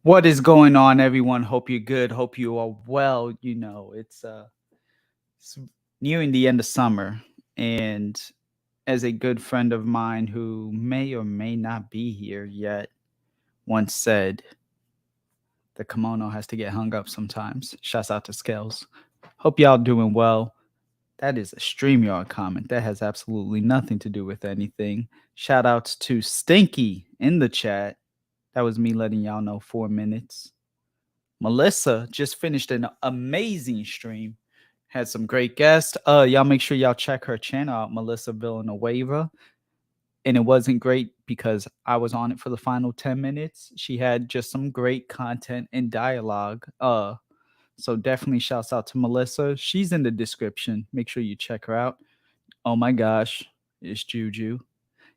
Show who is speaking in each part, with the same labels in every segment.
Speaker 1: What is going on, everyone? Hope you're good. Hope you are well. It's nearing the end of summer, and as a good friend of mine who may or may not be here yet once said, the kimono has to get hung up sometimes. Shouts out to Scales. Hope y'all doing well. That is a StreamYard comment. That has absolutely nothing to do with anything. Shout outs to Stinky in the chat. That was me letting y'all know 4 minutes. Melissa just finished an amazing stream. Had some great guests. Y'all make sure y'all check her channel out, Melissa Villanueva. And it wasn't great because I was on it for the final 10 minutes. She had just some great content and dialogue. So definitely shouts out to Melissa. She's in the description. Make sure you check her out. Oh my gosh, it's Juju.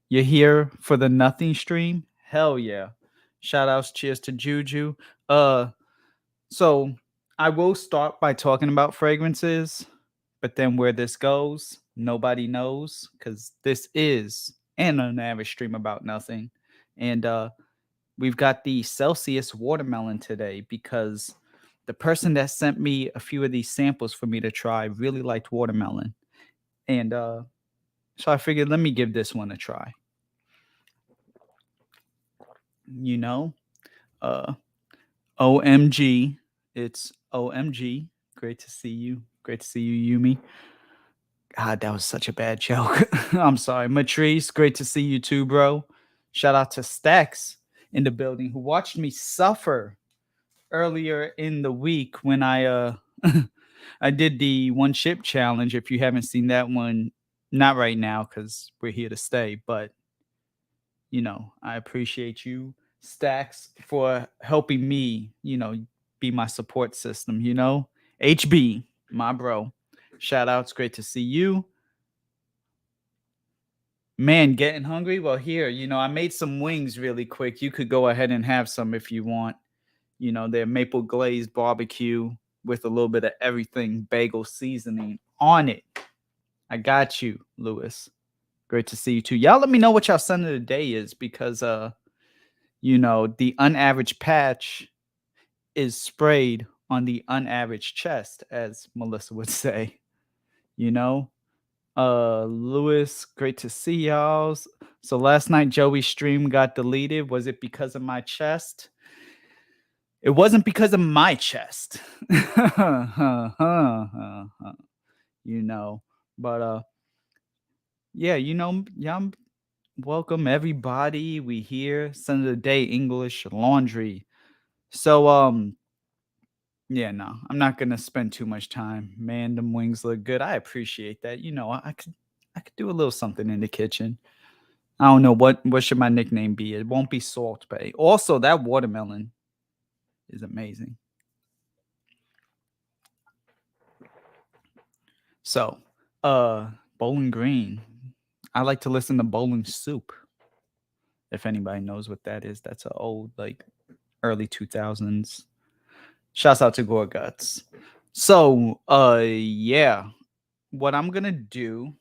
Speaker 1: You're here for the nothing stream? Hell yeah. Shout outs, cheers to Juju. So I will start by talking about fragrances, but then where this goes, nobody knows because this is an average stream about nothing. And we've got the Celsius watermelon today because the person that sent me a few of these samples for me to try really liked watermelon. And so I figured, let me give this one a try. You know, uh, OMG. It's OMG. Great to see you. Great to see you, Yumi. God, that was such a bad joke. I'm sorry. Matrice, great to see you too, bro. Shout out to Stacks in the building who watched me suffer earlier in the week when I I did the one ship challenge. If you haven't seen that one, not right now because we're here to stay, but I appreciate you, Stacks, for helping me, be my support system, HB, my bro. Shout outs, great to see you. Man, getting hungry? Well, here, I made some wings really quick. You could go ahead and have some if you want. They're maple glazed barbecue with a little bit of everything bagel seasoning on it. I got you, Lewis. Great to see you too. Y'all let me know what y'all scent of the day is because the unaverage patch is sprayed on the unaverage chest, as Melissa would say. You know, Lewis, great to see y'all. So last night Joey's stream got deleted. Was it because of my chest? It wasn't because of my chest. But yeah, y'all welcome everybody. We here. Scent of the day, English laundry. So yeah, no, I'm not gonna spend too much time. Man, them wings look good. I appreciate that. I could do a little something in the kitchen. I don't know what should my nickname be. It won't be Salt Bay. Also, that watermelon is amazing. So, Bowling Green. I like to listen to Bowling Soup. If anybody knows what that is, that's a old like early 2000s. Shouts out to Gore Guts. So, yeah, what I'm gonna do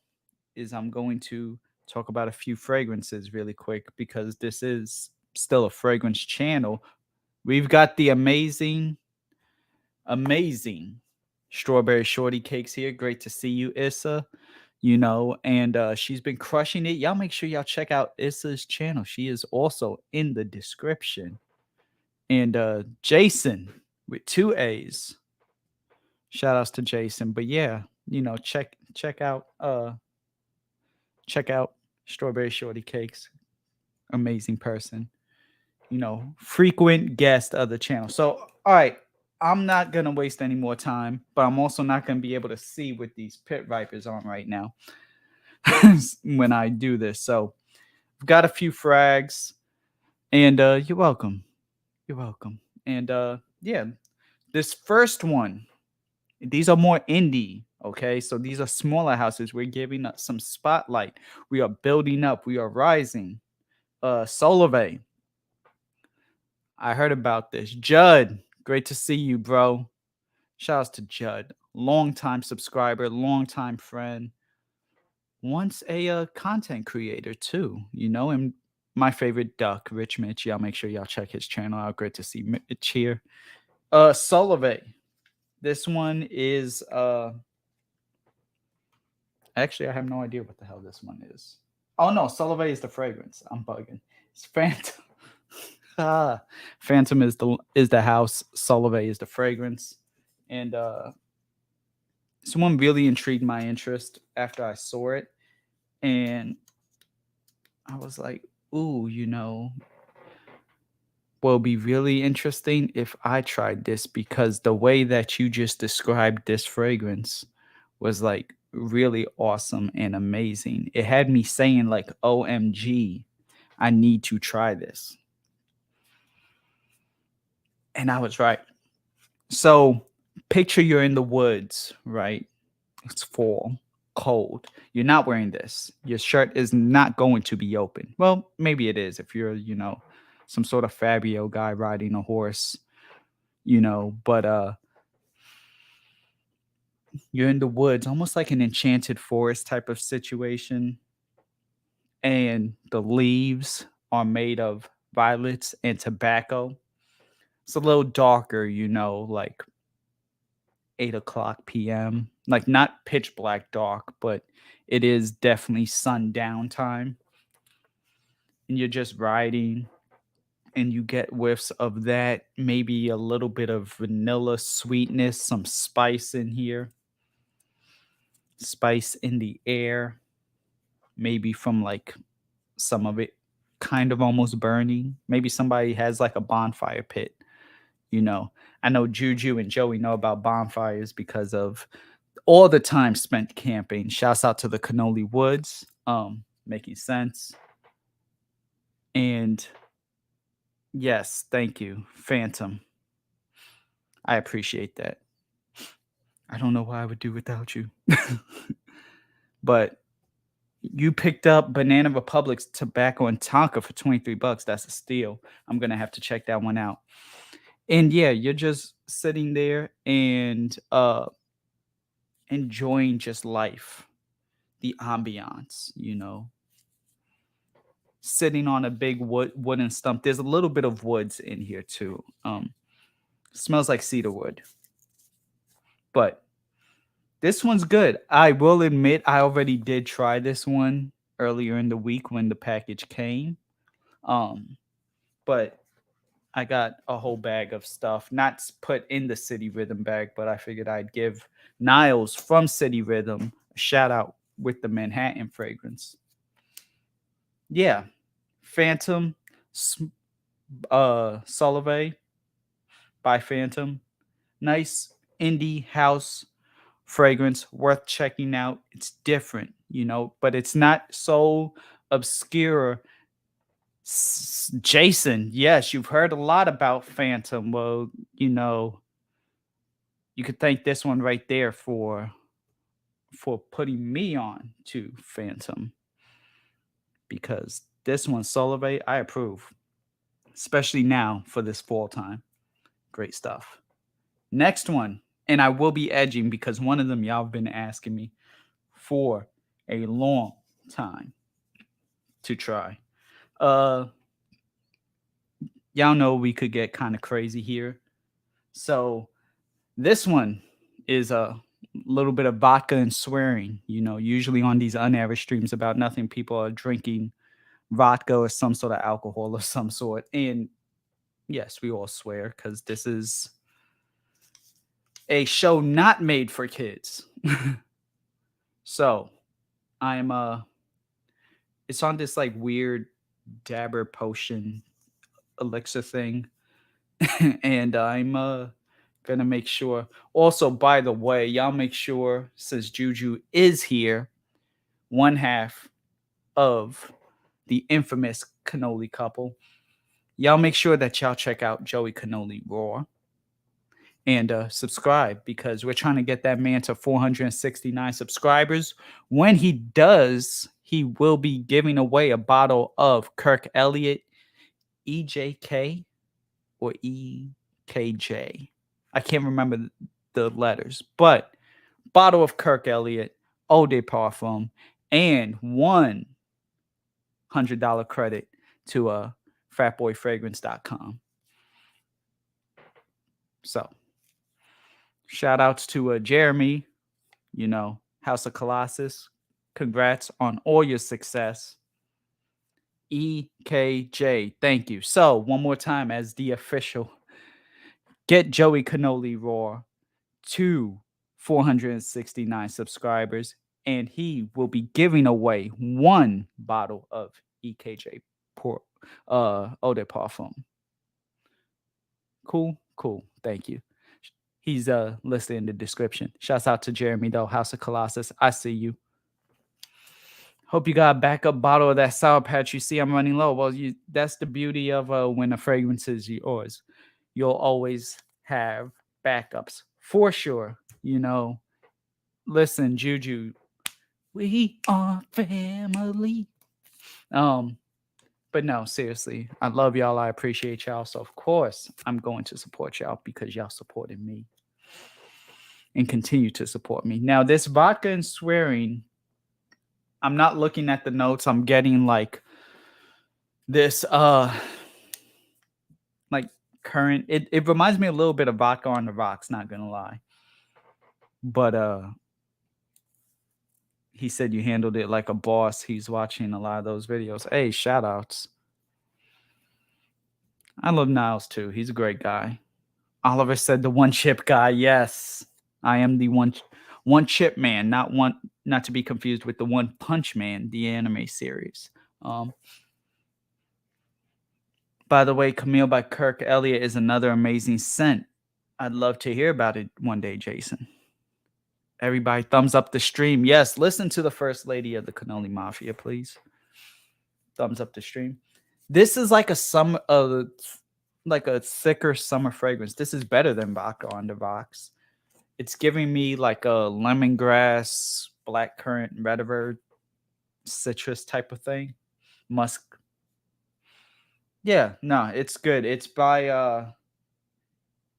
Speaker 1: is I'm going to talk about a few fragrances really quick because this is still a fragrance channel. We've got the amazing strawberry shorty cakes here. Great to see you, Issa. And she's been crushing it. Y'all make sure y'all check out Issa's channel. She is also in the description. And Jason with 2 A's. Shout outs to Jason. But yeah, check out Strawberry Shorty Cakes. Amazing person. Frequent guest of the channel. So, all right, I'm not gonna waste any more time, but I'm also not gonna be able to see with these pit vipers on right now when I do this. So, I've got a few frags, and you're welcome. You're welcome. And yeah, this first one, these are more indie. Okay, so these are smaller houses. We're giving us some spotlight. We are building up. We are rising. Solove, I heard about this. Judd, great to see you, bro. Shouts to Judd, longtime subscriber, longtime friend, once a content creator too. And my favorite duck, Rich Mitch. Y'all make sure y'all check his channel out. Great to see Mitch here. Solove. This one is actually I have no idea what the hell this one is. Oh no, Solove is the fragrance. I'm bugging. It's Phantom. Phantom is the house. Solove is the fragrance. And someone really intrigued my interest after I saw it. And I was like, ooh, will be really interesting if I tried this, because the way that you just described this fragrance was like really awesome and amazing. It had me saying like, OMG, I need to try this. And I was right. So picture you're in the woods, right? It's fall, cold. You're not wearing this. Your shirt is not going to be open. Well, maybe it is if you're, some sort of Fabio guy riding a horse, but you're in the woods, almost like an enchanted forest type of situation. And the leaves are made of violets and tobacco. It's a little darker, like 8 o'clock p.m. Like not pitch black dark, but it is definitely sundown time. And you're just riding and you get whiffs of that, maybe a little bit of vanilla sweetness, some spice in here, spice in the air, maybe from like some of it kind of almost burning. Maybe somebody has like a bonfire pit. I know Juju and Joey know about bonfires because of all the time spent camping. Shouts out to the Cannoli Woods. Making sense. And yes, thank you, Phantom. I appreciate that. I don't know what I would do without you. But you picked up Banana Republic's Tobacco and Tonka for $23. That's a steal. I'm gonna have to check that one out. And yeah, you're just sitting there and enjoying just life, the ambiance, sitting on a big wooden stump. There's a little bit of woods in here too. Smells like cedar wood. But this one's good. I will admit I already did try this one earlier in the week when the package came. But I got a whole bag of stuff, not put in the City Rhythm bag, but I figured I'd give Niles from City Rhythm a shout out with the Manhattan fragrance. Yeah, Phantom, Solove by Phantom. Nice indie house fragrance, worth checking out. It's different, but it's not so obscure. Jason, yes, you've heard a lot about Phantom. Well, you could thank this one right there for putting me on to Phantom, because this one, Solove, I approve, especially now for this fall time. Great stuff. Next one, and I will be edging because one of them y'all have been asking me for a long time to try. Y'all know we could get kind of crazy here. So this one is a little bit of vodka and swearing. Usually on these unAVERAGE streams about nothing, people are drinking vodka or some sort of alcohol of some sort. And yes, we all swear because this is a show not made for kids. So I'm it's on this like weird dabber potion elixir thing. And I'm gonna make sure. Also, by the way, y'all make sure, since Juju is here, one half of the infamous Cannoli couple, y'all make sure that y'all check out Joey Cannoli Raw and subscribe, because we're trying to get that man to 469 subscribers. When he does, he will be giving away a bottle of Kirk Elliott EJK or EKJ. I can't remember the letters, but bottle of Kirk Elliott, Eau de Parfum, and $100 credit to fatboyfragrance.com. So shout outs to Jeremy, House of Colossus. Congrats on all your success. EKJ, thank you. So one more time as the official, get Joey Cannoli Raw to 469 subscribers, and he will be giving away one bottle of EKJ Eau de Parfum. Cool. Thank you. He's listed in the description. Shouts out to Jeremy though, House of Colossus. I see you. Hope you got a backup bottle of that Sour Patch. You see I'm running low. Well, that's the beauty of when a fragrance is yours. You'll always have backups for sure. Listen, Juju, we are family. But no, seriously, I love y'all. I appreciate y'all. So of course I'm going to support y'all because y'all supported me and continue to support me. Now this vodka and swearing, I'm not looking at the notes. I'm getting like this like current. It reminds me a little bit of Vodka on the Rocks, not gonna lie. But he said you handled it like a boss. He's watching a lot of those videos. Hey, shout outs. I love Niles too. He's a great guy. Oliver said the one chip guy. Yes, I am the one chip man, not to be confused with the One Punch Man, the anime series. By the way, Camille by Kirk Elliott is another amazing scent. I'd love to hear about it one day, Jason. Everybody, thumbs up the stream. Yes, listen to the first lady of the Cannoli Mafia, please. Thumbs up the stream. This is like a thicker summer fragrance. This is better than Vodka on the Rocks. It's giving me like a lemongrass, blackcurrant, vetiver, citrus type of thing. Musk. Yeah, no, it's good. It's by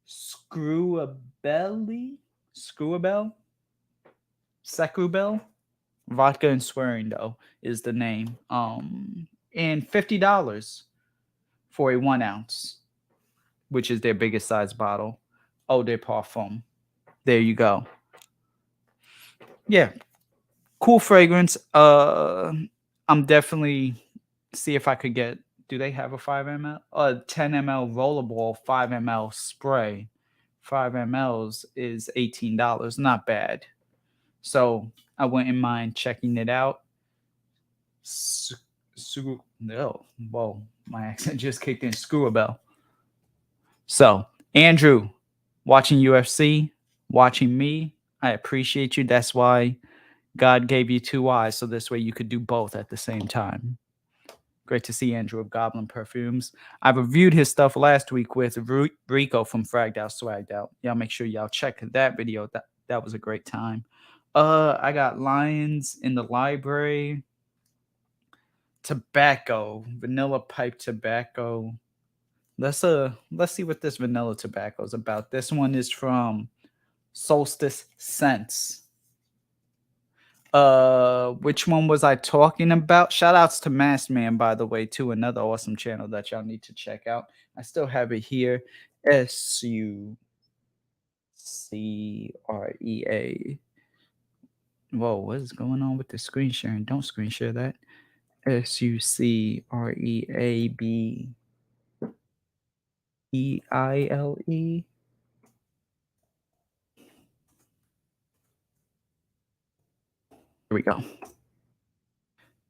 Speaker 1: Screwabell? Secubel? Vodka and Swearing though is the name. And $50 for a 1 ounce, which is their biggest size bottle. Eau de Parfum. There you go. Yeah. Cool fragrance. I'm definitely see if I could get, do they have a 5 ml? 10 ml rollerball, 5 ml spray. 5 mls is $18. Not bad. So I wouldn't mind checking it out. Whoa, my accent just kicked in. Screwabell. So Andrew, watching UFC, watching me, I appreciate you. That's why God gave you 2 eyes, so this way you could do both at the same time. Great to see Andrew of Goblin Perfumes. I reviewed his stuff last week with Rico from Fragged Out, Swagged Out. Y'all make sure y'all check that video. That was a great time. I got Lions in the Library. Tobacco, vanilla pipe tobacco. Let's see what this vanilla tobacco is about. This one is from Solstice Scents. Which one was I talking about? Shout outs to Masked Man, by the way, too. Another awesome channel that y'all need to check out. I still have it here. SUCREA. Whoa, what is going on with the screen sharing? Don't screen share that. SUCREABEILE. Here we go.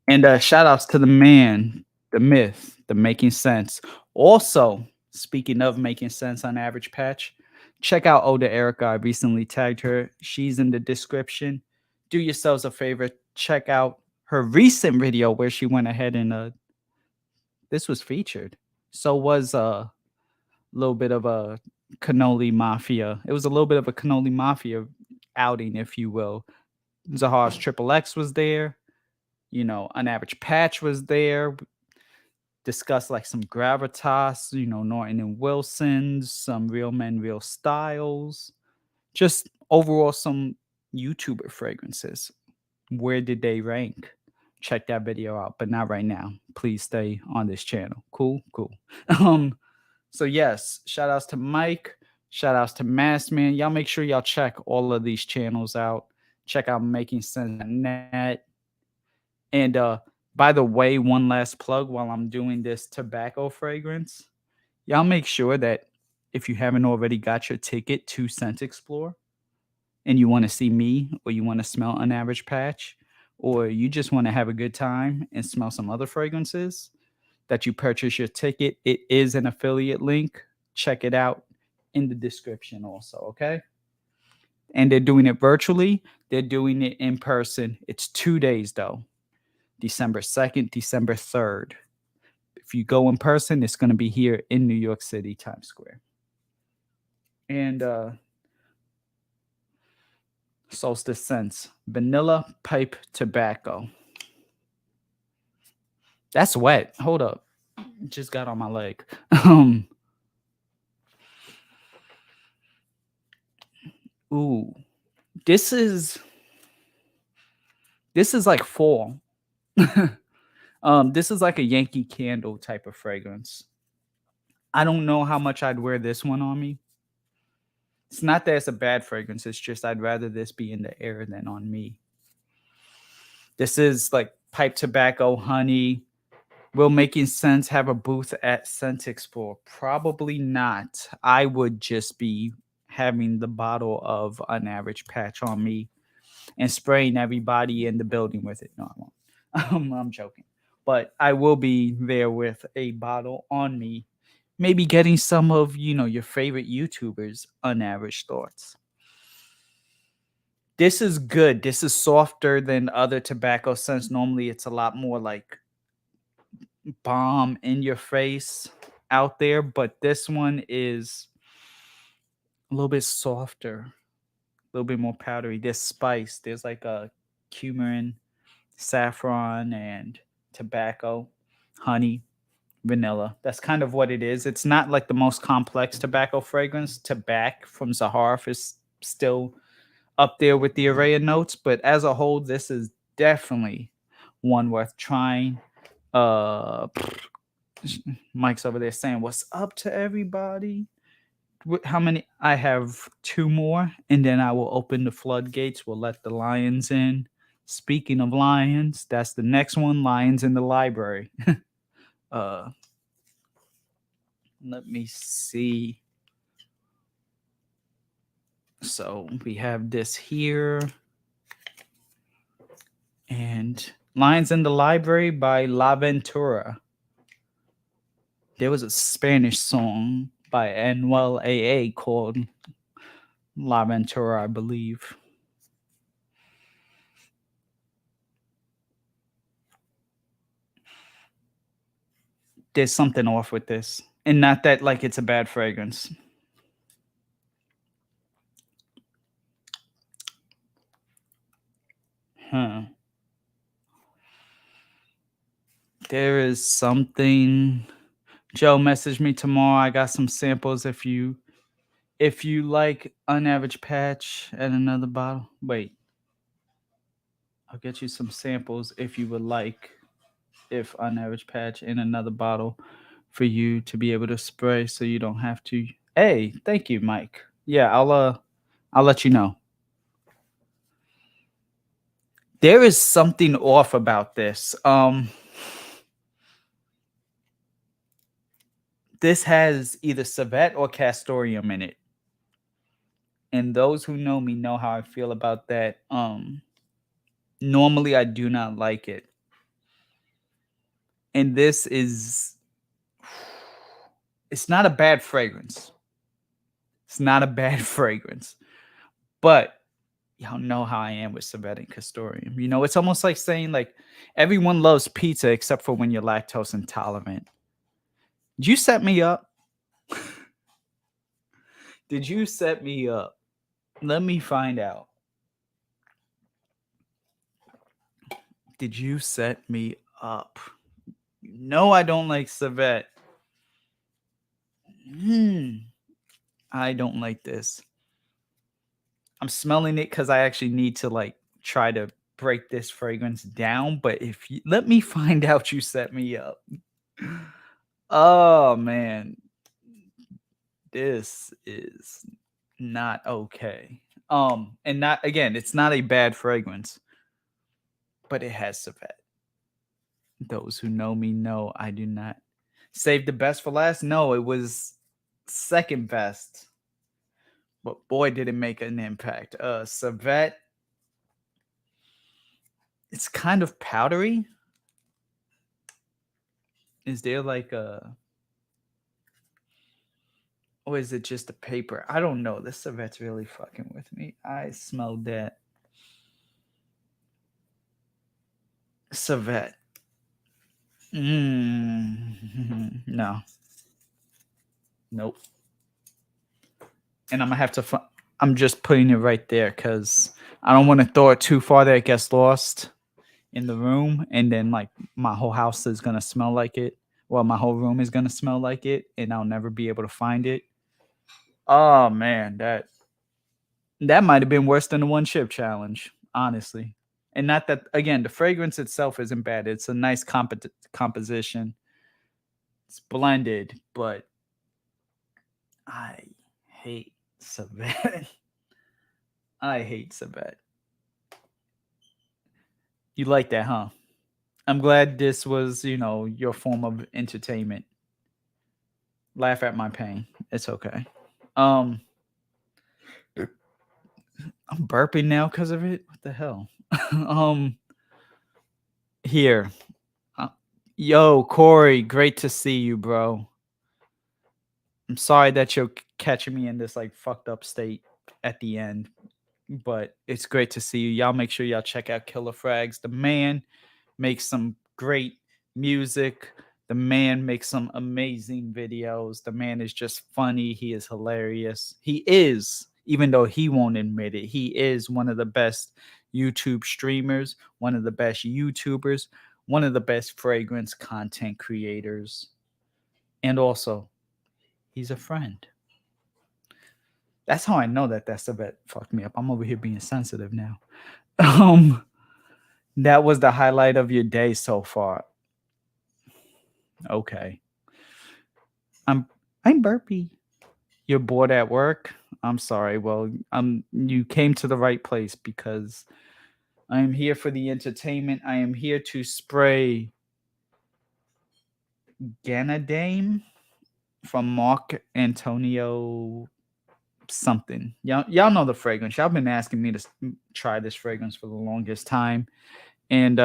Speaker 1: And shout outs to the man, the myth, the Making Sense. Also, speaking of making sense on Average Patch, check out Oda Erica. I recently tagged her. She's in the description. Do yourselves a favor. Check out her recent video where she went ahead and this was featured. So was a little bit of a Cannoli Mafia. It was a little bit of a Cannoli Mafia outing, if you will. Zahar's Triple X was there. Unaverage Patch was there. Discussed like some gravitas, Norton and Wilson's, some Real Men, Real Styles. Just overall some YouTuber fragrances. Where did they rank? check that video out, but not right now. Please stay on this channel. Cool, cool. Um, so yes, shout outs to Mike, shout outs to Massman. Y'all make sure y'all check all of these channels out. Check out Making Sense.net. And by the way, one last plug while I'm doing this tobacco fragrance. Y'all make sure that if you haven't already got your ticket to Scentxplore and you want to see me or you want to smell unAVERAGE patch or you just want to have a good time and smell some other fragrances, that you purchase your ticket. It is an affiliate link. Check it out in the description also, okay? And they're doing it virtually. They're doing it in person. It's 2 days though. December 2nd, December 3rd. If you go in person, it's going to be here in New York City, Times Square. And Solstice Scents, vanilla pipe tobacco. That's wet. Hold up. It just got on my leg. Ooh. This is like fall. This is like a Yankee Candle type of fragrance. I don't know how much I'd wear this one on me. It's not that it's a bad fragrance. It's just I'd rather this be in the air than on me. This is like pipe tobacco, honey. Will Making Sense have a booth at Scentxplore? Probably not. I would just be having the bottle of unAVERAGE patch on me and spraying everybody in the building with it. No, I won't. I'm joking. But I will be there with a bottle on me, maybe getting some of, your favorite YouTubers' unAVERAGE thoughts. This is good. This is softer than other tobacco scents. Normally, it's a lot more like bomb in your face out there, but this one is a little bit softer, a little bit more powdery. There's spice. There's like a cumin, saffron, and tobacco, honey, vanilla. That's kind of what it is. It's not like the most complex tobacco fragrance. Tobacco from ZAHAROFF is still up there with the array of notes, but as a whole, this is definitely one worth trying. Mike's over there saying, "What's up to everybody?" How many? I have 2 more, and then I will open the floodgates. We'll let the lions in. Speaking of lions, that's the next one. Lions in the library. Let me see. So we have this here, and Lions in the Library by La Ventura. There was a Spanish song by Anuel AA called La Ventura, I believe. There's something off with this. And not that like it's a bad fragrance. There is something. Joe, message me tomorrow. I got some samples if you like unAVERAGE patch and another bottle. Wait. I'll get you some samples if you would like if unAVERAGE patch in another bottle for you to be able to spray so you don't have to. Hey, thank you, Mike. Yeah, I'll let you know. There is something off about this. This has either civet or castoreum in it. And those who know me know how I feel about that. Normally I do not like it. And this is, it's not a bad fragrance. It's not a bad fragrance. But y'all know how I am with civet and castoreum. It's almost like saying like everyone loves pizza except for when you're lactose intolerant. Did you set me up? Did you set me up? Let me find out. Did you set me up? No, I don't like civet. I don't like this. I'm smelling it because I actually need to like try to break this fragrance down, but if you let me find out you set me up. Oh man, this is not okay. And not again, it's not a bad fragrance, but it has civet. Those who know me know I do not save the best for last. No, it was second best. But boy, did it make an impact. Civet, it's kind of powdery. Is there like a, or is it just a paper? I don't know. This civet's really fucking with me. I smelled that civet. No, nope. And I'm gonna have to. I'm just putting it right there because I don't want to throw it too far that it gets lost in the room, and then like my whole house is gonna smell like it. Well, my whole room is gonna smell like it, and I'll never be able to find it. Oh man, that might have been worse than the one chip challenge, honestly. And not that again, the fragrance itself isn't bad. It's a nice composition. It's blended, but I hate civet. I hate civet. You like that, huh? I'm glad this was, your form of entertainment. Laugh at my pain. It's okay. I'm burping now because of it. What the hell? um, here. Yo, Corey, great to see you, bro. I'm sorry that you're catching me in this like fucked up state at the end, but it's great to see you. Y'all make sure y'all check out Killer Frags. The man makes some great music. The man makes some amazing videos. The man is just funny. He is hilarious. He is, even though he won't admit it, he is one of the best YouTube streamers, one of the best YouTubers, one of the best fragrance content creators. And also, he's a friend. That's how I know that civet fucked me up. I'm over here being sensitive now. Um, that was the highlight of your day so far. Okay. I'm burpy. You're bored at work? I'm sorry. Well, you came to the right place because I am here for the entertainment. I am here to spray Ganadame from Marc-Antonio something. Y'all know the fragrance. Y'all been asking me to try this fragrance for the longest time. And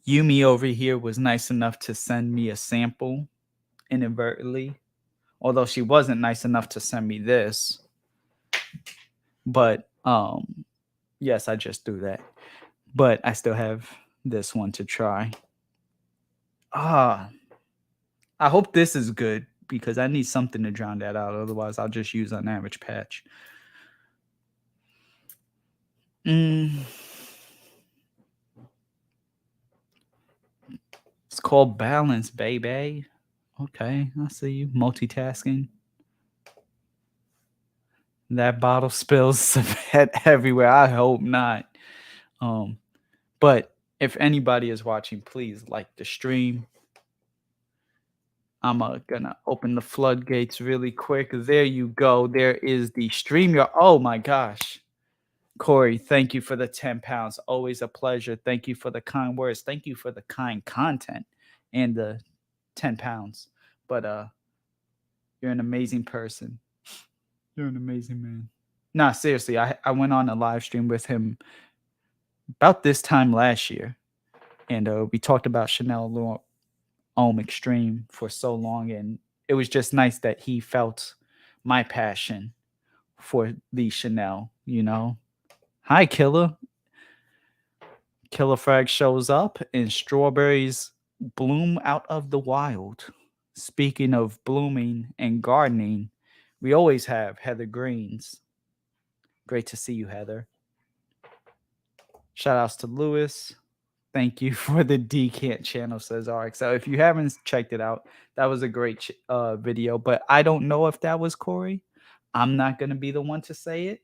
Speaker 1: Yumi over here was nice enough to send me a sample inadvertently. Although she wasn't nice enough to send me this. But yes, I just threw that. But I still have this one to try. I hope this is good because I need something to drown that out. Otherwise, I'll just use an average patch. It's called balance, baby. Okay, I see you multitasking. That bottle spills everywhere. I hope not. But if anybody is watching, please like the stream. I'm gonna open the floodgates really quick. There you go. There is the stream. Oh my gosh. Corey, thank you for the 10 pounds. Always a pleasure. Thank you for the kind words. Thank you for the kind content and the 10 pounds. But you're an amazing person. You're an amazing man. Nah, seriously, I went on a live stream with him about this time last year. And we talked about Chanel Homme Extreme for so long. And it was just nice that he felt my passion for the Chanel, Hi, Killer. Killer Frag shows up and strawberries bloom out of the wild. Speaking of blooming and gardening, we always have Heather Greens. Great to see you, Heather. Shout outs to Lewis. Thank you for the decant channel, says RX. So if you haven't checked it out, that was a great video. But I don't know if that was Corey. I'm not going to be the one to say it.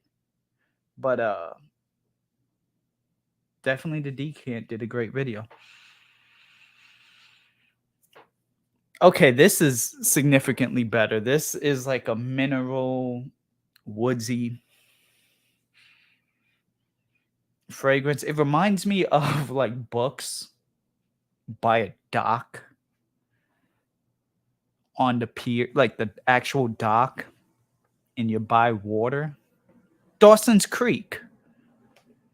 Speaker 1: But Definitely the Decant did a great video. Okay, this is significantly better. This is like a mineral, woodsy fragrance. It reminds me of like books by a dock on the pier, like the actual dock, and you buy water. Dawson's Creek.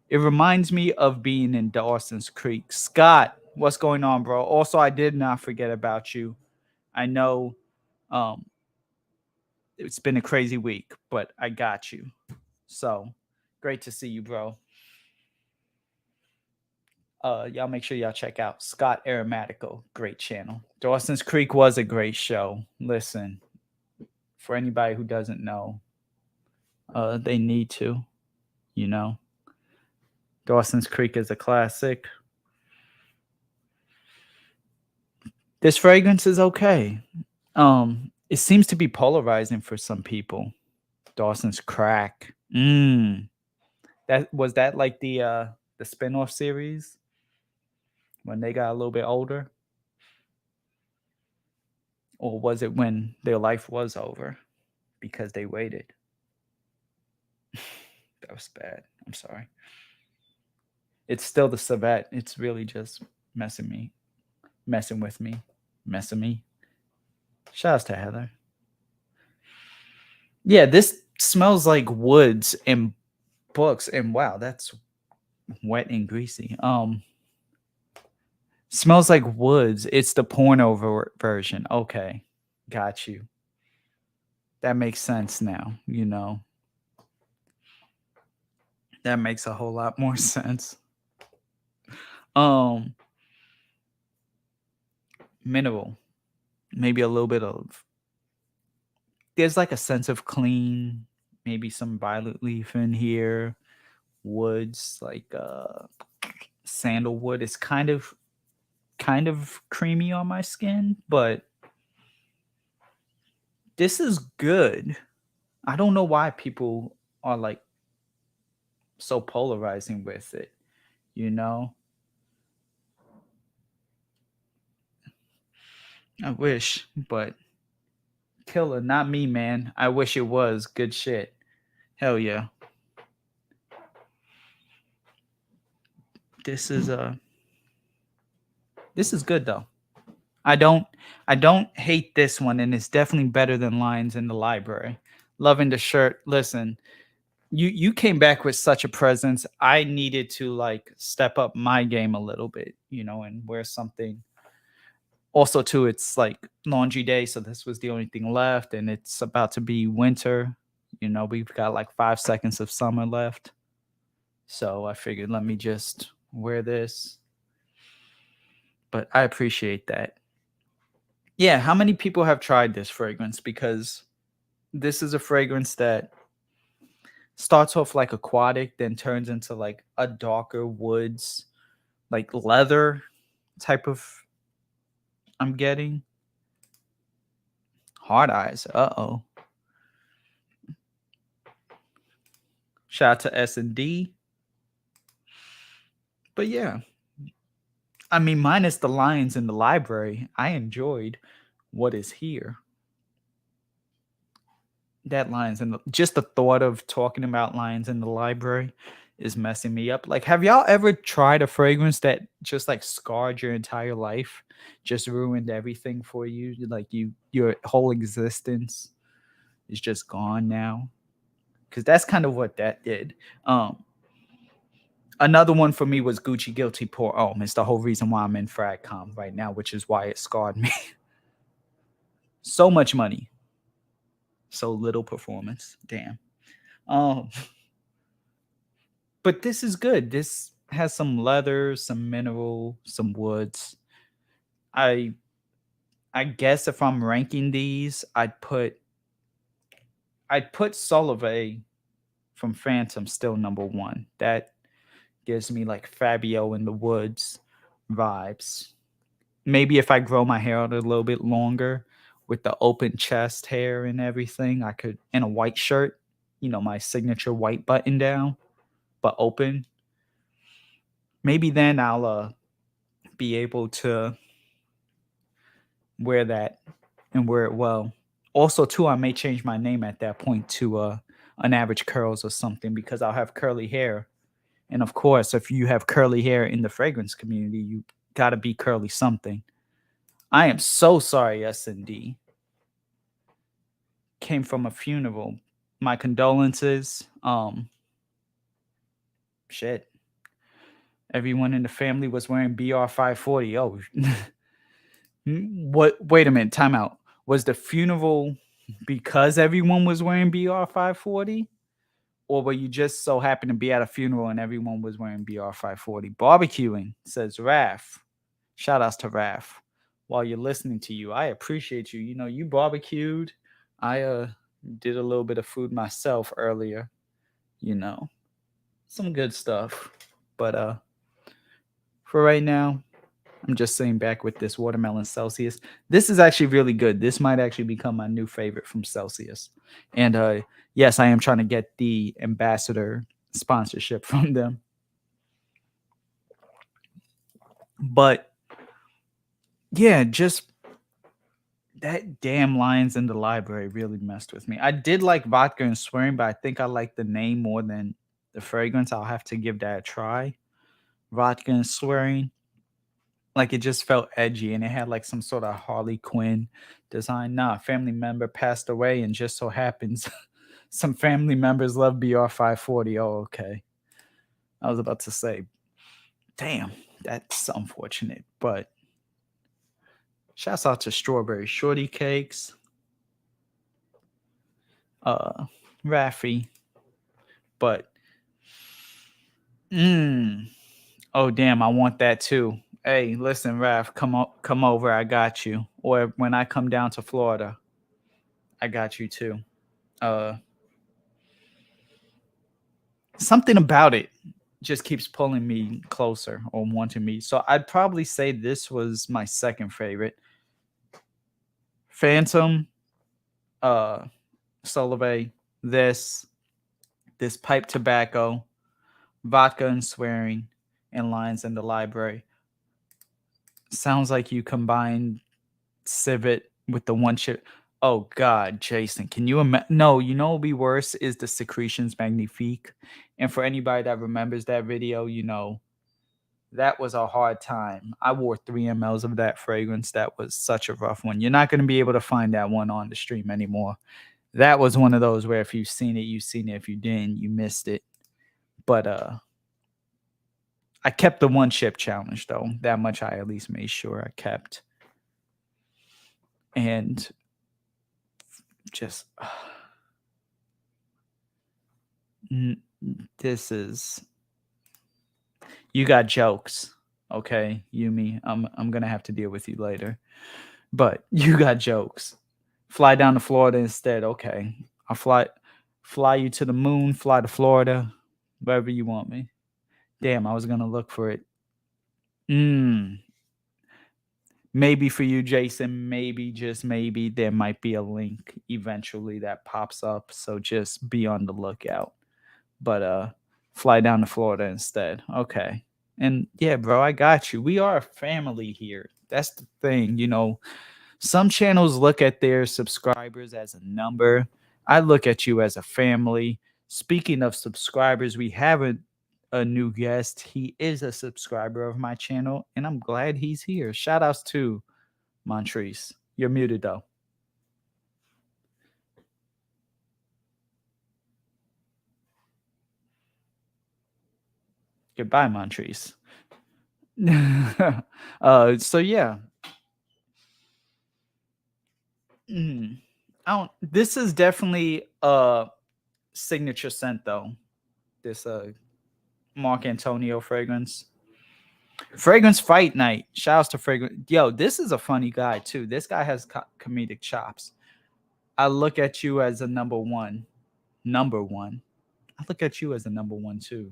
Speaker 1: It reminds me of being in Dawson's Creek. Scott, what's going on, bro? Also, I did not forget about you. I know um it's been a crazy week, but I got you. So great to see you, bro. Y'all make sure y'all check out Scott Aromatico. Great channel. Dawson's Creek was a great show. Listen, for anybody who doesn't know, they need to, you know. Dawson's Creek is a classic. This fragrance is okay. It seems to be polarizing for some people. Dawson's Crack. That was that like the spin-off series when they got a little bit older? Or was it when their life was over because they waited? That was bad. I'm sorry. It's still the civet. It's really just messing with me, messing me. Shouts to Heather. Yeah, this smells like woods and books, and wow, that's wet and greasy. Smells like woods. It's the porno version. Okay, got you. That makes sense now. You know, that makes a whole lot more sense. Mineral, maybe a little bit of. There's like a sense of clean, maybe some violet leaf in here, woods like sandalwood. It's kind of creamy on my skin, but this is good. I don't know why people are like so polarizing with it, you know? I wish, but killer, not me, man. I wish it was good shit. Hell yeah. This is good though. I don't hate this one, and it's definitely better than Lines in the Library. Loving the shirt. Listen, you came back with such a presence. I needed to like step up my game a little bit, you know, and wear something. Also, too, it's like laundry day, so this was the only thing left, and it's about to be winter. You know, we've got like 5 seconds of summer left. So I figured let me just wear this. But I appreciate that. Yeah, how many people have tried this fragrance? Because this is a fragrance that starts off like aquatic, then turns into like a darker woods, like leather type of. I'm getting hard eyes. Uh-oh. Shout out to S&D. But yeah, I mean, minus the lines in the library, I enjoyed what is here. That lines and just the thought of talking about lines in the library is messing me up. Like, have y'all ever tried a fragrance that just like scarred your entire life, just ruined everything for you? Like your whole existence is just gone now. Because that's kind of what that did. Another one for me was Gucci Guilty Pour Homme. It's the whole reason why I'm in FragCom right now, which is why it scarred me. So much money, so little performance. Damn. But this is good. This has some leather, some mineral, some woods. I guess if I'm ranking these, I'd put Solvay from Phantom still number one. That gives me like Fabio in the Woods vibes. Maybe if I grow my hair out a little bit longer with the open chest hair and everything, I could, in a white shirt, you know, my signature white button down, but open. maybe then I'll be able to wear that and wear it well. Also, too, I may change my name at that point to unaverage curls or something because I'll have curly hair. And of course, if you have curly hair in the fragrance community, you gotta be curly something. I am so sorry, S&D. Came from a funeral. My condolences. Shit. Everyone in the family was wearing BR 540. Oh, what? Wait a minute. Time out. Was the funeral because everyone was wearing BR 540? Or were you just so happen to be at a funeral and everyone was wearing BR 540? Barbecuing, says Raf. Shout outs to Raf. While you're listening to you, I appreciate you. You know, you barbecued. I did a little bit of food myself earlier. You know, some good stuff. But for right now, I'm just sitting back with this watermelon Celsius. This is actually really good. This might actually become my new favorite from Celsius. And yes, I am trying to get the ambassador sponsorship from them. But yeah, just that damn Lions in the Library really messed with me. I did like vodka and swearing, but I think I like the name more than the fragrance. I'll have to give that a try. Vodka and swearing. Like it just felt edgy and it had like some sort of Harley Quinn design. Nah, family member passed away and just so happens some family members love BR 540. Oh, okay. I was about to say, damn, that's unfortunate. But shouts out to Strawberry Shorty Cakes. Raffy. But oh damn, I want that too. Hey, listen, Raph, come over, I got you. Or when I come down to Florida, I got you too. Something about it just keeps pulling me closer or wanting me. So I'd probably say this was my second favorite. Phantom, Solove, this pipe tobacco, vodka and swearing, and Lions in the Library. Sounds like you combined Civet with the one chip. Oh God, Jason, can you imagine? No, you know what would be worse is the Secretions Magnifique. And for anybody that remembers that video, you know, that was a hard time. I wore 3 mLs of that fragrance. That was such a rough one. You're not going to be able to find that one on the stream anymore. That was one of those where if you've seen it, you've seen it. If you didn't, you missed it. But I kept the one chip challenge though. That much I at least made sure I kept. And just this is, you got jokes, okay, Yumi. I'm gonna have to deal with you later, but you got jokes. Fly down to Florida instead. Okay, I'll fly you to the moon. Fly to Florida, wherever you want me. Damn, I was gonna look for it. Maybe for you, Jason, maybe, just maybe, there might be a link eventually that pops up. So just be on the lookout. But fly down to Florida instead. Okay. And yeah, bro, I got you. We are a family here. That's the thing. You know, some channels look at their subscribers as a number. I look at you as a family. Speaking of subscribers, we have a new guest. He is a subscriber of my channel, and I'm glad he's here. Shout outs to Montrese. You're muted though. Goodbye, Montrese. So yeah. I don't, this is definitely a signature scent though. This Marc-Antonio fragrance. Fragrance Fight Night. Shouts to Fragrance. Yo, this is a funny guy too. This guy has comedic chops. I look at you as a number one. Number one. I look at you as a number one too.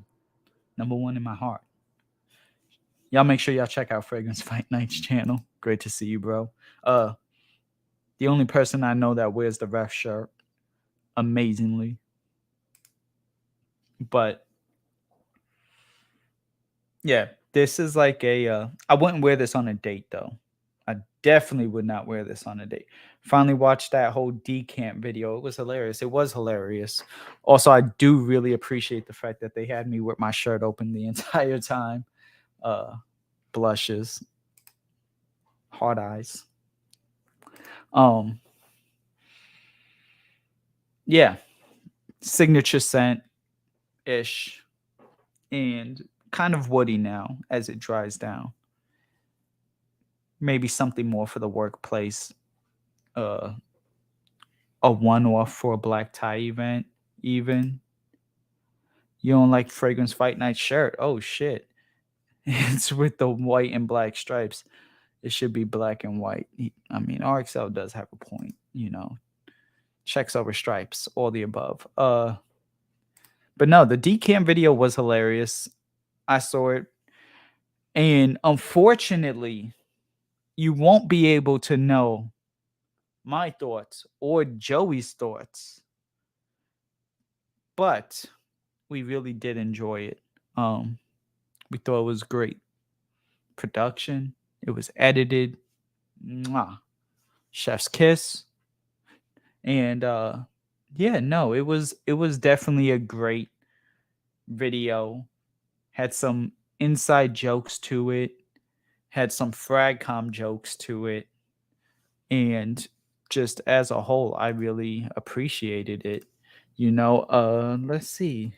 Speaker 1: Number one in my heart. Y'all make sure y'all check out Fragrance Fight Night's channel. Great to see you, bro. The only person I know that wears the ref shirt amazingly. But yeah, This is like a I wouldn't wear this on a date though. I definitely would not wear this on a date. Finally watched that whole decamp video. It was hilarious. It was hilarious. Also, I do really appreciate the fact that they had me with my shirt open the entire time. Uh Blushes, hard eyes. Um yeah, signature scent ish and kind of woody now as it dries down. Maybe something more for the workplace. Uh a one-off for a black tie event even. You don't like fragrance fight night shirt? Oh shit. It's with the white and black stripes. It should be black and white. I mean, RXL does have a point, you know. Checks over stripes, all the above. But no, the decam video was hilarious. I saw it. And unfortunately, you won't be able to know my thoughts or Joey's thoughts. But we really did enjoy it. We thought it was great. Production, it was edited. Mwah. Chef's kiss. And yeah, no, it was definitely a great video. Had some inside jokes to it, had some fragcom jokes to it, and just as a whole, I really appreciated it. Let's see.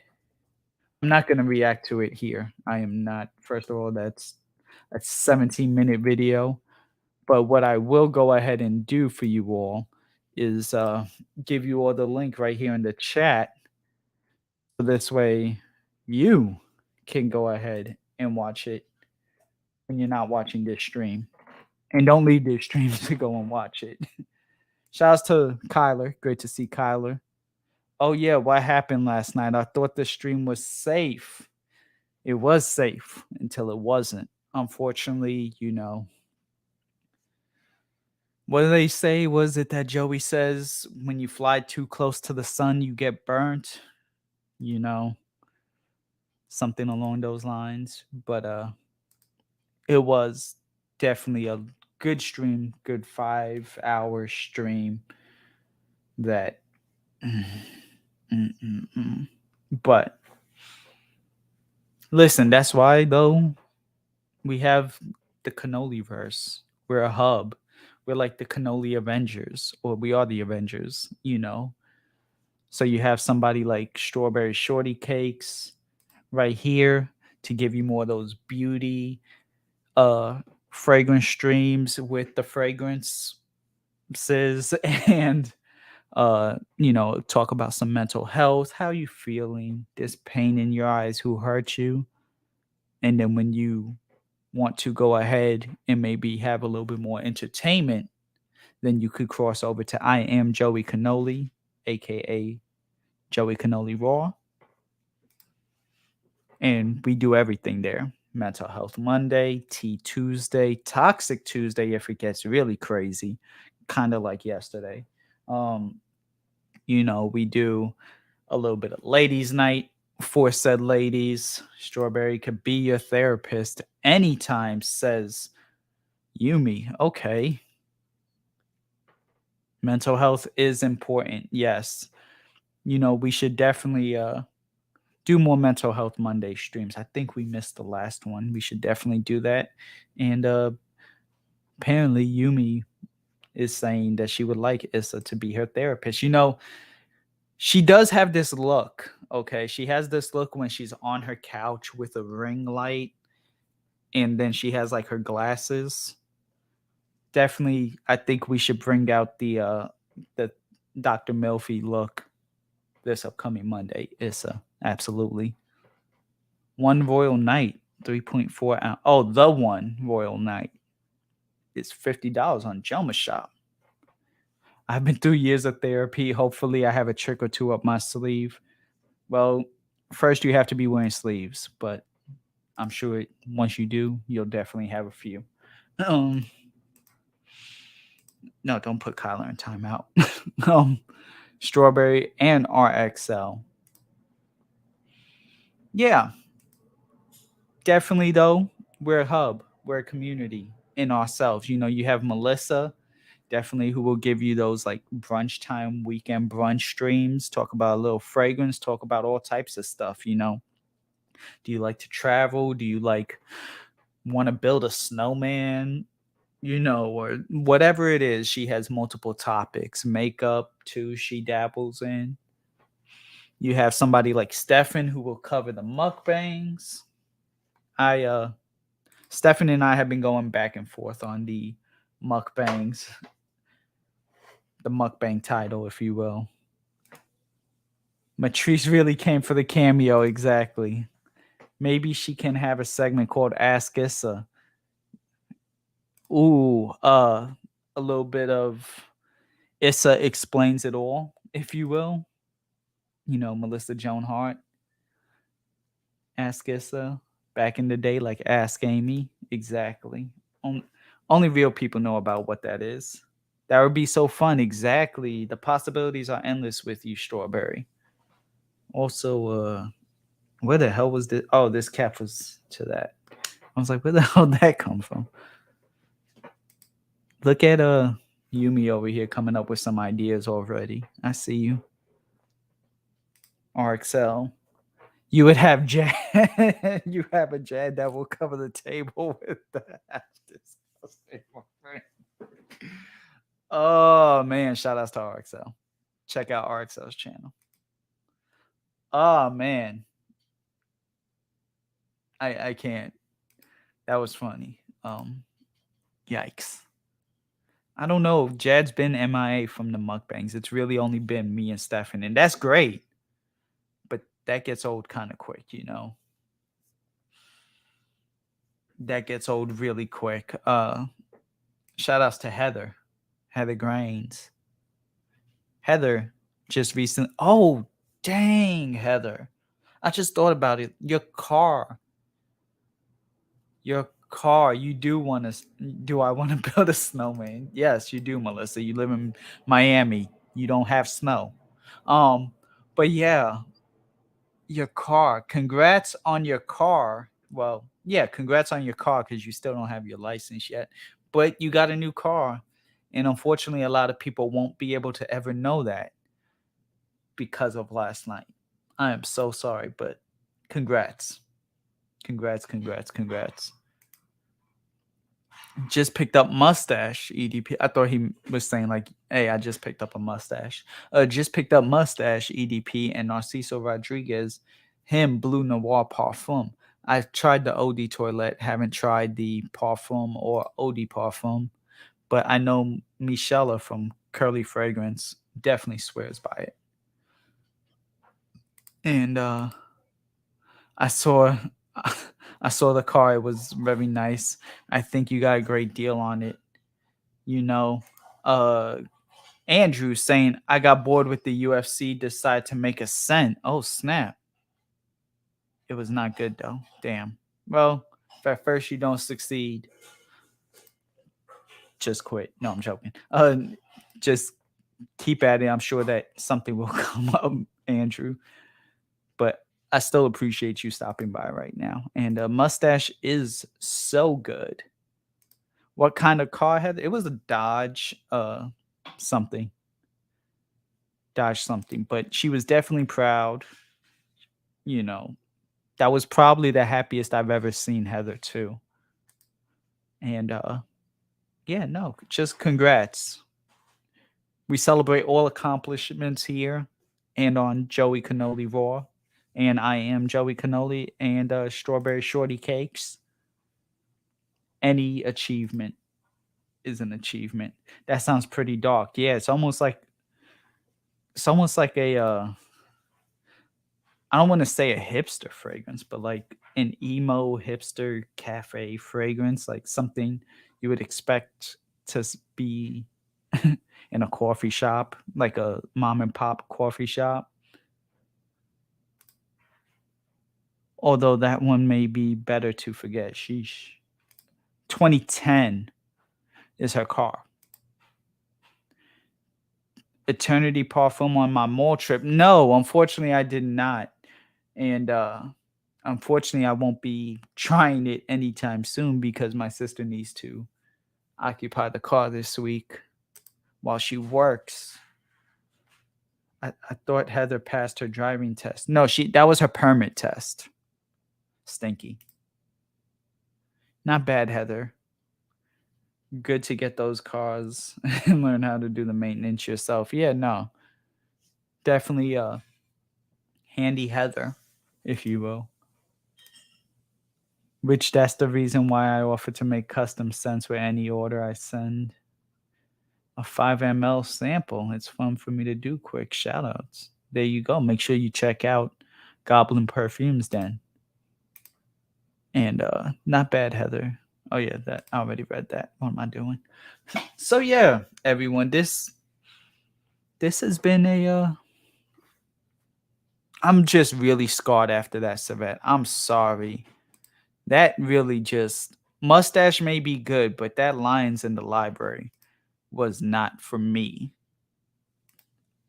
Speaker 1: I'm not gonna react to it here. I am not. First of all, that's a 17-minute video. But what I will go ahead and do for you all is give you all the link right here in the chat. So this way you can go ahead and watch it when you're not watching this stream. And don't leave this stream to go and watch it. Shouts to Kyler. Great to see Kyler. Oh, yeah. What happened last night? I thought the stream was safe. It was safe until it wasn't. Unfortunately, what do they say? Was it that Joey says when you fly too close to the sun, you get burnt? You know, something along those lines. But it was definitely a good stream, good 5-hour stream that. But listen, that's why though we have the cannoli verse. We're a hub. We're like the cannoli Avengers, or we are the Avengers, So you have somebody like Strawberry Shorty Cakes right here to give you more of those beauty fragrance streams with the fragrances and talk about some mental health. How you feeling? This pain in your eyes, who hurt you? And then when you want to go ahead and maybe have a little bit more entertainment, then you could cross over to I Am Joey Cannoli, aka Joey Cannoli Raw. And we do everything there. Mental Health Monday, Tea Tuesday, Toxic Tuesday if it gets really crazy, kind of like yesterday. We do a little bit of ladies' night for said ladies. Strawberry could be your therapist anytime, says Yumi. Okay. Mental health is important. Yes. We should definitely do more Mental Health Monday streams. I think we missed the last one. We should definitely do that. And apparently Yumi is saying that she would like Issa to be her therapist. She does have this look, okay? She has this look when she's on her couch with a ring light, and then she has like her glasses. Definitely, I think we should bring out the Dr. Milfy look this upcoming Monday. Issa, absolutely. One Royal Night, 3.4 ounce. Oh, the one Royal Night is $50 on Jelma Shop. I've been through years of therapy. Hopefully, I have a trick or two up my sleeve. Well, first you have to be wearing sleeves, but I'm sure once you do, you'll definitely have a few. No, don't put Kyler in timeout. Strawberry and RXL. Yeah, definitely though. we're a hub, we're a community in ourselves. You know, you have Melissa, definitely, who will give you those like brunch time weekend brunch streams, talk about a little fragrance, talk about all types of stuff. You know, do you like to travel? Do you like want to build a snowman? You know, or whatever it is. She has multiple topics. Makeup too, she dabbles in. You have somebody like Stefan who will cover the mukbangs. I Stefan and I have been going back and forth on the mukbangs, the mukbang title, if you will. Matrice really came for the cameo, exactly. Maybe she can have a segment called Ask Issa. Ooh, a little bit of Issa explains it all, if you will. You know, Melissa Joan Hart. Ask Issa. Back in the day, like Ask Amy. Exactly. Only real people know about what that is. That would be so fun. Exactly. The possibilities are endless with you, Strawberry. Also, where the hell was this? Oh, this cap was to that. I was like, where the hell did that come from? Look at Yumi over here coming up with some ideas already. I see you. RXL. You would have Jad. You have a Jad that will cover the table with that. Oh man, shout outs to RXL. Check out RXL's channel. Oh man. I can't. That was funny. Yikes. I don't know. Jad's been MIA from the mukbangs. It's really only been me and Stefan, and that's great. But that gets old kind of quick, you know. That gets old really quick. Shout outs to Heather Grains. Heather just recently. Oh, dang, Heather. I just thought about it. Your car. You do want to. Do I want to build a snowman? Yes, you do, Melissa. You live in Miami. You don't have snow. But yeah, your car. Congrats on your car. Well, yeah, congrats on your car because you still don't have your license yet. But you got a new car. And unfortunately, a lot of people won't be able to ever know that because of last night. I am so sorry, but congrats. Congrats. Just picked up mustache, EDP. I thought he was saying like, hey, I just picked up a mustache. Just picked up mustache, EDP, and Narciso Rodriguez, him Blue Noir Parfum. I've tried the OD Toilette, haven't tried the Parfum or OD Parfum, but I know Michelle from Curly Fragrance definitely swears by it. And I saw I saw the car. It was very nice. I think you got a great deal on it. You know, uh Andrew saying I got bored with the UFC, decided to make a scent. Oh snap. It was not good though. Damn. Well, if at first you don't succeed, just quit. No, I'm joking. Just keep at it. I'm sure that something will come up, Andrew. But I still appreciate you stopping by right now. And mustache is so good. What kind of car had it? Was a Dodge something. Dodge something. But she was definitely proud. You know, that was probably the happiest I've ever seen Heather too. And yeah, no, just congrats. We celebrate all accomplishments here and on Joey Cannoli Raw. And I am Joey Cannoli and Strawberry Shorty Cakes. Any achievement is an achievement. That sounds pretty dark. Yeah, it's almost like a I don't want to say a hipster fragrance, but like an emo hipster cafe fragrance, like something you would expect to be in a coffee shop, like a mom and pop coffee shop. Although that one may be better to forget. Sheesh. 2010 is her car. Eternity Parfum on my mall trip. No, unfortunately, I did not. And unfortunately, I won't be trying it anytime soon because my sister needs to occupy the car this week while she works. I thought Heather passed her driving test. No, that was her permit test. Stinky. Not bad, Heather. Good to get those cars and learn how to do the maintenance yourself. Yeah, no. Definitely handy Heather, if you will. Which that's the reason why I offer to make custom scents with any order I send. A 5 ml sample. It's fun for me to do. Quick shout outs. There you go. Make sure you check out Goblin Perfumes then. And not bad, Heather. Oh yeah, that I already read that. What am I doing? So yeah, everyone, this has been a I'm just really scarred after that civet. I'm sorry. That really just mustache may be good, but that lines in the library was not for me.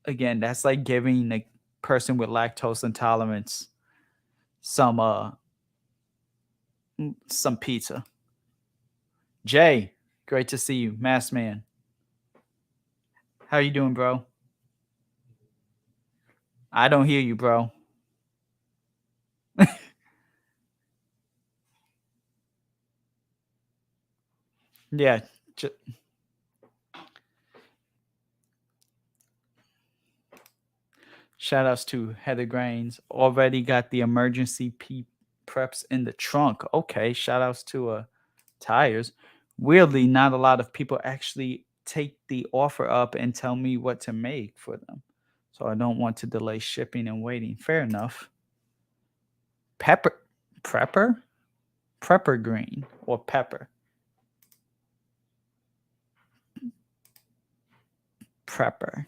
Speaker 1: Again, that's like giving a person with lactose intolerance some pizza. Jay, great to see you, Masked Man. How you doing, bro? I don't hear you, bro. Yeah. Shout outs to Heather Grains. Already got the emergency preps in the trunk. Okay. Shout outs to tires. Weirdly, not a lot of people actually take the offer up and tell me what to make for them. So I don't want to delay shipping and waiting. Fair enough. Prepper? Prepper green or pepper? Prepper.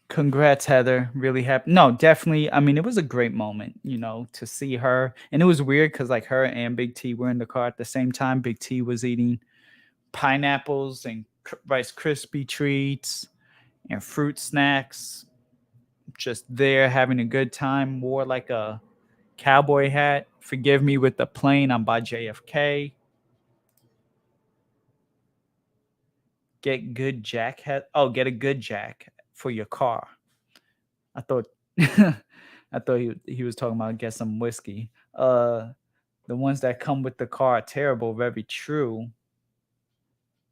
Speaker 1: Congrats, Heather. Really happy. No, definitely. I mean, it was a great moment, to see her. And it was weird because, like, her and Big T were in the car at the same time. Big T was eating pineapples and Rice Krispie treats and fruit snacks, just there having a good time. Wore like a cowboy hat. Forgive me with the plane. I'm by JFK. Get good jack hat. Oh, get a good jack for your car. I thought I thought he was talking about get some whiskey. The ones that come with the car are terrible. Very true.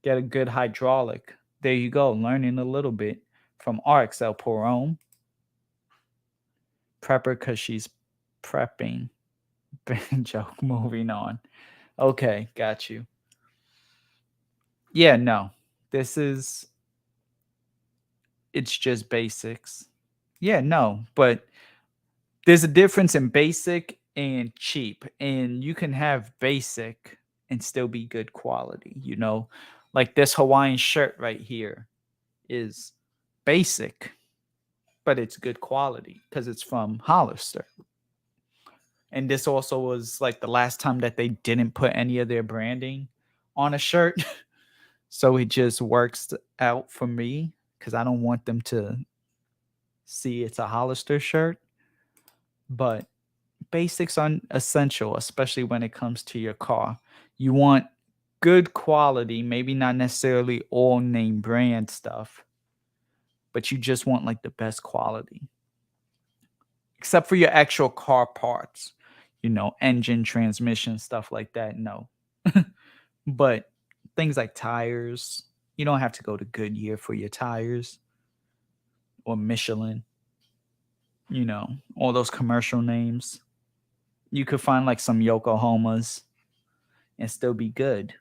Speaker 1: Get a good hydraulic. There you go. Learning a little bit from RXL Porone. Prepper because she's prepping. Joke. Moving on. Okay, got you. Yeah, no. It's just basics. Yeah, no, but there's a difference in basic and cheap, and you can have basic and still be good quality. Like this Hawaiian shirt right here is basic, but it's good quality because it's from Hollister. And this also was like the last time that they didn't put any of their branding on a shirt. So it just works out for me because I don't want them to see it's a Hollister shirt. But basics are essential, especially when it comes to your car. You want good quality, maybe not necessarily all name brand stuff, but you just want like the best quality. Except for your actual car parts, engine, transmission, stuff like that. No. But things like tires, you don't have to go to Goodyear for your tires or Michelin, all those commercial names. You could find like some Yokohamas and still be good.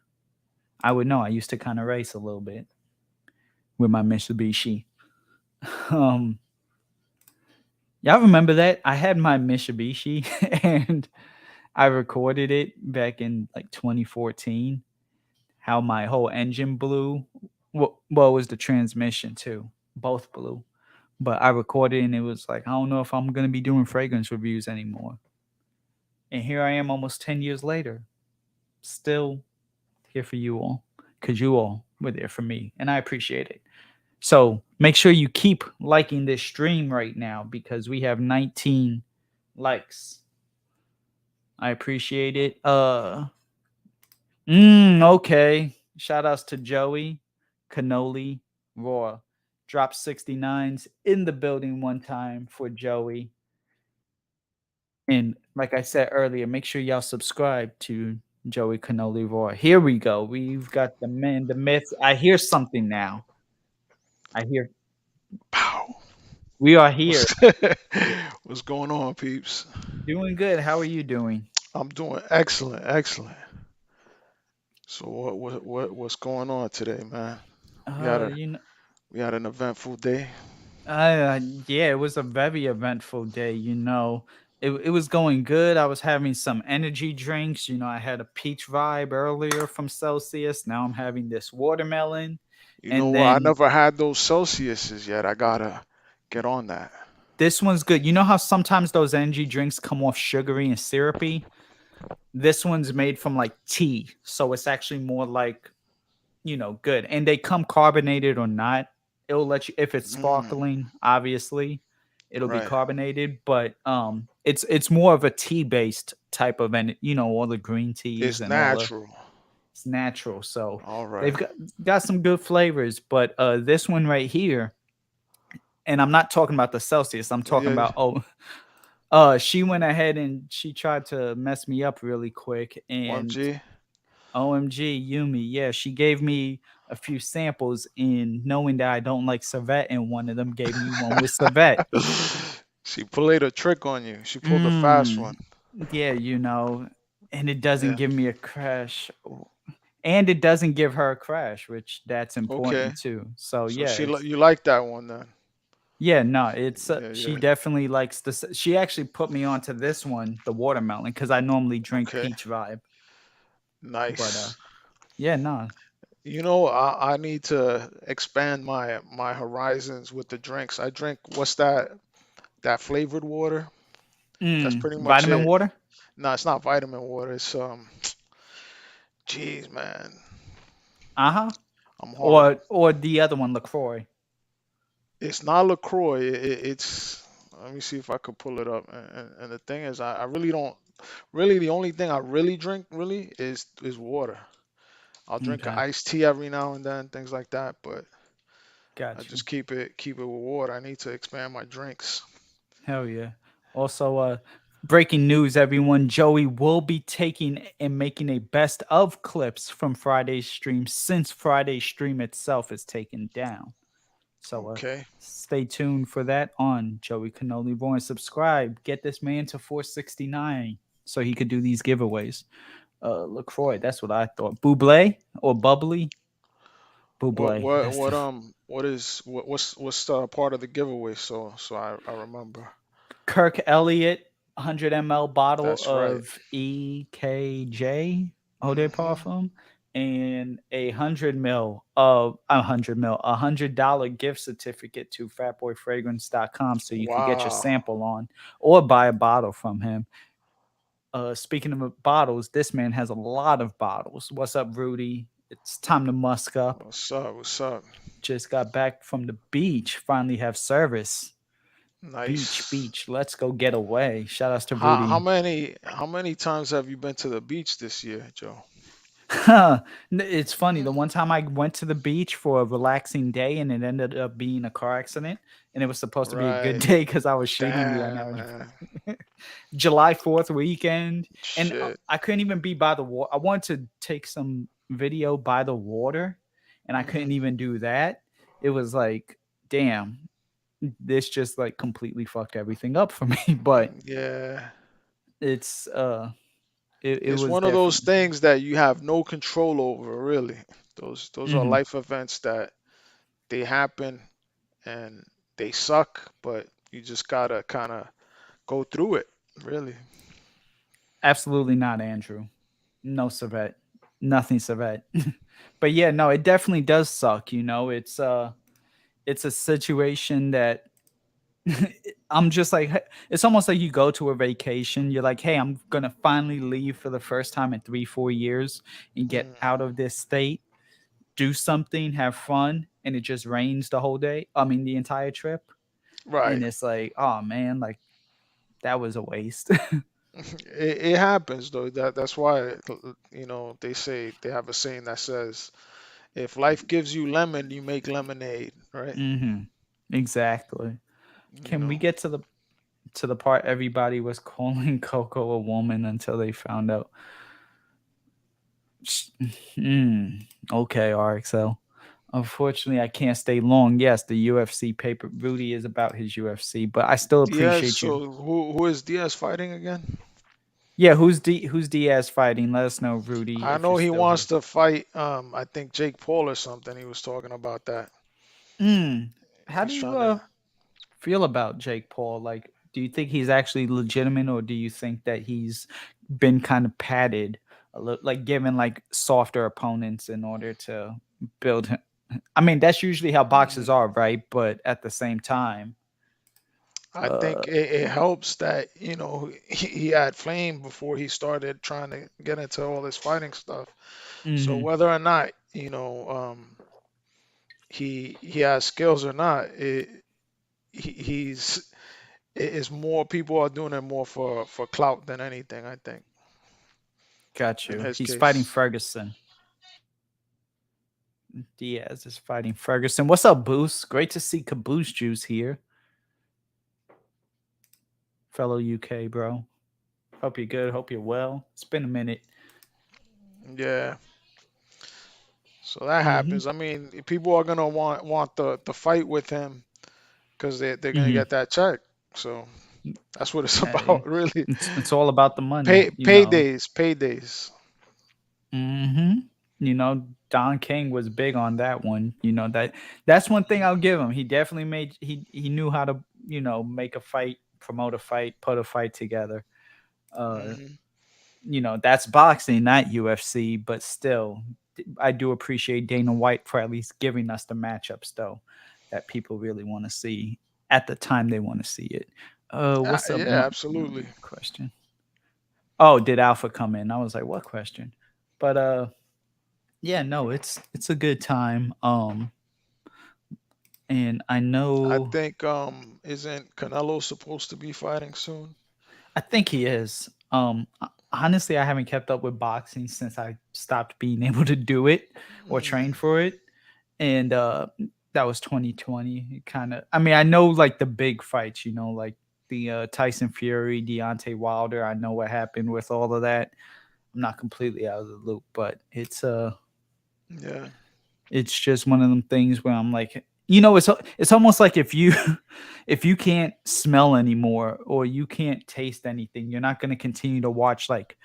Speaker 1: I would know. I used to kind of race a little bit with my Mitsubishi. Um, y'all remember that? I had my Mitsubishi and I recorded it back in like 2014. How my whole engine blew. Well, it was the transmission too. Both blew. But I recorded and it was like, I don't know if I'm going to be doing fragrance reviews anymore. And here I am almost 10 years later, still here for you all because you all were there for me. And I appreciate it. So make sure you keep liking this stream right now because we have 19 likes. I appreciate it. Okay. Shout outs to Joey, Cannoli, Raw. Drop 69s in the building one time for Joey. And like I said earlier, make sure y'all subscribe to Joey Cannoli Raw. Here we go. We've got the man, the myth. I hear something now. I hear
Speaker 2: Pow.
Speaker 1: we are here.
Speaker 2: What's what's going on, peeps?
Speaker 1: Doing good. How are you doing?
Speaker 2: I'm doing excellent, excellent. So what's going on today, man? We had a
Speaker 1: You know,
Speaker 2: we had an eventful day.
Speaker 1: yeah, it was a very eventful day. It was going good. I was having some energy drinks. I had a peach vibe earlier from Celsius. Now I'm having this watermelon,
Speaker 2: You know
Speaker 1: and
Speaker 2: what? I
Speaker 1: then
Speaker 2: never had those Celsiuses yet. I gotta get on that.
Speaker 1: this one's good. You know how sometimes those energy drinks come off sugary and syrupy? This one's made from like tea, so it's actually more like good. And they come carbonated or not. It'll let you if it's
Speaker 2: Mm,
Speaker 1: sparkling, obviously, it'll be
Speaker 2: right.
Speaker 1: carbonated, but it's more of a tea based type of and all the green teas
Speaker 2: It's
Speaker 1: and all the
Speaker 2: natural.
Speaker 1: it's natural. So
Speaker 2: All
Speaker 1: they've
Speaker 2: right.
Speaker 1: got some good flavors, but this one right here, and I'm not talking about the Celsius. I'm talking
Speaker 2: Yeah.
Speaker 1: about she went ahead and she tried to mess me up really quick and
Speaker 2: OMG.
Speaker 1: OMG, Yumi. Yeah, she gave me a few samples in knowing that I don't like civet, and one of them gave me one with civet.
Speaker 2: She played a trick on you. She pulled a fast
Speaker 1: Mm,
Speaker 2: one.
Speaker 1: yeah, and it doesn't
Speaker 2: Yeah.
Speaker 1: give me a crash. And it doesn't give her a crash, which that's
Speaker 2: Okay.
Speaker 1: important too. So
Speaker 2: So
Speaker 1: yeah, it's
Speaker 2: you like that one then?
Speaker 1: yeah, no, it's
Speaker 2: Yeah,
Speaker 1: she
Speaker 2: yeah.
Speaker 1: definitely likes this. She actually put me onto this one, the watermelon, because I normally drink
Speaker 2: Okay.
Speaker 1: peach vibe. But
Speaker 2: Nice.
Speaker 1: yeah, no.
Speaker 2: You know, I need to expand my horizons with the drinks. I drink what's that flavored water? That's pretty much
Speaker 1: Vitamin
Speaker 2: it.
Speaker 1: water.
Speaker 2: No, it's not vitamin water. It's jeez, man,
Speaker 1: Uh huh.
Speaker 2: I'm horrible.
Speaker 1: Or the other one, Lacroix.
Speaker 2: It's not LaCroix. It's let me see if I could pull it up. And the thing is, I really don't. Really, the only thing I really drink really is water. I'll drink an
Speaker 1: Okay,
Speaker 2: iced tea every now and then, things like that. But I
Speaker 1: got you.
Speaker 2: just keep it with water. I need to expand my drinks.
Speaker 1: Hell yeah. Also, breaking news, everyone. Joey will be taking and making a best of clips from Friday's stream since Friday's stream itself is taken down. So,
Speaker 2: Okay.
Speaker 1: stay tuned for that on Joey Cannoli Born. Subscribe. Get this man to 469 so he could do these giveaways. LaCroix, that's what I thought. Buble or Bubbly? Buble. That's the
Speaker 2: what's part of the giveaway? So I remember.
Speaker 1: Kirk Elliott 100 ml bottle
Speaker 2: That's right.
Speaker 1: of EKJ Eau de
Speaker 2: Hmm.
Speaker 1: Parfum and a $100 gift certificate to fatboyfragrance.com so you could get your
Speaker 2: Wow.
Speaker 1: sample on or buy a bottle from him. Speaking of bottles, this man has a lot of bottles. What's up, Rudy? It's time to musk up.
Speaker 2: What's up? What's up?
Speaker 1: Just got back from the beach. Finally have service. Beach,
Speaker 2: Nice.
Speaker 1: beach. Let's go get away. Shout outs to
Speaker 2: How
Speaker 1: Rudy.
Speaker 2: many times have you been to the beach this year, Joe?
Speaker 1: It's funny. The one time I went to the beach for a relaxing day and it ended up being a car accident, and it was supposed to be a good
Speaker 2: Right.
Speaker 1: day because I was shooting the
Speaker 2: Damn,
Speaker 1: unAVERAGE
Speaker 2: man.
Speaker 1: July 4th weekend, and
Speaker 2: Shit.
Speaker 1: I couldn't even be by the water. I wanted to take some video by the water, and I
Speaker 2: Hmm.
Speaker 1: couldn't even do that. It was like, damn, this just like completely fucked everything up for me. But
Speaker 2: Yeah.
Speaker 1: it's it
Speaker 2: It's
Speaker 1: was
Speaker 2: one of those
Speaker 1: definitely.
Speaker 2: things that you have no control over, really. Those are
Speaker 1: Mhm.
Speaker 2: life events that they happen and they suck, but you just gotta kind of go through it, really.
Speaker 1: Absolutely not, Andrew. No civet. Nothing civet. But yeah, no, it definitely does suck, it's a situation that I'm just like it's almost like you go to a vacation, you're like, "Hey, I'm going to finally leave for the first time in 3-4 years and get
Speaker 2: Mm,
Speaker 1: out of this state, do something, have fun." and it just rains the whole day. I mean, the entire trip,
Speaker 2: Right.
Speaker 1: and it's like, oh man, like that was a waste.
Speaker 2: It happens though. That's why they say they have a saying that says, "If life gives you lemon, you make lemonade." Right?
Speaker 1: Hmm. Exactly.
Speaker 2: You
Speaker 1: Can we
Speaker 2: know.
Speaker 1: get to the part everybody was calling Coco a woman until they found out? Mm, okay, RXL. Unfortunately, I can't stay long. Yes, the UFC paper. Rudy is about his UFC, but I still
Speaker 2: Diaz.
Speaker 1: appreciate you.
Speaker 2: So who is Diaz fighting again?
Speaker 1: Yeah, who's Diaz fighting? Let us know, Rudy,
Speaker 2: I
Speaker 1: if
Speaker 2: know
Speaker 1: you're
Speaker 2: he
Speaker 1: still
Speaker 2: wants
Speaker 1: here.
Speaker 2: to fight. I think Jake Paul or something. He was talking about that.
Speaker 1: Mm. How do
Speaker 2: He's
Speaker 1: you
Speaker 2: trying to.
Speaker 1: feel about Jake Paul? Like, do you think he's actually legitimate, or do you think that he's been kind of padded, like given like softer opponents in order to build him? I mean, that's usually how boxers
Speaker 2: Mhm.
Speaker 1: are, right? But at the same time,
Speaker 2: I
Speaker 1: uh,
Speaker 2: think it helps that he had flame before he started trying to get into all this fighting stuff. So
Speaker 1: mhm,
Speaker 2: whether or not he has skills or not, he's it's more people are doing it more for clout than anything. I think
Speaker 1: got
Speaker 2: in
Speaker 1: you.
Speaker 2: his
Speaker 1: He's fighting
Speaker 2: case.
Speaker 1: Ferguson. Diaz is fighting Ferguson. What's up, Boost? Great to see Caboose Juice here, fellow UK bro. Hope you're good. Hope you're well. It's been a minute.
Speaker 2: Yeah. So that
Speaker 1: Mm-hmm.
Speaker 2: happens. I mean, people are gonna want the fight with him because they're gonna
Speaker 1: Mm-hmm.
Speaker 2: get that check. So that's what it's
Speaker 1: Hey,
Speaker 2: about, really.
Speaker 1: it's all about the money, you know.
Speaker 2: Paydays.
Speaker 1: Mm-hmm. You know, Don King was big on that one. You know that's one thing I'll give him. He definitely made he knew how to make a fight, promote a fight, put a fight together. Uh,
Speaker 2: Hmm.
Speaker 1: that's boxing, not UFC, but still, I do appreciate Dana White for at least giving us the matchups though that people really want to see at the time they want to see it. What's up,
Speaker 2: Yeah, absolutely.
Speaker 1: question? Oh, did Alpha come in? I was like, what question? But yeah, no, it's a good time. And I
Speaker 2: I
Speaker 1: know,
Speaker 2: think isn't Canelo supposed to be fighting soon?
Speaker 1: I think he is. Honestly, I haven't kept up with boxing since I stopped being able to do it or
Speaker 2: Hmm.
Speaker 1: train for it, and that was 2020. Kind of. I mean, I know like the big fights, like the Tyson Fury, Deontay Wilder. I know what happened with all of that. I'm not completely out of the loop, but
Speaker 2: Yeah.
Speaker 1: it's just one of them things where I'm like, it's almost like if you if you can't smell anymore or you can't taste anything, you're not going to continue to watch like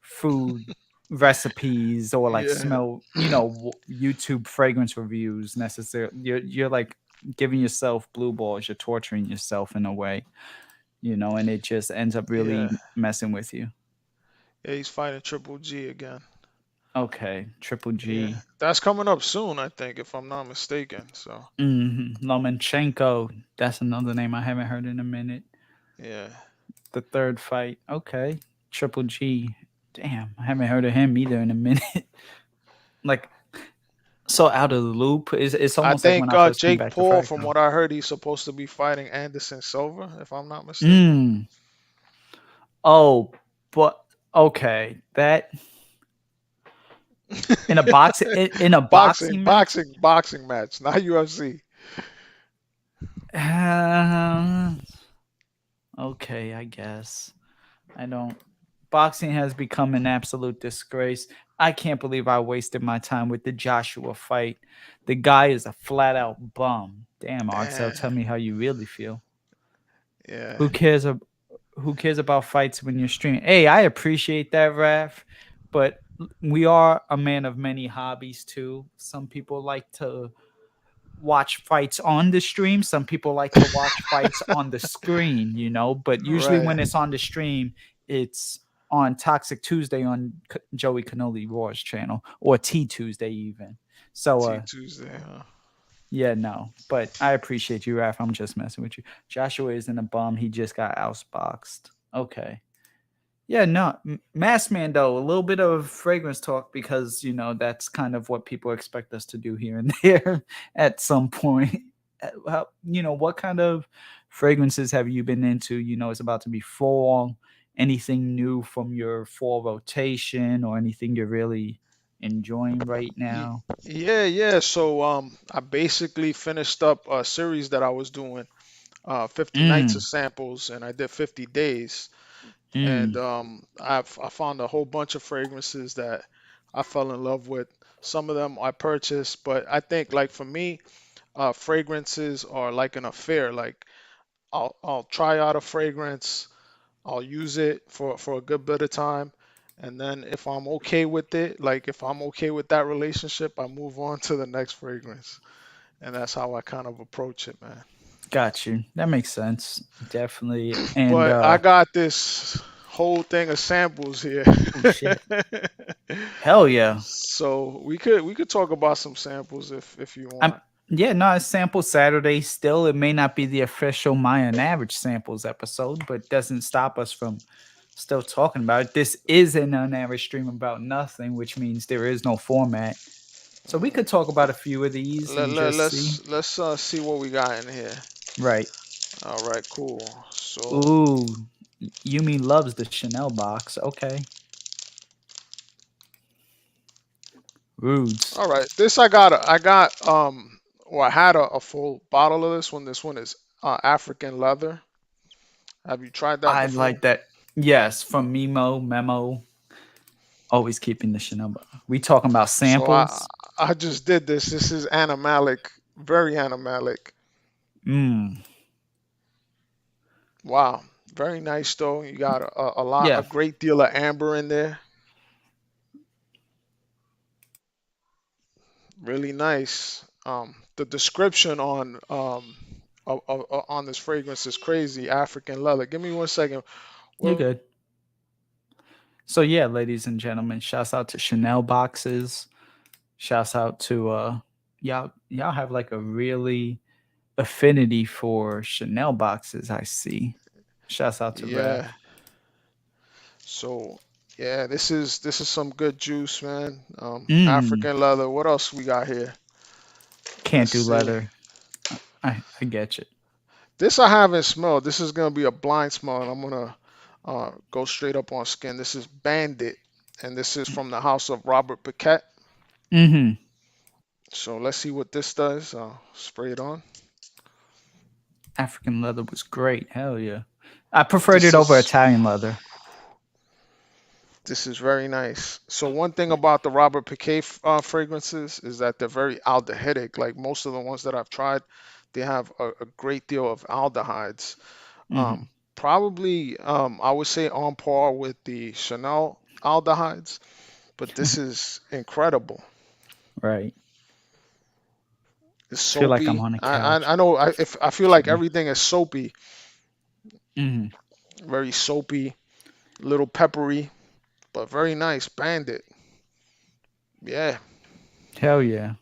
Speaker 1: food recipes or like
Speaker 2: Yeah.
Speaker 1: smell, YouTube fragrance reviews necessarily. You're like giving yourself blue balls, you're torturing yourself in a way, and it just ends up really
Speaker 2: Yeah.
Speaker 1: messing with you.
Speaker 2: Yeah. He's fighting Triple G again.
Speaker 1: Okay, Triple
Speaker 2: Yeah.
Speaker 1: G.
Speaker 2: That's coming up soon, I think, if I'm not mistaken. So
Speaker 1: Lomachenko. That's another name I haven't heard in a minute.
Speaker 2: yeah.
Speaker 1: The third fight. Okay. Triple G. Damn, I haven't heard of him either in a minute. Like, so out of the loop. It's
Speaker 2: I
Speaker 1: almost like when
Speaker 2: think
Speaker 1: I first came
Speaker 2: Jake
Speaker 1: back to
Speaker 2: Paul, from
Speaker 1: Fractal.
Speaker 2: what I heard, he's supposed to be fighting Anderson Silva, if I'm not mistaken.
Speaker 1: Mm. Oh, but okay. That in a boxing match.
Speaker 2: Boxing match, not UFC.
Speaker 1: Uh, okay, I guess. I don't. Boxing has become an absolute disgrace. I can't believe I wasted my time with the Joshua fight. The guy is a flat out bum. Damn, RXL, tell
Speaker 2: Eh,
Speaker 1: me how you really feel.
Speaker 2: yeah,
Speaker 1: Who cares? Who cares about fights when you're streaming? Hey, I appreciate that, Raf, but we are a man of many hobbies too. Some people like to watch fights on the stream. Some people like to watch fights on the screen, but usually
Speaker 2: right.
Speaker 1: when it's on the stream, it's on Toxic Tuesday on Joey Canoli Raw's channel or T Tuesday even. So,
Speaker 2: T Tuesday, huh?
Speaker 1: yeah, no, but I appreciate you, Raf. I'm just messing with you. Joshua isn't a bum. He just got outboxed. Okay. Yeah, no, Mask Man though, a little bit of fragrance talk because that's kind of what people expect us to do here and there at some point. What kind of fragrances have you been into? It's about to be fall. Anything new from your fall rotation or anything you're really enjoying right
Speaker 2: Ye-
Speaker 1: now?
Speaker 2: Yeah, yeah. So I basically finished up a series that I was doing, 50 nights of
Speaker 1: Mm,
Speaker 2: samples, and I did 50 days. And
Speaker 1: mm,
Speaker 2: I found a whole bunch of fragrances that I fell in love with. Some of them I purchased, but I think like for me, fragrances are like an affair. Like I'll try out a fragrance, I'll use it for a good bit of time, and then if I'm okay with it, like if I'm okay with that relationship, I move on to the next fragrance, and that's how I kind of approach it, man.
Speaker 1: got you. That makes sense. Definitely. And
Speaker 2: But I got this whole thing of samples here.
Speaker 1: oh shit. Hell yeah.
Speaker 2: So we could talk about some samples if you
Speaker 1: I'm
Speaker 2: want.
Speaker 1: Yeah, no, it's Sample Saturday still. It may not be the official My and Average Samples episode, but doesn't stop us from still talking about it. This is an unaverage stream about nothing, which means there is no format. So we could talk about a few of these
Speaker 2: Let,
Speaker 1: and
Speaker 2: let,
Speaker 1: just see.
Speaker 2: let's see what we got in here.
Speaker 1: Right.
Speaker 2: All right, cool. So,
Speaker 1: Ooh, Yumi loves the Chanel box. Okay. Rudes.
Speaker 2: all right, this I got well, I had a full bottle of this one. This one is African leather. Have you tried that
Speaker 1: I
Speaker 2: before?
Speaker 1: like that. Yes, from Memo, always keeping the Chanel box. We talking about
Speaker 2: So
Speaker 1: samples?
Speaker 2: I just did this. This is animalic, very animalic.
Speaker 1: Mmm.
Speaker 2: Wow, very nice though. You got a
Speaker 1: Yeah.
Speaker 2: great deal of amber in there. Really nice. The description on this fragrance is crazy. African leather. Give me one second.
Speaker 1: You're
Speaker 2: Well,
Speaker 1: good. So yeah, ladies and gentlemen, shouts out to Chanel boxes. Shouts out to y'all have like a really affinity for Chanel boxes, I see. Shouts out to Rev.
Speaker 2: yeah. So yeah, this is some good juice, man.
Speaker 1: Mm,
Speaker 2: African leather. What else we got here?
Speaker 1: can't
Speaker 2: Let's
Speaker 1: do
Speaker 2: see.
Speaker 1: leather. I get you.
Speaker 2: This I haven't smelled. This is gonna be a blind smell, and I'm gonna go straight up on skin. This is Bandit, and this is from the house of Robert Paquette.
Speaker 1: Mm-hmm.
Speaker 2: So let's see what this does. Spray it on.
Speaker 1: African leather was great. Hell yeah. I preferred
Speaker 2: This
Speaker 1: it over
Speaker 2: is
Speaker 1: Italian leather.
Speaker 2: this is very nice. So one thing about the Robert Piquet fragrances is that they're very aldehydic. Like most of the ones that I've tried, they have a great deal of aldehydes.
Speaker 1: Mm-hmm.
Speaker 2: Probably, I would say on par with the Chanel aldehydes, but this is incredible.
Speaker 1: Right.
Speaker 2: It's
Speaker 1: I feel like I'm
Speaker 2: soapy.
Speaker 1: on a
Speaker 2: I
Speaker 1: couch.
Speaker 2: know. If I feel like
Speaker 1: Chilling.
Speaker 2: everything is soapy,
Speaker 1: Mm-hmm.
Speaker 2: very soapy, little peppery, but very nice. Bandit. Yeah.
Speaker 1: Hell yeah.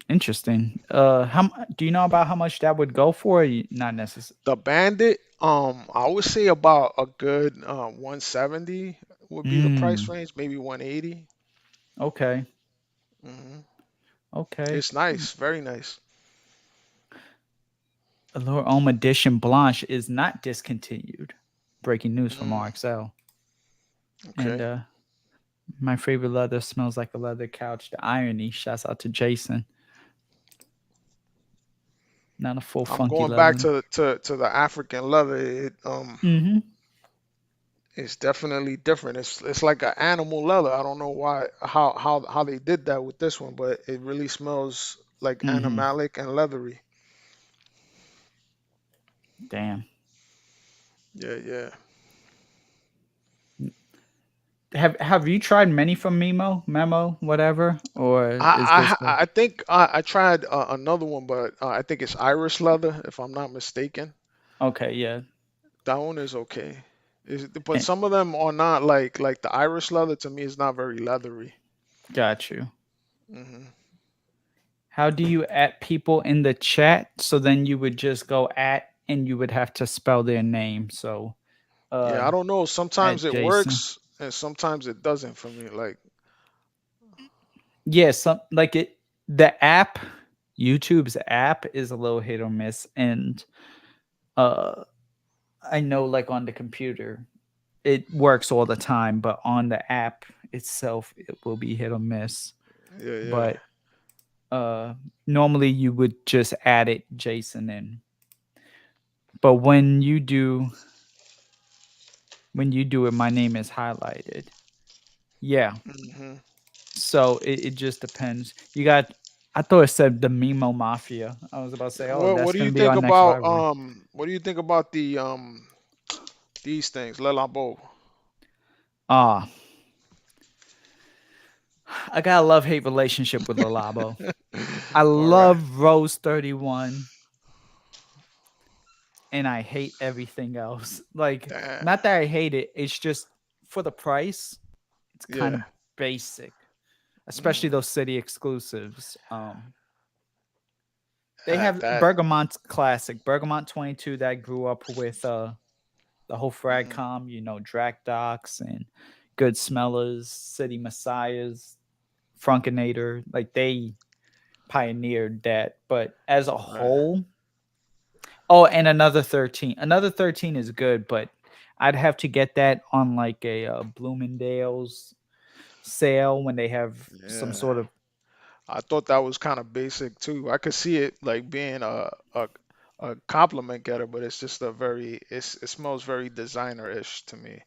Speaker 1: Interesting. Do you know about how much that would go for? Not necessarily.
Speaker 2: The Bandit, I would say about a good 170 would be the price
Speaker 1: Mm,
Speaker 2: range, maybe 180.
Speaker 1: okay.
Speaker 2: Hmm.
Speaker 1: Okay.
Speaker 2: It's nice, very nice.
Speaker 1: Allure Homme Edition Blanche is not discontinued. Breaking news from
Speaker 2: Mm,
Speaker 1: RXL. And
Speaker 2: okay.
Speaker 1: my favorite leather smells like a leather couch. The irony. Shouts out to Jason. Not a full
Speaker 2: I'm
Speaker 1: funky
Speaker 2: going back
Speaker 1: leather.
Speaker 2: to the African leather.
Speaker 1: Mm-hmm.
Speaker 2: It's definitely different. It's like an animal leather. I don't know why how they did that with this one, but it really smells like
Speaker 1: Mm-hmm.
Speaker 2: animalic and leathery.
Speaker 1: Damn.
Speaker 2: Yeah, yeah.
Speaker 1: Have you tried many from Memo, whatever? Or is this the
Speaker 2: I think I tried another one, but I think it's Irish leather, if I'm not mistaken.
Speaker 1: okay, yeah.
Speaker 2: That one is okay. But
Speaker 1: Eh,
Speaker 2: some of them are not like the Irish leather. To me, is not very leathery.
Speaker 1: got you.
Speaker 2: Hmm.
Speaker 1: How do you at people in the chat? So then you would just go at and you would have to spell their name. So
Speaker 2: Yeah,
Speaker 1: uh,
Speaker 2: I don't know. Sometimes
Speaker 1: at
Speaker 2: it
Speaker 1: Jason.
Speaker 2: works and sometimes it doesn't for me. Like,
Speaker 1: Yeah, some like it. The app, YouTube's app, is a little hit or miss, and uh, I know like on the computer, it works all the time, but on the app itself, it will be hit or miss.
Speaker 2: yeah, yeah.
Speaker 1: But uh, normally you would just add it Jason in. But when you do it, my name is highlighted. Yeah.
Speaker 2: Hmm.
Speaker 1: So it just depends. You got I thought it said the Mimo Mafia. I was about to say, oh,
Speaker 2: What
Speaker 1: that's
Speaker 2: do you
Speaker 1: gonna be
Speaker 2: think
Speaker 1: our next
Speaker 2: about
Speaker 1: rivalry.
Speaker 2: what do you think about these things, Le Labo?
Speaker 1: Ah, I got a love hate relationship with Lalabo. I
Speaker 2: All right.
Speaker 1: love Rose 31 and I hate everything else. Like,
Speaker 2: Damn.
Speaker 1: not that I hate it, it's just for the price, it's kind of
Speaker 2: Yeah.
Speaker 1: basic, especially
Speaker 2: Mm.
Speaker 1: those city exclusives. They have
Speaker 2: That.
Speaker 1: Bergamont's classic, Bergamot 22 that I grew up with the whole
Speaker 2: Mhm.
Speaker 1: Fragcom, Drac Docs and Good Smellers, City Messiahs, Frunkinator. Like they pioneered that. But as a
Speaker 2: Right.
Speaker 1: whole, oh, and another 13. Another 13 is good, but I'd have to get that on like a Bloomingdale's sale when they have some
Speaker 2: Yeah.
Speaker 1: sort of.
Speaker 2: I thought that was kind of basic too. I could see it like being a compliment getter, but it's just a very it smells very designer-ish to me.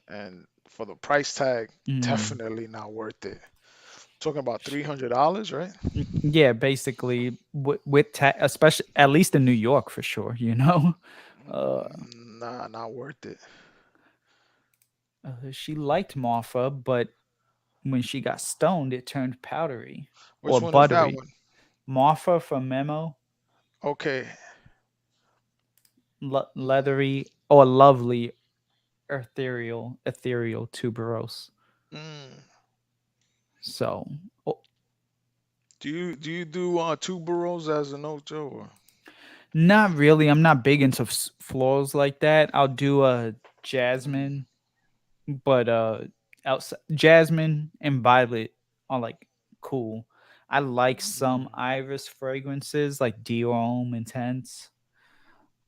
Speaker 2: And for the price tag,
Speaker 1: Mm,
Speaker 2: definitely not worth it. Talking about $300, right?
Speaker 1: yeah, basically especially at least in New York for sure. Uh,
Speaker 2: Nah, not worth it.
Speaker 1: she liked Marfa, but when she got stoned, it turned powdery or
Speaker 2: Which one is that
Speaker 1: buttery.
Speaker 2: one?
Speaker 1: Marfa from Memo,
Speaker 2: Okay.
Speaker 1: leathery or lovely, ethereal tuberose.
Speaker 2: Mm.
Speaker 1: So, oh,
Speaker 2: Do you do tuberose as an ocho or?
Speaker 1: not really. I'm not big into florals like that. I'll do a
Speaker 2: Mm.
Speaker 1: jasmine, but outside jasmine and violet are like cool. I like some
Speaker 2: Mm.
Speaker 1: iris fragrances like Dior Homme Intense,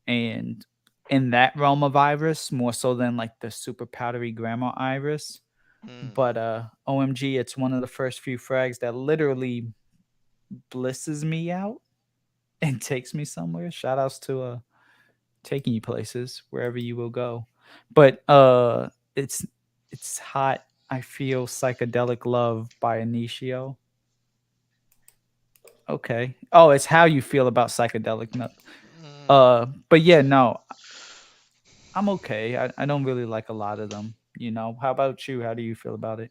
Speaker 1: and in that realm of iris more so than like the super powdery grandma iris.
Speaker 2: Mm.
Speaker 1: But OMG, it's one of the first few frags that literally blisses me out and takes me somewhere. Shout outs to taking you places wherever you will go. But it's hot. I feel psychedelic love by Anicio. Okay. Oh, it's how you feel about psychedelic. No.
Speaker 2: Mm.
Speaker 1: But yeah, no, I'm okay. I don't really like a lot of them. How about you? How do you feel about it?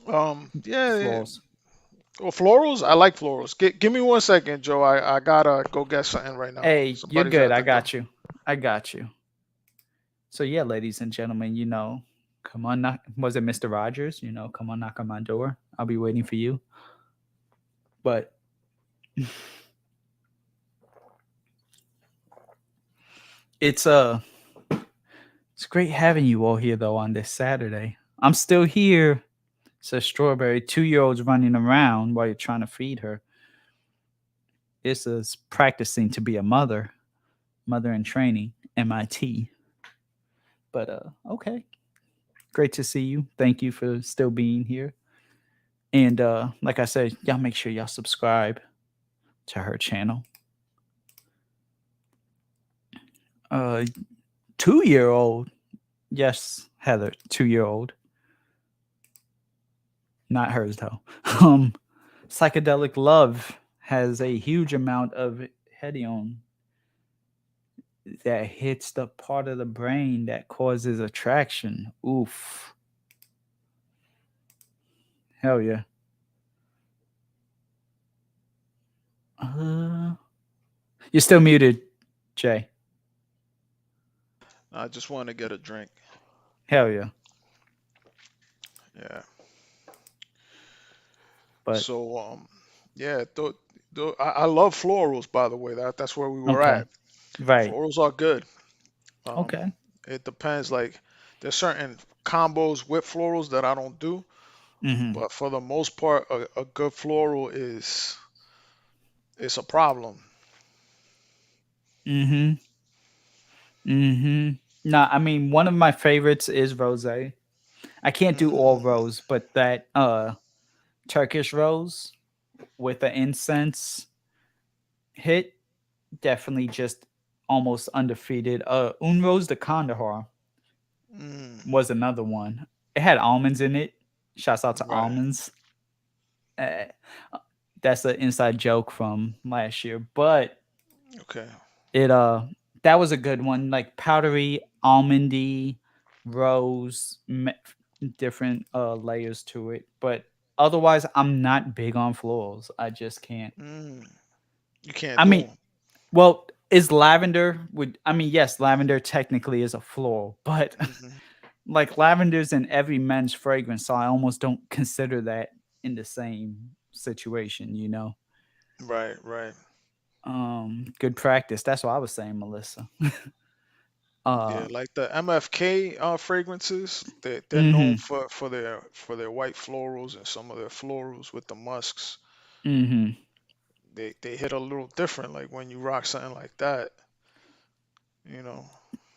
Speaker 2: Yeah, yeah.
Speaker 1: Flaws.
Speaker 2: Well, florals, I like florals. Give me 1 second, Joe. I gotta go get something right now.
Speaker 1: Hey, you're
Speaker 2: Somebody's
Speaker 1: good.
Speaker 2: at
Speaker 1: I
Speaker 2: the door.
Speaker 1: got you. I got you. So yeah, ladies and gentlemen, come on, knock. Was it Mr. Rogers? Come on, knock on my door. I'll be waiting for you. But it's it's great having you all here though on this Saturday. I'm still here, says Strawberry. 2 year olds running around while you're trying to feed her. Issa's practicing to be a mother in training, MIT. But okay, great to see you. Thank you for still being here. And like I said, y'all make sure y'all subscribe to her channel. 2 year old, yes, Heather, 2 year old, not hers though. Um, Psychedelic love has a huge amount of hedione that hits the part of the brain that causes attraction. Oof, hell yeah. Uh, you're still muted, Jay.
Speaker 2: I just want to get a drink.
Speaker 1: Hell yeah.
Speaker 2: Yeah.
Speaker 1: But
Speaker 2: So yeah, I love florals by the way. That's where we were
Speaker 1: okay,
Speaker 2: at.
Speaker 1: right.
Speaker 2: Florals are good. Um,
Speaker 1: Okay.
Speaker 2: It depends. Like there's certain combos with florals that I don't do,
Speaker 1: Mm-hmm.
Speaker 2: but for the most part, a good floral is it's a problem.
Speaker 1: Mm-hmm. Mm-hmm. Nah, I mean one of my favorites is rose. I can't do all
Speaker 2: Mm,
Speaker 1: rose, but that Turkish rose with the incense hit definitely just almost undefeated. Un Rose de Kandahar
Speaker 2: mm,
Speaker 1: was another one. It had almonds in it. Shouts out to
Speaker 2: right.
Speaker 1: almonds. Uh, that's an inside joke from last year, but
Speaker 2: Okay.
Speaker 1: it that was a good one. Like powdery, almondy, rose, different layers to it. But otherwise, I'm not big on florals. I just can't.
Speaker 2: Mm, you can't
Speaker 1: I
Speaker 2: do
Speaker 1: mean,
Speaker 2: them.
Speaker 1: well, is lavender would I mean yes, lavender technically is a floral, but
Speaker 2: Hmm.
Speaker 1: like lavender's in every men's fragrance, so I almost don't consider that in the same situation, you know.
Speaker 2: Right, right.
Speaker 1: Good practice. That's what I was saying, Melissa.
Speaker 2: Yeah,
Speaker 1: uh
Speaker 2: like the MFK fragrances, they're known
Speaker 1: mhm.
Speaker 2: for their white florals and some of their florals with the musks.
Speaker 1: Mhm.
Speaker 2: They hit a little different. Like when you rock something like that, you know.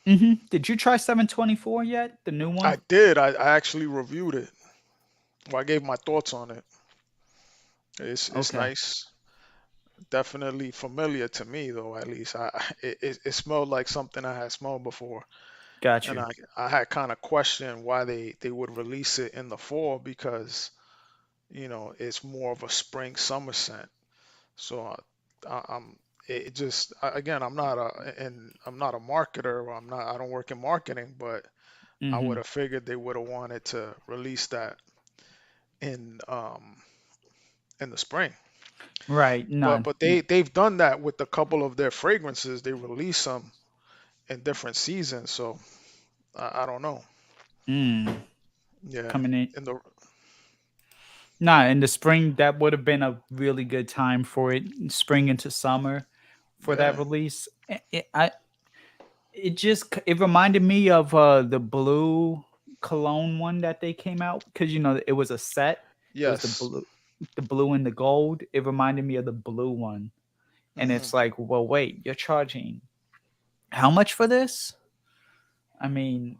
Speaker 1: Mhm. Did you try 724 yet? The new one?
Speaker 2: I did. I actually reviewed it. Well, I gave my thoughts on it. It's
Speaker 1: Okay.
Speaker 2: nice. Definitely familiar to me though. At least it smelled like something I had smelled before,
Speaker 1: Got
Speaker 2: and
Speaker 1: you.
Speaker 2: I had kind of questioned why they would release it in the fall because it's more of a spring summer scent. So I'm it just again I'm not a marketer, or I don't work in marketing, but I would
Speaker 1: Mhm.
Speaker 2: have figured they would have wanted to release that in in the spring.
Speaker 1: Right.
Speaker 2: But they've done that with a couple of their fragrances. They release them in different seasons, so I don't know.
Speaker 1: Mm,
Speaker 2: Yeah,
Speaker 1: coming in.
Speaker 2: in the
Speaker 1: Nah, in the spring that would have been a really good time for it. Spring into summer for that
Speaker 2: yeah.
Speaker 1: release. It reminded me of the blue cologne one that they came out because it was a set. It was
Speaker 2: Yes.
Speaker 1: the blue and the gold. It reminded me of the blue one, and
Speaker 2: Hmm.
Speaker 1: it's like, well, wait, you're charging how much for this? I mean,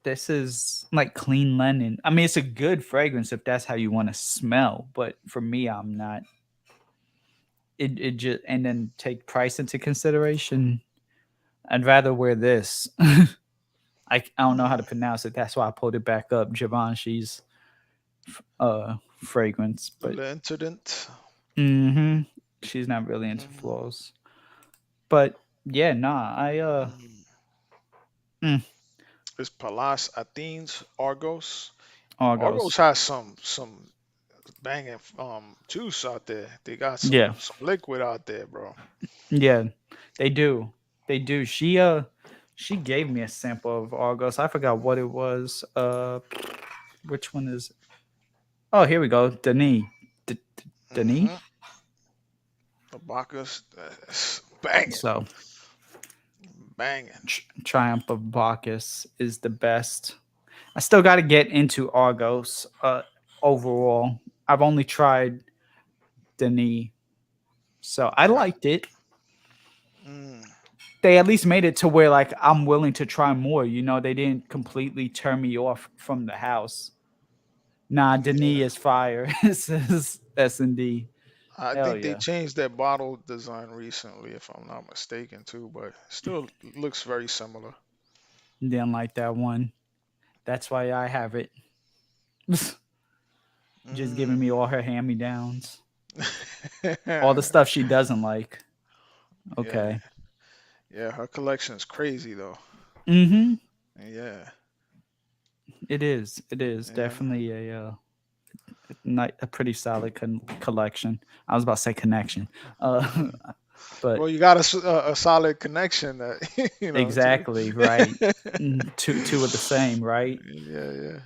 Speaker 1: this is like clean linen. I mean, it's a good fragrance if that's how you want to smell, but for me, I'm not. It just and then take price into consideration. I'd rather wear this. I don't know how to
Speaker 2: Mm.
Speaker 1: pronounce it. That's why I pulled it back up. Givenchy's fragrance, but
Speaker 2: L'incident.
Speaker 1: hmm she's not really into
Speaker 2: Hmm.
Speaker 1: flows. But yeah, nah, I
Speaker 2: Mm.
Speaker 1: mm,
Speaker 2: It's Palas Athens Argos. Argos
Speaker 1: Argos.
Speaker 2: has some banging juice out there. They got
Speaker 1: Yeah,
Speaker 2: some liquid out there, bro.
Speaker 1: yeah, they do. They do. She gave me a sample of Argos. I forgot what it was. Which one is? Oh, here we go. Denis. Denis.
Speaker 2: Hmm. The Bacchus, banging,
Speaker 1: So
Speaker 2: banging.
Speaker 1: Triumph of Bacchus is the best. I still got to get into Argos. Overall, I've only tried Denis, so I
Speaker 2: Yeah.
Speaker 1: liked it.
Speaker 2: Mm,
Speaker 1: They at least made it to where like I'm willing to try more. They didn't completely turn me off from the house. Nah, Denis
Speaker 2: yeah.
Speaker 1: is fire. This is S&D.
Speaker 2: I
Speaker 1: Hell
Speaker 2: think they
Speaker 1: yeah.
Speaker 2: changed their bottle design recently, if I'm not mistaken, too, but still looks very similar.
Speaker 1: Didn't like that one. That's why I have it. Just giving
Speaker 2: Mm.
Speaker 1: me all her hand me downs. All the stuff she doesn't like.
Speaker 2: Yeah,
Speaker 1: Okay.
Speaker 2: yeah, her collection is crazy though.
Speaker 1: Mm-hmm.
Speaker 2: Yeah,
Speaker 1: It is. It is
Speaker 2: yeah.
Speaker 1: definitely a pretty solid collection. I was about to say connection. Uh,
Speaker 2: Hmm.
Speaker 1: but
Speaker 2: Well, you got a solid connection that too.
Speaker 1: exactly right. Two are the same, right?
Speaker 2: Yeah, yeah.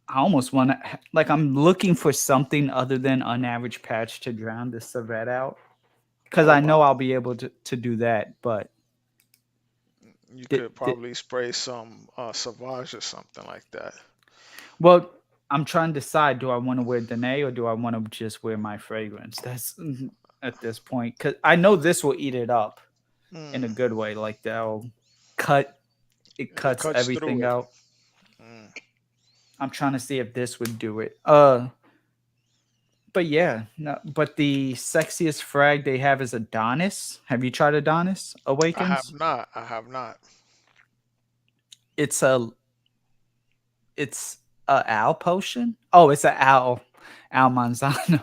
Speaker 1: I almost want to like I'm looking for something other than unaverage patch to drown this civet out because
Speaker 2: Oh
Speaker 1: I know
Speaker 2: wow.
Speaker 1: I'll be able to do that. But
Speaker 2: You
Speaker 1: Did,
Speaker 2: could
Speaker 1: did,
Speaker 2: probably spray some Sauvage or something like that.
Speaker 1: well, I'm trying to decide, do I want to wear Danae or do I want to just wear my fragrance? That's at this point, because I know this will eat it up in a
Speaker 2: Mm.
Speaker 1: good way. Like that'll cut it
Speaker 2: It
Speaker 1: cuts
Speaker 2: cuts through
Speaker 1: everything
Speaker 2: it.
Speaker 1: out.
Speaker 2: Mm.
Speaker 1: I'm trying to see if this would do it. But yeah, no, but the sexiest frag they have is Adonis. Have you tried Adonis
Speaker 2: I have
Speaker 1: Awakens?
Speaker 2: not. I have not.
Speaker 1: It's a it's a owl potion. Oh, it's a owl manzano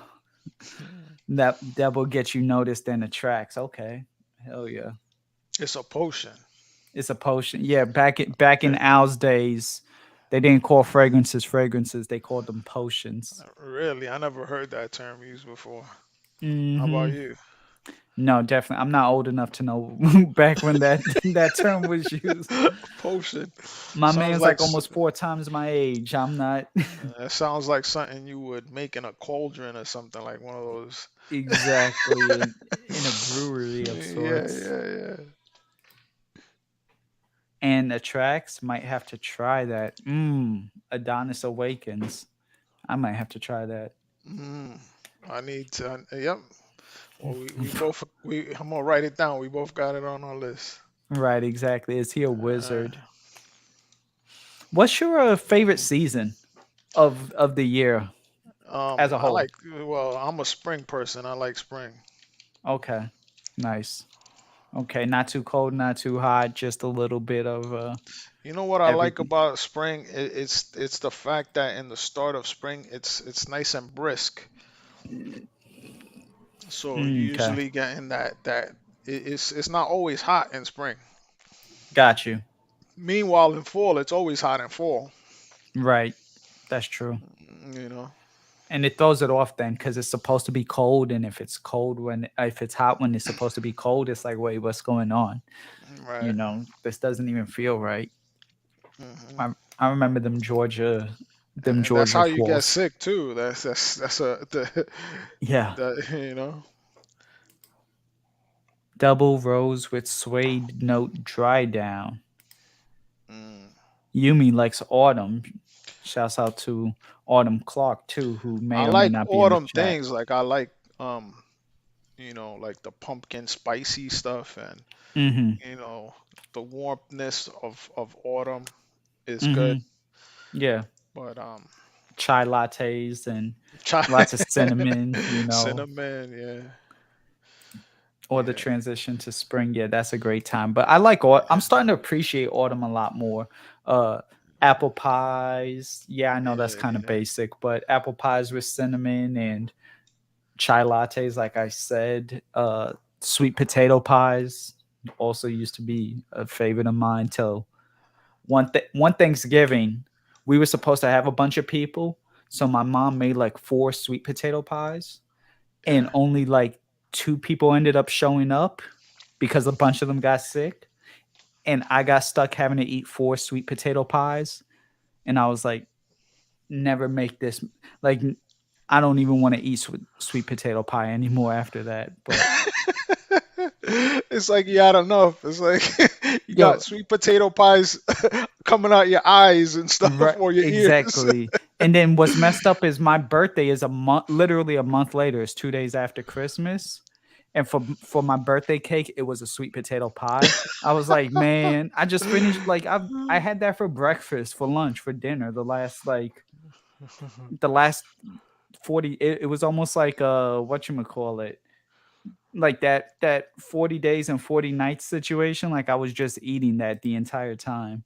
Speaker 1: that will get you noticed in the tracks. Okay, hell yeah,
Speaker 2: It's a potion.
Speaker 1: it's a potion. Yeah, back in
Speaker 2: Okay.
Speaker 1: Owl's days, they didn't call fragrances fragrances. They called them potions.
Speaker 2: Really, I never heard that term used before. How about
Speaker 1: Hmm.
Speaker 2: you?
Speaker 1: No, definitely. I'm not old enough to know back when that that term was used.
Speaker 2: Potion.
Speaker 1: My
Speaker 2: Sounds
Speaker 1: man's
Speaker 2: like
Speaker 1: like almost 4 times my age. I'm not
Speaker 2: it sounds like something you would make in a cauldron or something like one of those.
Speaker 1: exactly in a brewery of
Speaker 2: Yeah,
Speaker 1: sorts.
Speaker 2: yeah, yeah.
Speaker 1: And Attracts might have to try that. Adonis Awakens. I might have to try that.
Speaker 2: Mm, I need to. Yep. Well, we both I'm gonna write it down. We both got it on our list.
Speaker 1: Right, exactly. Is he a
Speaker 2: Uh,
Speaker 1: wizard? What's your favorite season of the year as a
Speaker 2: I
Speaker 1: whole?
Speaker 2: like. Well, I'm a spring person. I like spring.
Speaker 1: Okay, nice. Okay, not too cold, not too hot, just a little bit of
Speaker 2: You know what I like
Speaker 1: everything.
Speaker 2: about spring? It's the fact that in the start of spring, it's nice and brisk. So you
Speaker 1: Okay,
Speaker 2: usually getting that it's not always hot in spring.
Speaker 1: got you.
Speaker 2: Meanwhile, in fall, it's always hot in fall.
Speaker 1: Right, that's true.
Speaker 2: You know.
Speaker 1: And it throws it off then because it's supposed to be cold, and if it's hot when it's supposed to be cold, it's like, wait, what's going on?
Speaker 2: Right.
Speaker 1: This doesn't even feel right.
Speaker 2: Hmm.
Speaker 1: I remember them
Speaker 2: And that's
Speaker 1: Georgia
Speaker 2: how you get
Speaker 1: falls.
Speaker 2: sick too. That's a
Speaker 1: Yeah,
Speaker 2: that you know.
Speaker 1: double rose with suede note dry down.
Speaker 2: Mm.
Speaker 1: Yumi likes autumn. Shouts out to Autumn Clark too, who
Speaker 2: I
Speaker 1: may or may
Speaker 2: like
Speaker 1: not be in the
Speaker 2: autumn
Speaker 1: chat.
Speaker 2: things. Like I like like the pumpkin spicy stuff and
Speaker 1: Mm-hmm.
Speaker 2: you know the warmthness of autumn is good.
Speaker 1: Mm-hmm. Yeah,
Speaker 2: But
Speaker 1: chai lattes and
Speaker 2: Chi-
Speaker 1: lots of cinnamon.
Speaker 2: cinnamon, yeah,
Speaker 1: Or the
Speaker 2: yeah,
Speaker 1: transition to spring. Yeah, that's a great time. But I like I'm starting to appreciate autumn a lot more. Uh Apple pies. Yeah, I know that's
Speaker 2: yeah,
Speaker 1: kind of
Speaker 2: yeah,
Speaker 1: basic, but apple pies with cinnamon and chai lattes, like I said. Sweet potato pies also used to be a favorite of mine till one Thanksgiving. We were supposed to have a bunch of people, so my mom made like 4 sweet potato pies and
Speaker 2: yeah.
Speaker 1: only like 2 people ended up showing up because a bunch of them got sick, and I got stuck having to eat 4 sweet potato pies, and I was like, never make this. Like, I don't even want to eat sweet potato pie anymore after that. But
Speaker 2: It's like you had enough. It's like you got
Speaker 1: yo,
Speaker 2: sweet potato pies coming out your eyes and stuff
Speaker 1: right,
Speaker 2: or your ears.
Speaker 1: exactly. And then what's messed up is my birthday is a month, literally a month later. It's 2 days after Christmas, and for my birthday cake, it was a sweet potato pie. I was like, man, I just finished. Like I had that for breakfast, for lunch, for dinner. The last 40. It was almost like what you call it, like that 40 days and 40 nights situation. Like I was just eating that the entire time.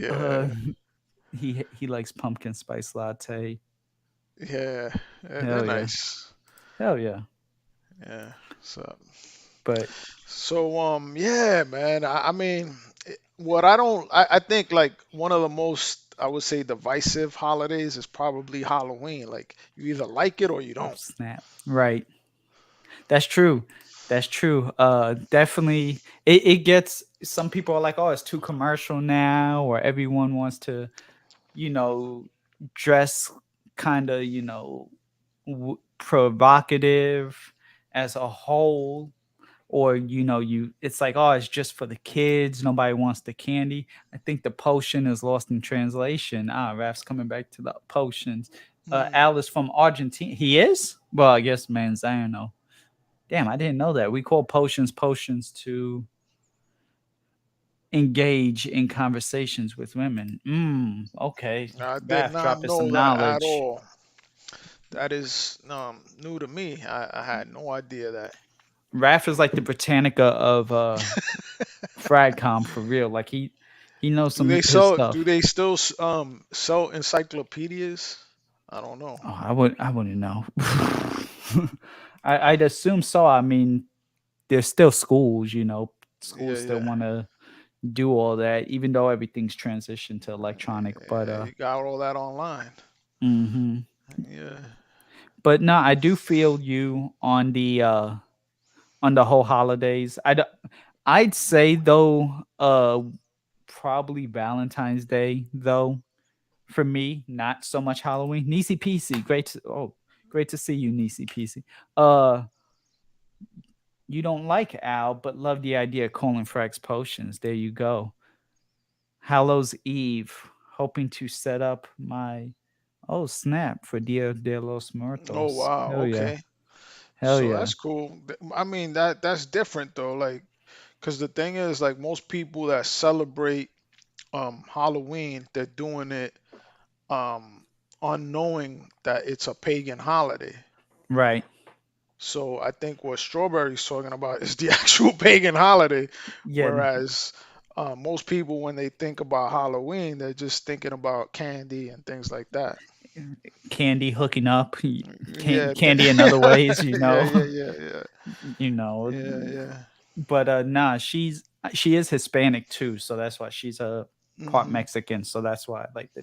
Speaker 1: Uh,
Speaker 2: Yeah,
Speaker 1: he likes pumpkin spice latte.
Speaker 2: yeah, they're
Speaker 1: Hell yeah,
Speaker 2: nice.
Speaker 1: hell yeah.
Speaker 2: Yeah. So,
Speaker 1: But
Speaker 2: yeah, man. I mean, what I think like one of the most, I would say, divisive holidays is probably Halloween. Like you either like it or you
Speaker 1: oh
Speaker 2: don't.
Speaker 1: snap, right? That's true. That's true. Definitely. It gets some people are like, oh, it's too commercial now, or everyone wants to, you know, dress kind of, provocative as a whole, or it's like, oh, it's just for the kids, nobody wants the candy. I think the potion is lost in translation. Raf's coming back to the potions.
Speaker 2: Mm.
Speaker 1: Al is from Argentina. He is? Well, I guess manzano. Damn, I didn't know that. We call potions to engage in conversations with women. Okay.
Speaker 2: I did
Speaker 1: Raf
Speaker 2: not
Speaker 1: dropping some
Speaker 2: know that at
Speaker 1: knowledge.
Speaker 2: all. That is new to me. I had no idea that.
Speaker 1: Raf is like the Britannica of Fragcom for real. Like he knows
Speaker 2: Do
Speaker 1: some
Speaker 2: they
Speaker 1: his
Speaker 2: sell? Do
Speaker 1: stuff.
Speaker 2: they still sell encyclopedias? I don't know.
Speaker 1: Oh, I wouldn't know. I'd assume so. I mean, there's still schools,
Speaker 2: Yeah,
Speaker 1: schools still
Speaker 2: yeah.
Speaker 1: want to do all that, even though everything's transitioned to electronic. But
Speaker 2: Yeah, you got all that online.
Speaker 1: hmm
Speaker 2: Yeah.
Speaker 1: but no, I do feel you on the whole holidays. I'd say though, probably Valentine's Day though. For me, not so much Halloween. Nisi PC, great to see you, Nisi PC. Uh, you don't like Al, but love the idea of colon frax potions. There you go. Hallows Eve, hoping to set up my snap for Dia de los
Speaker 2: Oh
Speaker 1: Muertos.
Speaker 2: wow.
Speaker 1: Hell yeah,
Speaker 2: Okay.
Speaker 1: hell
Speaker 2: So
Speaker 1: yeah.
Speaker 2: that's cool. I mean that's different though. Like, cause the thing is, like, most people that celebrate Halloween, they're doing it um unknowing that it's a pagan holiday.
Speaker 1: Right.
Speaker 2: So I think what Strawberry's talking about is the actual pagan holiday,
Speaker 1: Yeah,
Speaker 2: whereas most people, when they think about Halloween, they're just thinking about candy and things like that.
Speaker 1: candy hooking up,
Speaker 2: Yeah,
Speaker 1: candy in other ways,
Speaker 2: yeah, yeah, yeah, yeah,
Speaker 1: you know.
Speaker 2: yeah, yeah.
Speaker 1: But nah, she is Hispanic too, so that's why she's a part
Speaker 2: Hmm.
Speaker 1: Mexican. So that's why I like the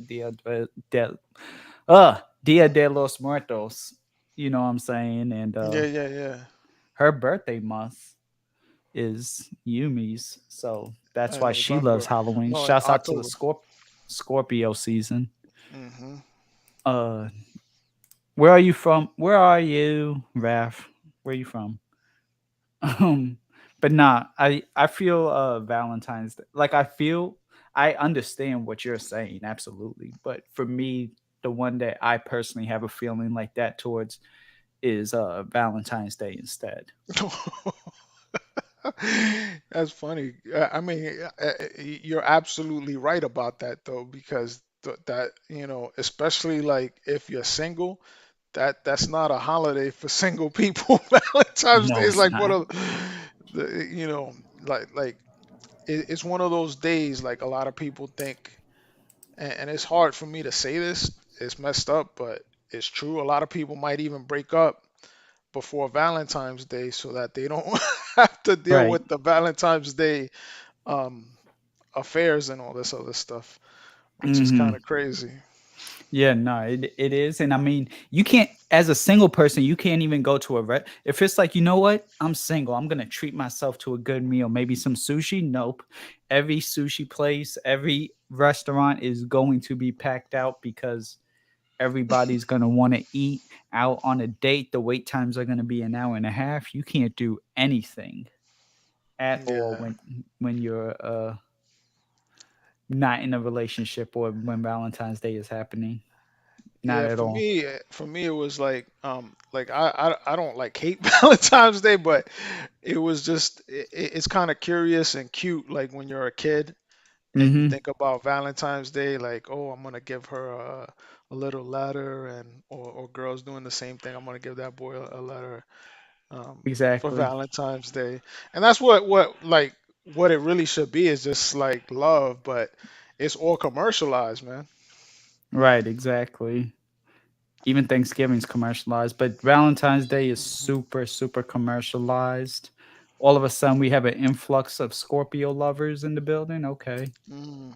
Speaker 1: Dia de los Muertos. You know what I'm saying? And
Speaker 2: Yeah, yeah, yeah.
Speaker 1: her birthday month is Yumi's, so that's
Speaker 2: In
Speaker 1: why she loves
Speaker 2: November.
Speaker 1: Halloween.
Speaker 2: No, in
Speaker 1: Shouts out to the
Speaker 2: October.
Speaker 1: Scorpio season.
Speaker 2: Hmm.
Speaker 1: Uh, where are you from? Where are you, Raf? Where are you from? Um, but nah, I feel Valentine's Day. Like I understand what you're saying, absolutely. But for me, the one that I personally have a feeling like that towards is Valentine's Day instead.
Speaker 2: That's funny. I mean, you're absolutely right about that though, because that, especially like if you're single, that's not a holiday for single people. Valentine's Day
Speaker 1: No,
Speaker 2: is
Speaker 1: it's
Speaker 2: like one
Speaker 1: not.
Speaker 2: of the, like it's one of those days like a lot of people think, and it's hard for me to say this. It's messed up, but it's true. A lot of people might even break up before Valentine's Day so that they don't have to deal
Speaker 1: Right.
Speaker 2: with the Valentine's Day um, affairs and all this other stuff, which is kind
Speaker 1: Hmm.
Speaker 2: of crazy.
Speaker 1: Yeah, no, it is. And I mean, you can't, as a single person, you can't even go to if it's like, you know what, I'm single, I'm going to treat myself to a good meal, maybe some sushi. Nope. Every sushi place, every restaurant is going to be packed out because everybody's going to want to eat out on a date. The wait times are going to be an hour and a half. You can't do anything at all
Speaker 2: Yeah.
Speaker 1: when you're not in a relationship or when Valentine's Day is happening. Not
Speaker 2: Yeah,
Speaker 1: at all.
Speaker 2: for me, it was like I don't like hate Valentine's Day, but it was just it's kind of curious and cute, like when you're a kid and you
Speaker 1: Mhm.
Speaker 2: think about Valentine's Day, like, oh, I'm gonna give her a little letter, and or girls doing the same thing. I'm gonna give that boy a letter for
Speaker 1: Exactly.
Speaker 2: Valentine's Day, and that's what it really should be is just like love, but it's all commercialized, man.
Speaker 1: Right, exactly. Even Thanksgiving's commercialized, but Valentine's Day is
Speaker 2: Hmm.
Speaker 1: super, super commercialized. All of a sudden, we have an influx of Scorpio lovers in the building. Okay.
Speaker 2: Mm,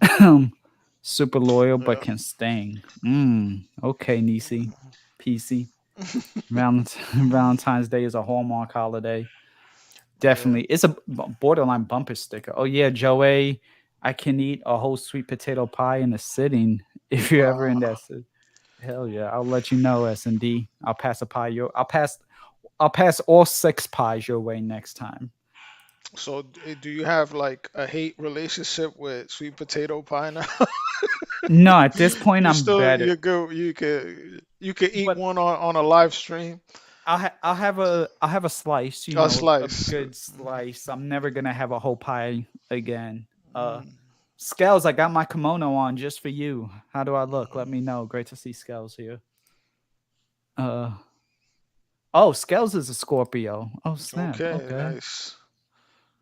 Speaker 1: Super loyal, but
Speaker 2: yeah.
Speaker 1: can sting. Okay, Nisi. PC. Valentine's Day is a Hallmark holiday.
Speaker 2: Yeah.
Speaker 1: Definitely. It's a borderline bumper sticker. Oh, yeah, Joey, I can eat a whole sweet potato pie in a sitting if you're ever in
Speaker 2: Wow.
Speaker 1: that. Hell yeah, I'll let you know, S&D. I'll pass all 6 pies your way next time.
Speaker 2: So do you have like a hate relationship with sweet potato pie now?
Speaker 1: No, at this point
Speaker 2: You
Speaker 1: I'm
Speaker 2: still
Speaker 1: better.
Speaker 2: you could eat
Speaker 1: But
Speaker 2: one on a live stream,
Speaker 1: I'll have a slice,
Speaker 2: a
Speaker 1: a
Speaker 2: slice.
Speaker 1: good slice. I'm never gonna have a whole pie again.
Speaker 2: Mm,
Speaker 1: Scales, I got my kimono on just for you. How do I look? Let
Speaker 2: mm.
Speaker 1: me know. Great to see Scales here. Uh oh, Scales is a Scorpio. Oh snap.
Speaker 2: Okay,
Speaker 1: Okay.
Speaker 2: nice.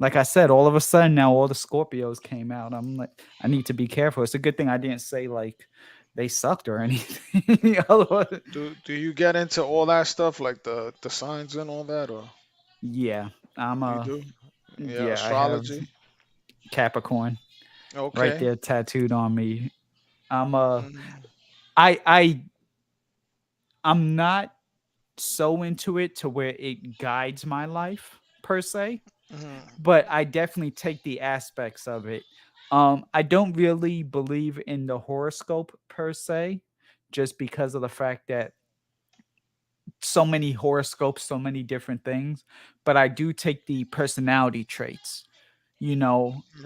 Speaker 1: Like I said, all of a sudden now all the Scorpios came out. I'm like, I need to be careful. It's a good thing I didn't say like they sucked or anything. Otherwise-
Speaker 2: Do you get into all that stuff like the signs and all that, or
Speaker 1: yeah, I'm
Speaker 2: you
Speaker 1: a
Speaker 2: do? Yeah,
Speaker 1: yeah. I have
Speaker 2: astrology.
Speaker 1: Capricorn right
Speaker 2: Okay.
Speaker 1: there tattooed on me. I'm a
Speaker 2: Mm,
Speaker 1: I I I'm not so into it to where it guides my life per se,
Speaker 2: mm,
Speaker 1: but I definitely take the aspects of it. I don't really believe in the horoscope per se, just because of the fact that so many horoscopes, so many different things. But I do take the personality traits,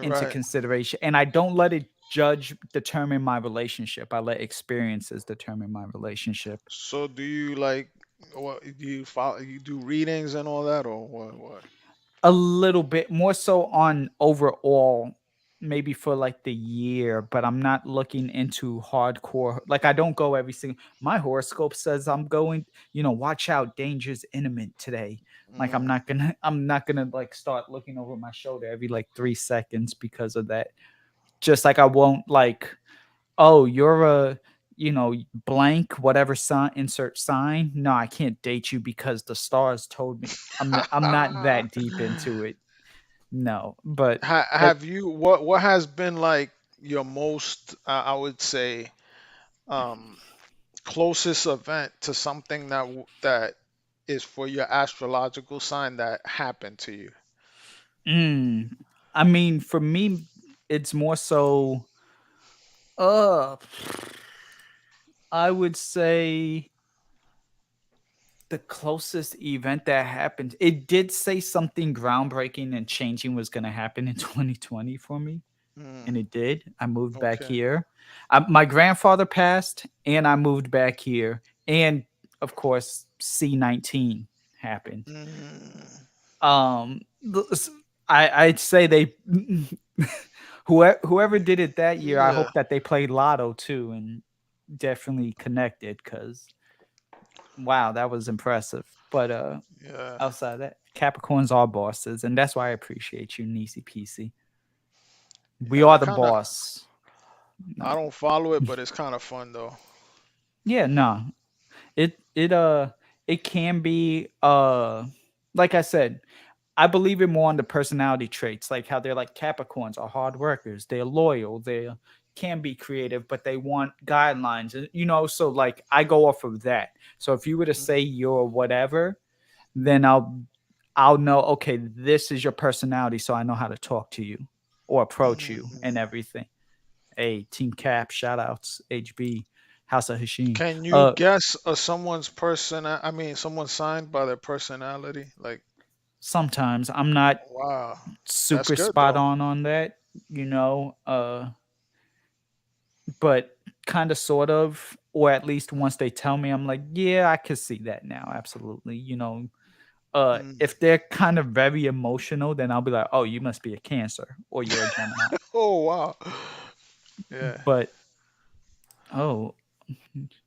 Speaker 1: into
Speaker 2: right.
Speaker 1: consideration, and I don't let it judge determine my relationship. I let experiences determine my relationship.
Speaker 2: So do you like what do you follow? You do readings and all that, or what? What?
Speaker 1: A little bit more so on overall, maybe for like the year, but I'm not looking into hardcore. Like I don't go every single. My horoscope says I'm going. Watch out, danger's imminent today. Like I'm
Speaker 2: Mm,
Speaker 1: not gonna. I'm not gonna like start looking over my shoulder every like 3 seconds because of that. Just like I won't like, oh, you're a blank whatever sign, insert sign. No, I can't date you because the stars told me. I'm not that deep into it. No, but it
Speaker 2: Have you what has been like your most I would say um closest event to something that is for your astrological sign that happened to you?
Speaker 1: mm, I mean, for me, it's more so. Uh, I would say the closest event that happened. It did say something groundbreaking and changing was going to happen in 2020 for me,
Speaker 2: Mm,
Speaker 1: and it did. I moved back
Speaker 2: okay.
Speaker 1: here. My grandfather passed, and I moved back here, and of course, C-19 happened.
Speaker 2: Mm,
Speaker 1: Th- I'd say they whoever did it that year. I
Speaker 2: yeah,
Speaker 1: hope that they played Lotto too and definitely connected because wow, that was impressive. But
Speaker 2: yeah.
Speaker 1: outside of that, Capricorns are bosses, and that's why I appreciate you, Niecy PC. We
Speaker 2: Yeah,
Speaker 1: are
Speaker 2: I
Speaker 1: the
Speaker 2: kind of
Speaker 1: boss.
Speaker 2: I
Speaker 1: No,
Speaker 2: don't follow it, but it's kind of fun though.
Speaker 1: yeah, no. It can be like I said, I believe it more on the personality traits, like how they're like Capricorns are hard workers, they're loyal, they can be creative, but they want guidelines, so like I go off of that. So if you were to
Speaker 2: Mm,
Speaker 1: say you're whatever, then I'll know, okay, this is your personality, so I know how to talk to you or approach you and
Speaker 2: mm.
Speaker 1: everything. Hey, Team Cap, shout outs, HB, House of Hashim.
Speaker 2: Can you
Speaker 1: Uh
Speaker 2: guess someone's I mean, someone signed by their personality? Like,
Speaker 1: Sometimes I'm not
Speaker 2: wow, that's
Speaker 1: super
Speaker 2: good
Speaker 1: spot
Speaker 2: though.
Speaker 1: on that, you know, uh, but kind of sort of, or at least once they tell me, I'm like, yeah, I could see that now. Absolutely.
Speaker 2: Mm.
Speaker 1: If they're kind of very emotional, then I'll be like, oh, you must be a Cancer or you're a Gemini.
Speaker 2: Oh wow. Yeah.
Speaker 1: But oh,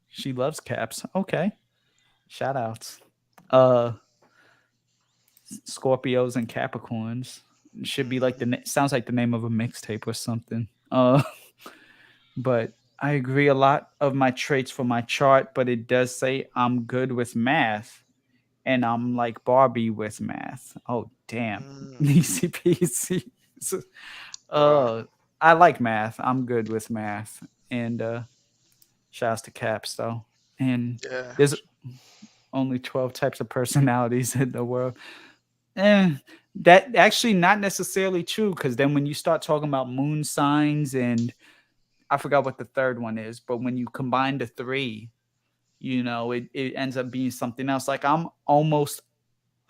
Speaker 1: she loves caps. Okay. Shout outs. Uh, Scorpios and Capricorns should be like
Speaker 2: Mm.
Speaker 1: sounds like the name of a mixtape or something. But I agree a lot of my traits for my chart, but it does say I'm good with math and I'm like Barbie with math. Oh damn.
Speaker 2: Mm.
Speaker 1: Easy peasy. So,
Speaker 2: Wow.
Speaker 1: uh I like math. I'm good with math. And shouts to Caps though. And
Speaker 2: Yeah.
Speaker 1: there's only 12 types of personalities in the world. Eh, that actually not necessarily true because then when you start talking about moon signs and I forgot what the third one is, but when you combine the three, it ends up being something else. Like I'm almost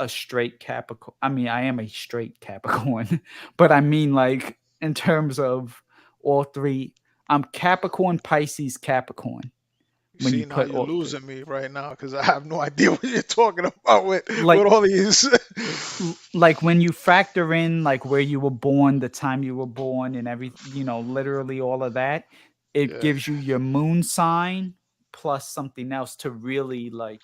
Speaker 1: a straight Capricorn. I mean, I am a straight Capricorn, but I mean like in terms of all three. I'm Capricorn, Pisces, Capricorn.
Speaker 2: You
Speaker 1: When you
Speaker 2: see, now
Speaker 1: put
Speaker 2: you're
Speaker 1: all three,
Speaker 2: losing me right now because I have no idea what you're talking about with
Speaker 1: like
Speaker 2: all these.
Speaker 1: like when you factor in like where you were born, the time you were born, and every literally all of that, it
Speaker 2: Yeah,
Speaker 1: gives you your moon sign plus something else to really like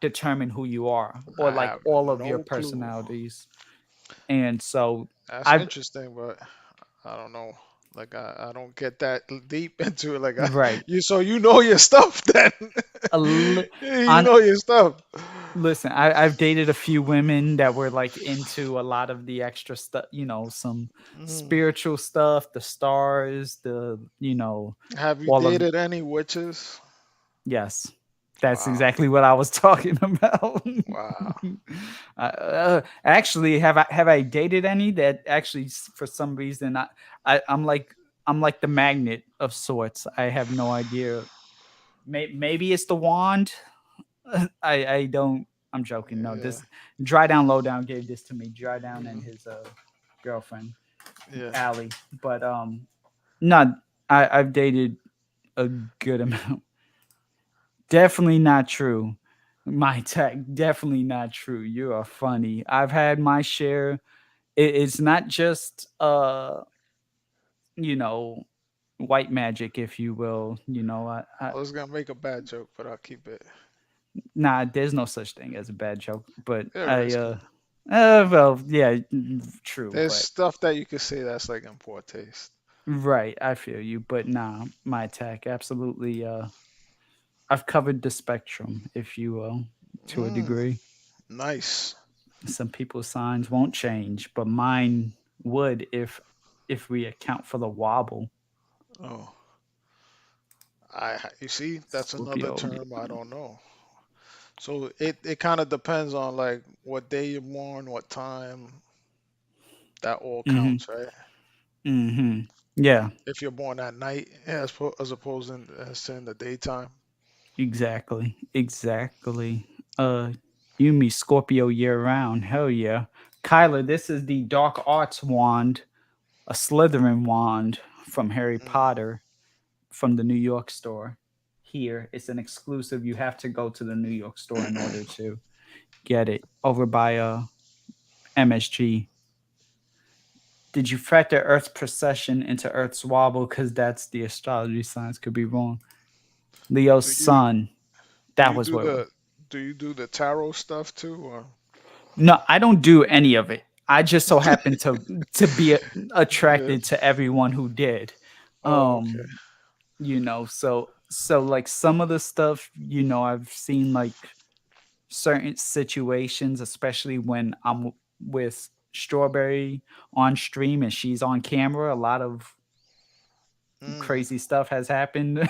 Speaker 1: determine who you are, or
Speaker 2: I
Speaker 1: like
Speaker 2: have
Speaker 1: all of your
Speaker 2: no clue.
Speaker 1: personalities. And so
Speaker 2: That's
Speaker 1: I've
Speaker 2: interesting, but I don't know. Like I don't get that deep into it. Like
Speaker 1: right.
Speaker 2: you, so you know your stuff then.
Speaker 1: A li-
Speaker 2: You
Speaker 1: on
Speaker 2: know your stuff.
Speaker 1: Listen, I've dated a few women that were like into a lot of the extra stuff, some
Speaker 2: Mhm.
Speaker 1: spiritual stuff, the stars,
Speaker 2: Have you
Speaker 1: all of
Speaker 2: dated any witches?
Speaker 1: yes, that's
Speaker 2: Wow,
Speaker 1: exactly what I was talking about.
Speaker 2: wow.
Speaker 1: Actually, have I dated any that actually for some reason I'm like the magnet of sorts. I have no idea. Maybe it's the wand. I don't. I'm joking. No,
Speaker 2: Yeah,
Speaker 1: this Dry Down Lowdown gave this to me. Dry Down and
Speaker 2: mhm,
Speaker 1: his girlfriend
Speaker 2: yeah.
Speaker 1: Allie. But not. I've dated a good amount. Definitely not true. My tech, definitely not true. You are funny. I've had my share. It's not just you know, white magic, if you will.
Speaker 2: I was gonna make a bad joke, but I'll keep it.
Speaker 1: Nah, there's no such thing as a bad joke. But
Speaker 2: There is.
Speaker 1: well, yeah, true.
Speaker 2: There's
Speaker 1: But
Speaker 2: stuff that you could say that's like in poor taste.
Speaker 1: right, I feel you. But nah, my attack, absolutely. I've covered the spectrum, if you will, to a
Speaker 2: Mm,
Speaker 1: degree.
Speaker 2: nice.
Speaker 1: Some people's signs won't change, but mine would if we account for the wobble.
Speaker 2: Oh, you see, that's another
Speaker 1: Scorpio.
Speaker 2: term I don't know. So it kind of depends on like what day you're born, what time. That all
Speaker 1: Mm-hmm.
Speaker 2: counts, right?
Speaker 1: Mm-hmm. Yeah,
Speaker 2: If you're born at night as opposed as to in the daytime.
Speaker 1: exactly. Exactly. Uh you and me Scorpio year round. Hell yeah. Kyler, this is the Dark Arts wand, a Slytherin wand from Harry
Speaker 2: Mm,
Speaker 1: Potter from the New York store. Here, it's an exclusive. You have to go to the New York store in order to get it. Over by MSG. Did you factor Earth's precession into Earth's wobble? Because that's the astrology signs could be wrong. Leo's
Speaker 2: do you
Speaker 1: sun.
Speaker 2: do
Speaker 1: That
Speaker 2: you
Speaker 1: was
Speaker 2: do
Speaker 1: what it was.
Speaker 2: the tarot stuff too, or?
Speaker 1: No, I don't do any of it. I just so happen to be
Speaker 2: Yeah.
Speaker 1: attracted to everyone who did.
Speaker 2: Oh, okay.
Speaker 1: Um, so like some of the stuff, I've seen like certain situations, especially when I'm with Strawberry on stream and she's on camera. A lot of
Speaker 2: Mm,
Speaker 1: crazy stuff has happened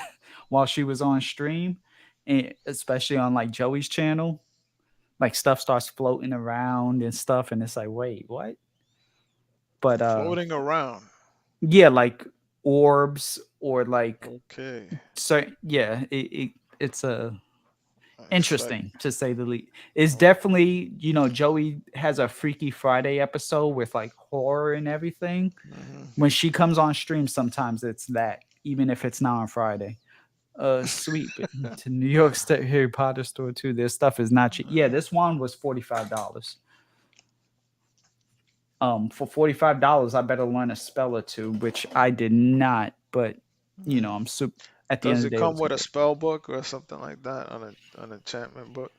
Speaker 1: while she was on stream, and especially on like Joey's channel. Like stuff starts floating around and stuff, and it's like, wait, what? But
Speaker 2: floating around.
Speaker 1: yeah, like orbs or like
Speaker 2: Okay.
Speaker 1: certain. Yeah, it's a
Speaker 2: It's like.
Speaker 1: interesting to say the least. It's
Speaker 2: Oh,
Speaker 1: definitely, Joey has a Freaky Friday episode with like horror and everything.
Speaker 2: mhm.
Speaker 1: When she comes on stream, sometimes it's that, even if it's not on Friday. Sweet, but to New York State Harry Potter store too. Their stuff is not cheap. Yeah, this one was $45. For $45, I better learn a spell or two, which I did not. But
Speaker 2: Mm.
Speaker 1: I'm super. At the end
Speaker 2: Does
Speaker 1: of
Speaker 2: it
Speaker 1: the day, it
Speaker 2: come
Speaker 1: was
Speaker 2: with a
Speaker 1: worth.
Speaker 2: spell book or something like that on an enchantment book?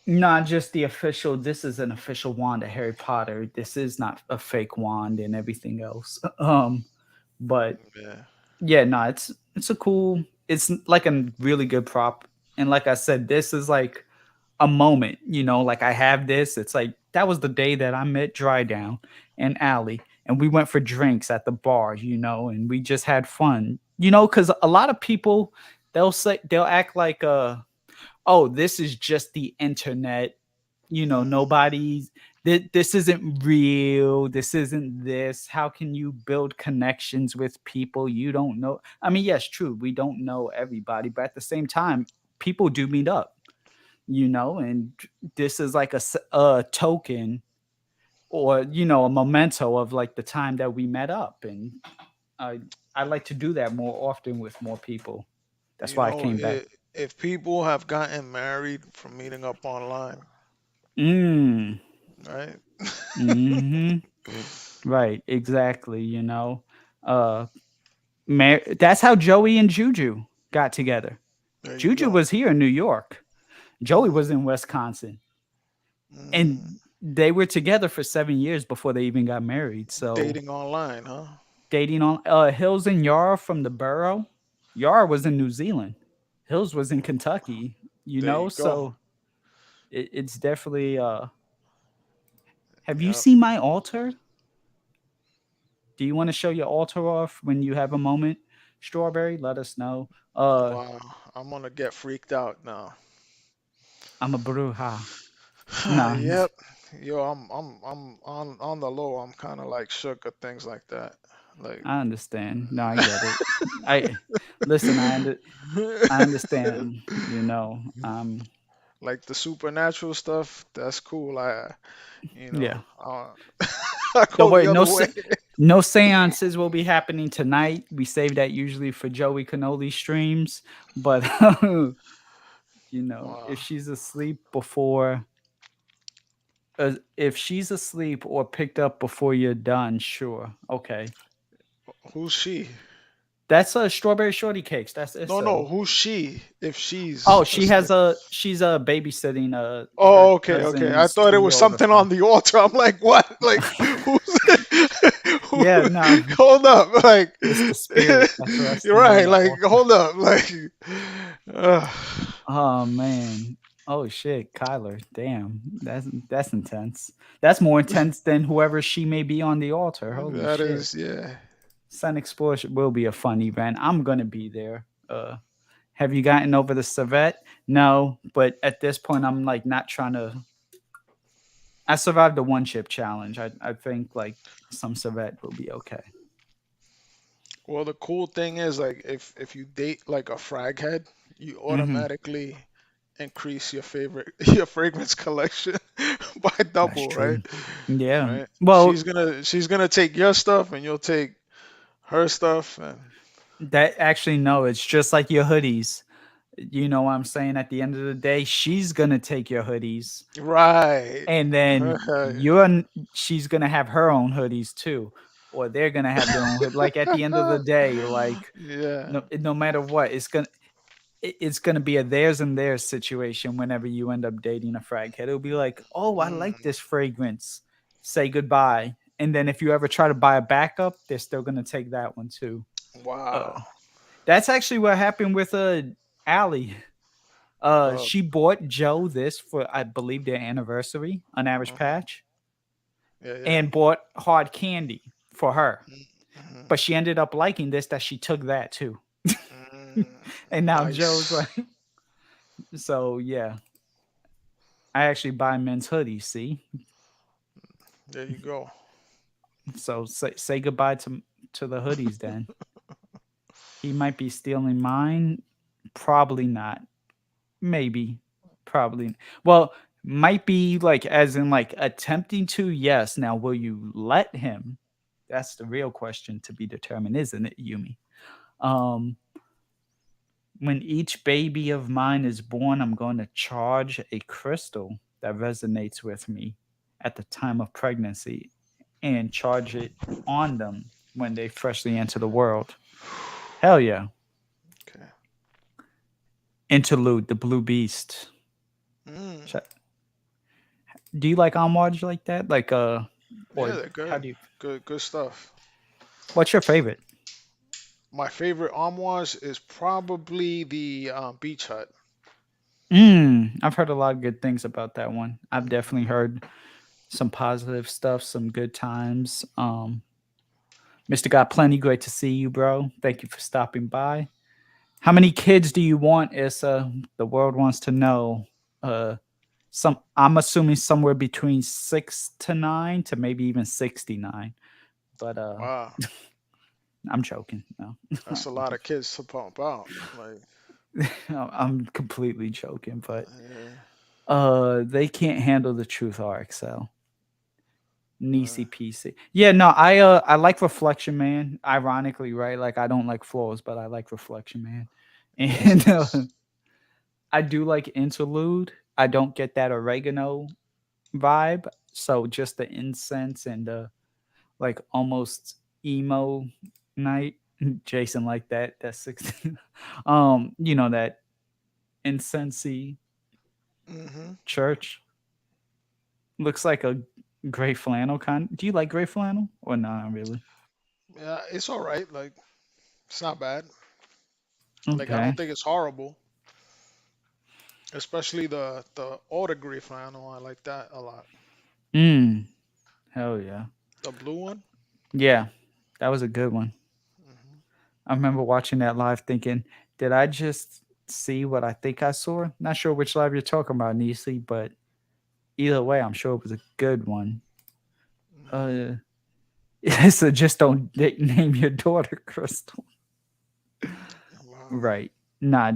Speaker 1: Not just the official. This is an official wand of Harry Potter. This is not a fake wand and everything else. But
Speaker 2: Yeah.
Speaker 1: yeah, no, it's a cool. It's like a really good prop. And like I said, this is like a moment. Like I have this. It's like that was the day that I met Dry Down and Allie, and we went for drinks at the bar. And we just had fun. Because a lot of people they'll act like oh, this is just the internet.
Speaker 2: Mm,
Speaker 1: Nobody's this isn't real. This isn't this. How can you build connections with people you don't know? I mean, yes, true. We don't know everybody, but at the same time, people do meet up. and this is like a token, or a memento of like the time that we met up, and I I like to do that more often with more people. That's
Speaker 2: You
Speaker 1: why I
Speaker 2: know,
Speaker 1: came back.
Speaker 2: if people have gotten married from meeting up online,
Speaker 1: Mm.
Speaker 2: right?
Speaker 1: Hmm. Right, exactly. Uh, that's how Joey and Juju got together.
Speaker 2: There you
Speaker 1: Juju
Speaker 2: go.
Speaker 1: was here in New York. Joey
Speaker 2: Mm,
Speaker 1: was in Wisconsin,
Speaker 2: mm.
Speaker 1: and they were together for 7 years before they even got married. So
Speaker 2: Dating online, huh?
Speaker 1: dating on Hills and Yara from the borough. Yara was in New Zealand. Hills was in Kentucky.
Speaker 2: There you go.
Speaker 1: So it's definitely. Have you
Speaker 2: Yep.
Speaker 1: seen my altar? Do you want to show your altar off when you have a moment? Strawberry, let us know.
Speaker 2: Wow. I'm gonna get freaked out now.
Speaker 1: I'm a bruja. No,
Speaker 2: Yep. Yo, I'm on the low. I'm kind of like shook at things like that. Like,
Speaker 1: I understand. No, I get it. I listen. I understand.
Speaker 2: like the supernatural stuff. That's cool. You know,
Speaker 1: Yeah.
Speaker 2: uh, I
Speaker 1: Don't
Speaker 2: go
Speaker 1: worry.
Speaker 2: the other way.
Speaker 1: No seances will be happening tonight. We save that usually for Joey Cannoli streams. But
Speaker 2: Wow.
Speaker 1: if she's asleep before, if she's asleep or picked up before you're done, sure, okay.
Speaker 2: Who's she?
Speaker 1: That's a strawberry shorty cakes. That's
Speaker 2: No,
Speaker 1: Issa.
Speaker 2: no. Who's she? If she's
Speaker 1: Oh,
Speaker 2: asleep.
Speaker 1: she's babysitting her
Speaker 2: Oh, okay, okay. I
Speaker 1: cousin's
Speaker 2: thought it
Speaker 1: 2 year
Speaker 2: was
Speaker 1: older
Speaker 2: something
Speaker 1: son.
Speaker 2: on the altar. I'm like, what? Like, who's? who,
Speaker 1: Yeah, no,
Speaker 2: hold up. Like,
Speaker 1: it's the spirit that's
Speaker 2: you're
Speaker 1: resting on
Speaker 2: right.
Speaker 1: the
Speaker 2: Like,
Speaker 1: altar.
Speaker 2: hold up. Like, uh,
Speaker 1: Oh man. Oh shit, Kyler. Damn. That's intense. That's more intense than whoever she may be on the altar. Holy
Speaker 2: that
Speaker 1: shit.
Speaker 2: is, yeah.
Speaker 1: Xplore will be a fun event. I'm gonna be there. Have you gotten over the civet? No, but at this point I'm like not trying to. I survived the one chip challenge. I think like some civet will be okay.
Speaker 2: Well, the cool thing is, like, if you date like a frag head, you
Speaker 1: Hmm.
Speaker 2: automatically increase your favorite your fragrance collection by
Speaker 1: That's
Speaker 2: double, right?
Speaker 1: true. Yeah.
Speaker 2: Right.
Speaker 1: Well,
Speaker 2: She's gonna take your stuff, and you'll take her stuff, and
Speaker 1: that actually no, it's just like your hoodies. You know what I'm saying? At the end of the day, she's gonna take your hoodies,
Speaker 2: right.
Speaker 1: and then she's gonna have her own hoodies too, or they're gonna have their own hood. Like at the end of the day, like
Speaker 2: Yeah.
Speaker 1: no matter what, it's gonna be a theirs and theirs situation. Whenever you end up dating a frag head, it'll be like, oh, I like
Speaker 2: Mm,
Speaker 1: this fragrance. Say goodbye, and then if you ever try to buy a backup, they're still gonna take that one too. Uh,
Speaker 2: wow.
Speaker 1: that's actually what happened with Allie.
Speaker 2: Uh,
Speaker 1: She bought Joe this for I believe their anniversary, an average
Speaker 2: uh-huh.
Speaker 1: patch,
Speaker 2: Yeah, yeah.
Speaker 1: and bought hard candy for her.
Speaker 2: Mm-hmm.
Speaker 1: But she ended up liking this that she took that too.
Speaker 2: Mm,
Speaker 1: And now Joe's
Speaker 2: nice.
Speaker 1: like, so yeah, I actually buy men's hoodies. See,
Speaker 2: There you go.
Speaker 1: so say goodbye to the hoodies. Then he might be stealing mine. Probably not. Maybe. Probably. Well, might be like as in like attempting to. Yes. Now, will you let him? That's the real question to be determined, isn't it, Yumi? Um, when each baby of mine is born, I'm going to charge a crystal that resonates with me at the time of pregnancy and charge it on them when they freshly enter the world. Hell yeah.
Speaker 2: Okay.
Speaker 1: Interlude, the Blue Beast.
Speaker 2: Mm,
Speaker 1: Do you like homage like that? Like,
Speaker 2: yeah,
Speaker 1: or
Speaker 2: they're
Speaker 1: how
Speaker 2: good.
Speaker 1: do you,
Speaker 2: Good stuff.
Speaker 1: what's your favorite?
Speaker 2: My favorite armoires is probably the Beach Hut.
Speaker 1: I've heard a lot of good things about that one. I've definitely
Speaker 2: Hmm.
Speaker 1: heard some positive stuff, some good times. Mr. Got Plenty, great to see you, bro. Thank you for stopping by. How many kids do you want, Issa? The world wants to know. Uh, I'm assuming somewhere between 6 to 9 to maybe even 69. But
Speaker 2: Wow,
Speaker 1: I'm joking. No,
Speaker 2: that's a lot of kids to pump out. Like,
Speaker 1: I'm completely joking. But
Speaker 2: yeah.
Speaker 1: They can't handle the truth RXL.
Speaker 2: Uh,
Speaker 1: Nisi PC. Yeah, no, I like Reflection Man. Ironically, right? Like I don't like floors, but I like Reflection Man.
Speaker 2: yeah, it's
Speaker 1: And
Speaker 2: nice.
Speaker 1: I do like Interlude. I don't get that oregano vibe. So just the incense and the like almost emo night. Jason like that. That's 16. That incensey
Speaker 2: Hmm.
Speaker 1: church. Looks like a gray flannel kind. Do you like gray flannel or not really?
Speaker 2: Yeah, it's all right. Like it's not bad. Like I
Speaker 1: Okay.
Speaker 2: don't think it's horrible. Especially the autograph flannel. I like that a lot.
Speaker 1: Mm. Hell yeah.
Speaker 2: The blue one.
Speaker 1: Yeah. That was a good one.
Speaker 2: Hmm.
Speaker 1: I remember watching that live thinking, did I just see what I think I saw? Not sure which live you're talking about, Nisi, but either way, I'm sure it was a good one.
Speaker 2: Hmm.
Speaker 1: Uh, so just don't name your daughter Crystal.
Speaker 2: Wow.
Speaker 1: Right. Nah,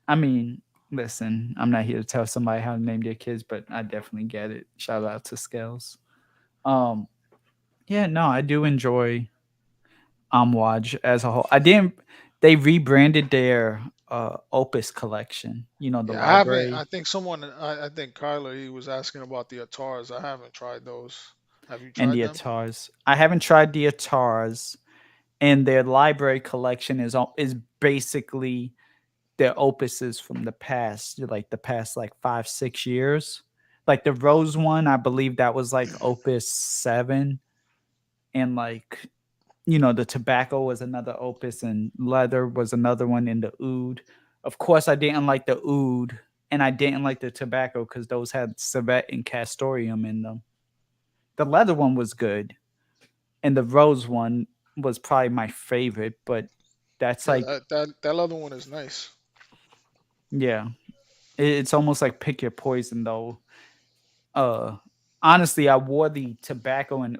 Speaker 1: I mean, listen, I'm not here to tell somebody how to name their kids, but I definitely get it. Shout out to Scales. Um, yeah, no, I do enjoy Amwaj as a whole. I didn't. They rebranded their Opus collection. The
Speaker 2: Yeah, I haven't.
Speaker 1: library
Speaker 2: I think someone. I think Kyler. He was asking about the Atars. I haven't tried those. Have you
Speaker 1: and
Speaker 2: tried
Speaker 1: the
Speaker 2: them?
Speaker 1: Atars. I haven't tried the Atars, and their library collection is basically their opuses from the past, like the past like 5 6 years. Like the Rose one, I believe that was like Opus 7, and like the tobacco was another opus and leather was another one in the oud. Of course, I didn't like the oud and I didn't like the tobacco because those had civet and castoreum in them. The leather one was good, and the rose one was probably my favorite. But that's
Speaker 2: Yeah,
Speaker 1: like,
Speaker 2: that other one is nice.
Speaker 1: yeah, it's almost like pick your poison though. Uh, Honestly, I wore the tobacco and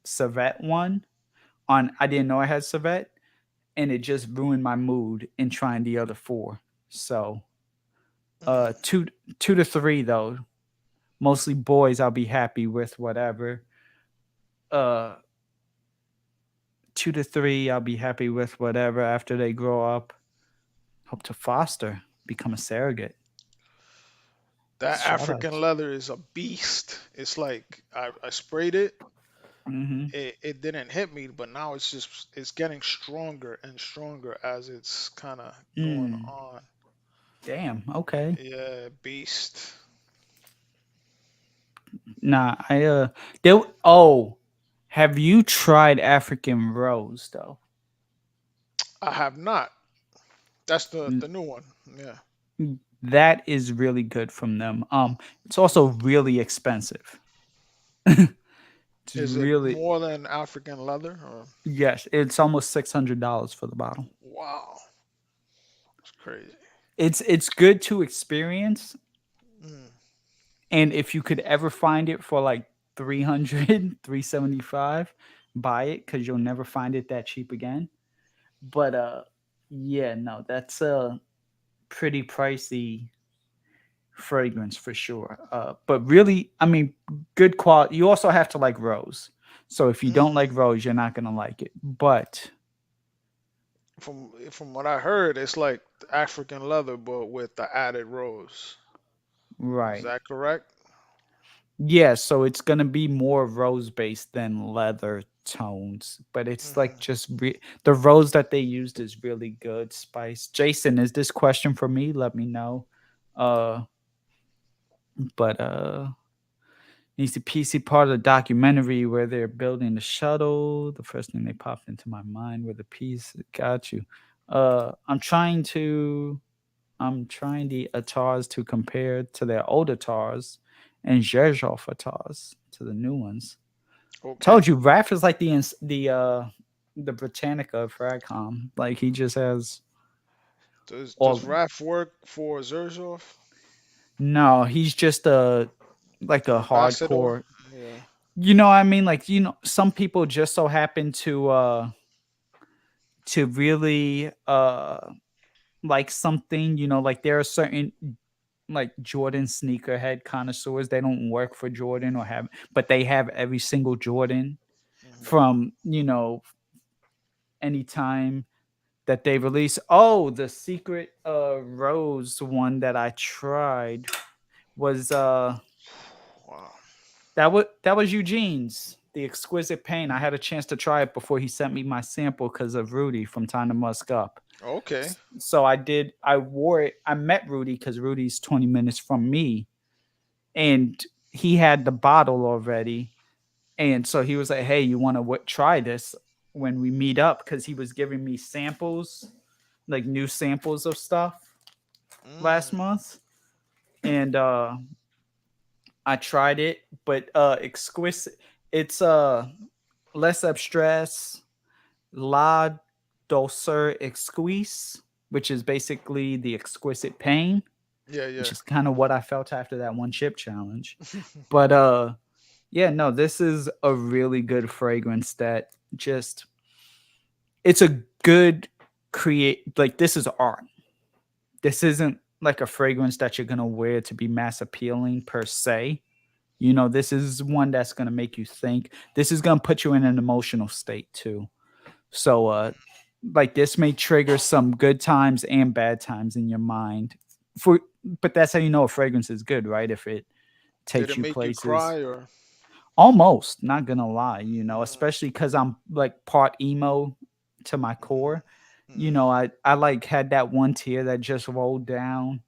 Speaker 1: civet one on. I didn't know I had civet, and it just ruined my mood in trying the other four. So,
Speaker 2: Mm.
Speaker 1: two to three though, mostly boys. I'll be happy with whatever. Uh, 2 to 3, I'll be happy with whatever after they grow up. Hope to foster, become a surrogate.
Speaker 2: That
Speaker 1: Shout
Speaker 2: African
Speaker 1: outs.
Speaker 2: leather is a beast. It's like I sprayed it.
Speaker 1: Mm-hmm.
Speaker 2: It didn't hit me, but now it's getting stronger and stronger as it's kind of going
Speaker 1: Mm.
Speaker 2: on.
Speaker 1: Damn. Okay.
Speaker 2: Yeah, beast.
Speaker 1: Nah. There. Oh, have you tried African rose though?
Speaker 2: I have not. That's the new one. Yeah.
Speaker 1: That is really good from them. It's also really expensive. It's
Speaker 2: Is it
Speaker 1: really
Speaker 2: more than African leather? Or,
Speaker 1: yes, it's almost $600 for the bottle.
Speaker 2: wow, it's crazy.
Speaker 1: It's good to experience,
Speaker 2: Mm.
Speaker 1: and if you could ever find it for like 300, 375, buy it because you'll never find it that cheap again. But yeah, no, that's a pretty pricey fragrance for sure. But really, I mean, good quality. You also have to like rose. So if you don't
Speaker 2: Mm.
Speaker 1: like rose, you're not gonna like it. But
Speaker 2: From what I heard, it's like African leather, but with the added rose. Is
Speaker 1: right,
Speaker 2: that correct?
Speaker 1: yeah. So it's gonna be more rose based than leather tones. But it's like
Speaker 2: Hmm.
Speaker 1: just the rose that they used is really good spice. Jason, is this question for me? Let me know. Uh, but needs the PC part of the documentary where they're building the shuttle. The first thing they popped into my mind were the piece. Got you. I'm trying the Atars to compare to their older Atars and ZAHAROFF Atars to the new ones.
Speaker 2: Okay.
Speaker 1: Told you, Raph is like the Britannica of Fragcom. Like he just has
Speaker 2: Does
Speaker 1: all.
Speaker 2: RAF work for Zerzov?
Speaker 1: No, he's just like
Speaker 2: An
Speaker 1: a
Speaker 2: ambassador?
Speaker 1: hardcore.
Speaker 2: Yeah.
Speaker 1: You know what I mean? Like some people just so happen to really like something. Like there are certain like Jordan sneakerhead connoisseurs. They don't work for Jordan or have, but they have every single Jordan
Speaker 2: Hmm.
Speaker 1: from, anytime that they release. Oh, the secret rose one that I tried was
Speaker 2: Wow.
Speaker 1: that was Eugene's, the exquisite pain. I had a chance to try it before he sent me my sample because of Rudy from Time to Musk Up.
Speaker 2: Okay.
Speaker 1: So I wore it. I met Rudy because Rudy's 20 minutes from me, and he had the bottle already. And so he was like, "Hey, you want to try this when we meet up?" Because he was giving me samples, like new samples of stuff last
Speaker 2: Mm.
Speaker 1: month, and I tried it. But exquisite, it's less abstress, la dulcer exquise, which is basically the exquisite pain,
Speaker 2: Yeah,
Speaker 1: which
Speaker 2: yeah.
Speaker 1: is kind of what I felt after that one chip challenge. But yeah, no, this is a really good fragrance that just it's a good create like this is art. This isn't like a fragrance that you're gonna wear to be mass appealing per se. This is one that's gonna make you think. This is gonna put you in an emotional state too. So like this may trigger some good times and bad times in your mind. For but that's how you know a fragrance is good, right? If it
Speaker 2: Did
Speaker 1: takes
Speaker 2: it
Speaker 1: you
Speaker 2: make you
Speaker 1: places.
Speaker 2: cry or?
Speaker 1: Almost, not gonna lie,
Speaker 2: Mm.
Speaker 1: especially because I'm like part emo to my core.
Speaker 2: Hmm.
Speaker 1: I like had that one tear that just rolled down,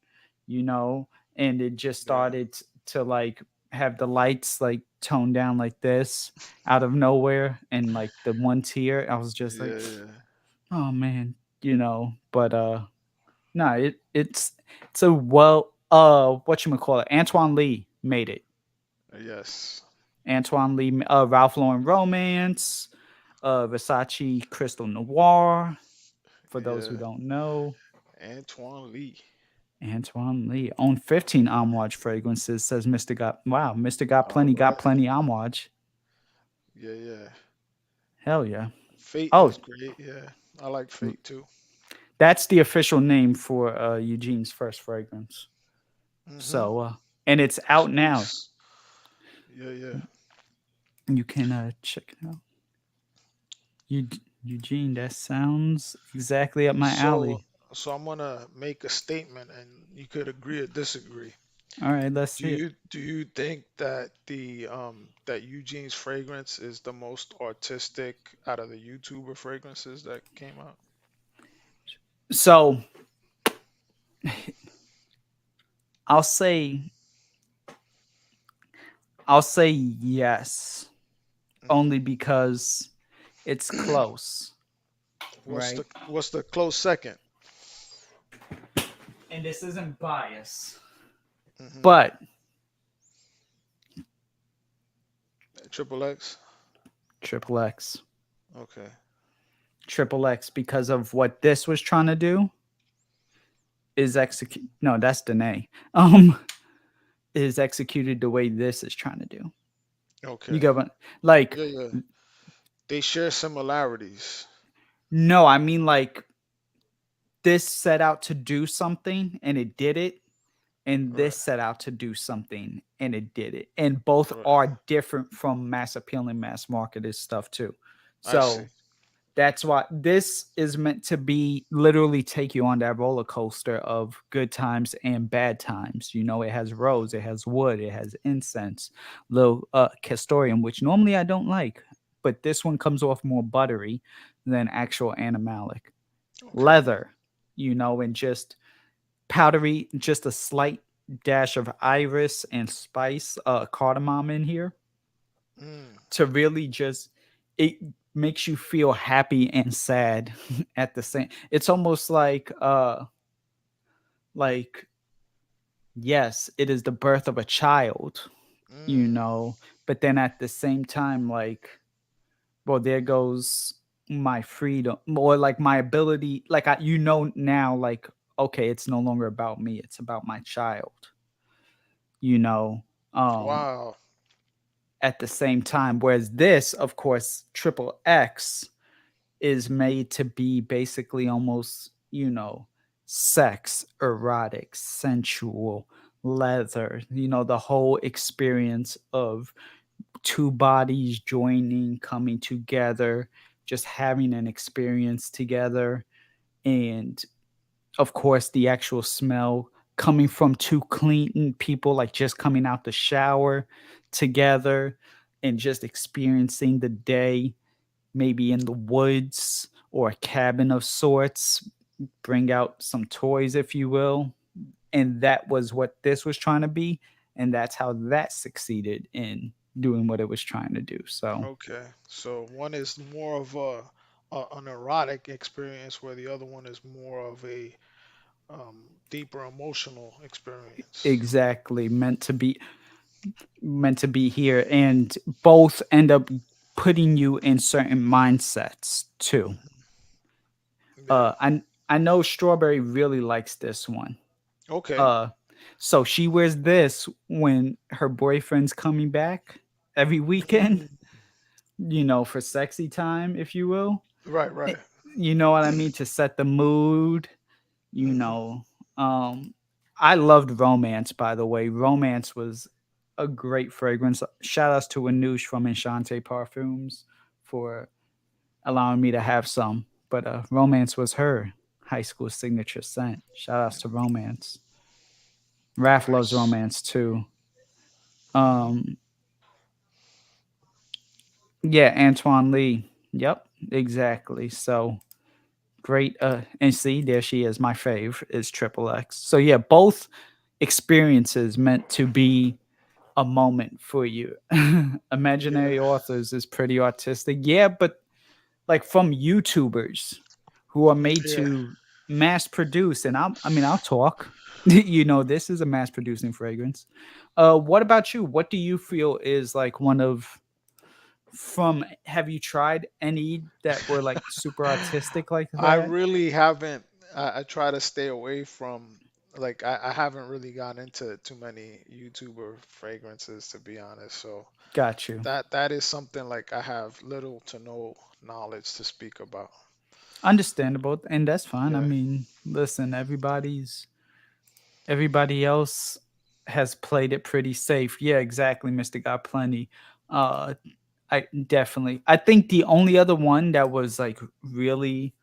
Speaker 1: you know, and it just
Speaker 2: Yeah.
Speaker 1: started to like have the lights like toned down like this out of nowhere. And like the one tear, I was just like,
Speaker 2: Yeah, yeah.
Speaker 1: oh man, but no, it's a well what you call it. Antoine Lee made it.
Speaker 2: Yes.
Speaker 1: Antoine Lee, Ralph Lauren Romance, Versace Crystal Noir. For those who
Speaker 2: Yeah.
Speaker 1: don't know,
Speaker 2: Antoine Lee.
Speaker 1: Antoine Lee owned 15 Amouage fragrances. Says Mister Got Wow, Mister
Speaker 2: All
Speaker 1: Got
Speaker 2: right.
Speaker 1: plenty Amouage.
Speaker 2: Yeah, yeah.
Speaker 1: Hell yeah.
Speaker 2: Fate
Speaker 1: Oh,
Speaker 2: is great. Yeah. I like Fate too.
Speaker 1: that's the official name for Eugene's first fragrance.
Speaker 2: Hmm.
Speaker 1: So, and it's out now.
Speaker 2: Squeeze. Yeah, yeah.
Speaker 1: You can check it out. Eugene, that sounds exactly up my
Speaker 2: So,
Speaker 1: alley.
Speaker 2: so I'm gonna make a statement, and you could agree or disagree.
Speaker 1: All right, let's
Speaker 2: Do
Speaker 1: see it.
Speaker 2: you think that that Eugene's fragrance is the most artistic out of the YouTuber fragrances that came out?
Speaker 1: So I'll say I'll say yes, only
Speaker 2: Hmm.
Speaker 1: because it's close, right?
Speaker 2: What's the close second?
Speaker 1: And this isn't bias,
Speaker 2: Hmm.
Speaker 1: but
Speaker 2: Triple X.
Speaker 1: triple X,
Speaker 2: Okay.
Speaker 1: triple X, because of what this was trying to do is execute. No, that's Danae. Is executed the way this is trying to do. You
Speaker 2: Okay.
Speaker 1: get what? Like,
Speaker 2: Yeah, yeah. They share similarities.
Speaker 1: no, I mean like this set out to do something and it did it, and
Speaker 2: Right.
Speaker 1: this set out to do something and it did it, and both
Speaker 2: Right.
Speaker 1: are different from mass appeal and mass marketed stuff too.
Speaker 2: I see.
Speaker 1: So that's why this is meant to be literally take you on that roller coaster of good times and bad times. It has rose, it has wood, it has incense, little castoreum, which normally I don't like, but this one comes off more buttery than actual animalic.
Speaker 2: Okay.
Speaker 1: Leather, and just powdery, just a slight dash of iris and spice, cardamom in here
Speaker 2: Mm.
Speaker 1: to really just it makes you feel happy and sad at the same. It's almost like yes, it is the birth of a child, you
Speaker 2: Mm.
Speaker 1: know, but then at the same time like well there goes my freedom, or like my ability, like now like okay, it's no longer about me, it's about my child, you know um
Speaker 2: Wow.
Speaker 1: at the same time. Whereas this, of course, triple X is made to be basically almost, sex, erotic, sensual, leather, the whole experience of two bodies joining, coming together, just having an experience together. And of course, the actual smell coming from two clean people, like just coming out the shower together and just experiencing the day, maybe in the woods or a cabin of sorts. Bring out some toys, if you will. And that was what this was trying to be. And that's how that succeeded in doing what it was trying to do. So,
Speaker 2: Okay. So one is more of an erotic experience, where the other one is more of a deeper emotional experience.
Speaker 1: exactly meant to be here, and both end up putting you in certain mindsets too.
Speaker 2: Hmm. Yeah.
Speaker 1: I know Strawberry really likes this one.
Speaker 2: Okay.
Speaker 1: Uh, so she wears this when her boyfriend's coming back every weekend,
Speaker 2: Mm.
Speaker 1: for sexy time, if you will.
Speaker 2: Right.
Speaker 1: Eh,
Speaker 2: Right.
Speaker 1: You know what I mean? To set the mood, you
Speaker 2: Hmm.
Speaker 1: know. Um, I loved Romance, by the way. Romance was a great fragrance. Shout outs to Anoush from Enchante Parfums for allowing me to have some. But Romance was her high school signature scent. Shout outs to Romance. Raph loves
Speaker 2: Nice.
Speaker 1: Romance too.
Speaker 2: Hmm.
Speaker 1: Um, yeah, Antoine Lee. Yep, exactly. So great. And see, there she is. My fave is Triple X. So yeah, both experiences meant to be a moment for you.
Speaker 2: Yeah.
Speaker 1: Imaginary authors is pretty artistic. Yeah, but like from YouTubers who are made
Speaker 2: Yeah.
Speaker 1: to mass produce, and I'll talk. This is a mass producing fragrance. What about you? What do you feel is like one of from have you tried any that were like super artistic like
Speaker 2: I
Speaker 1: that?
Speaker 2: really haven't. I try to stay away from, like, I haven't really gotten into too many YouTuber fragrances, to be honest. So
Speaker 1: Got you.
Speaker 2: that is something like I have little to no knowledge to speak about.
Speaker 1: Understandable, and that's fine. I
Speaker 2: Yeah.
Speaker 1: mean, listen, everybody else has played it pretty safe. Yeah, exactly, Mr. Got Plenty. Uh I definitely. I think the only other one that was like really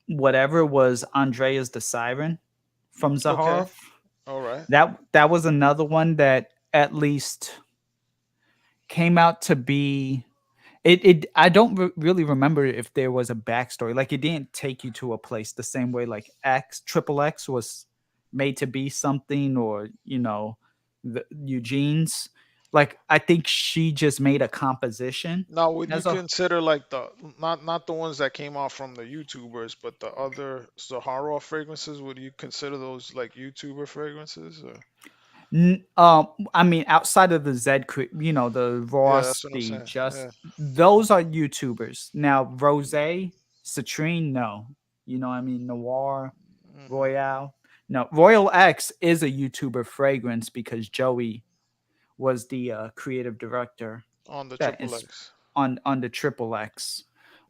Speaker 1: whatever was Andrea's the Siren from
Speaker 2: Okay.
Speaker 1: Zaharoff.
Speaker 2: All right.
Speaker 1: That was another one that at least came out to be it I don't really remember if there was a backstory. Like it didn't take you to a place the same way like X Triple X was made to be something, or Eugene's. Like I think she just made a composition
Speaker 2: Now, would you
Speaker 1: as a
Speaker 2: consider like the not the ones that came out from the YouTubers, but the other Sahara fragrances? Would you consider those like YouTuber fragrances? Or?
Speaker 1: I mean, outside of the the
Speaker 2: Yeah,
Speaker 1: Ross,
Speaker 2: that's what I'm
Speaker 1: the
Speaker 2: saying.
Speaker 1: Just,
Speaker 2: Yeah.
Speaker 1: those are YouTubers. Now, Rose, Citrine, no. You know what I mean? Noir,
Speaker 2: Hmm.
Speaker 1: Royale. No, Royal X is a YouTuber fragrance because Joey was the creative director
Speaker 2: On the
Speaker 1: that
Speaker 2: Triple
Speaker 1: is
Speaker 2: X.
Speaker 1: on the Triple X.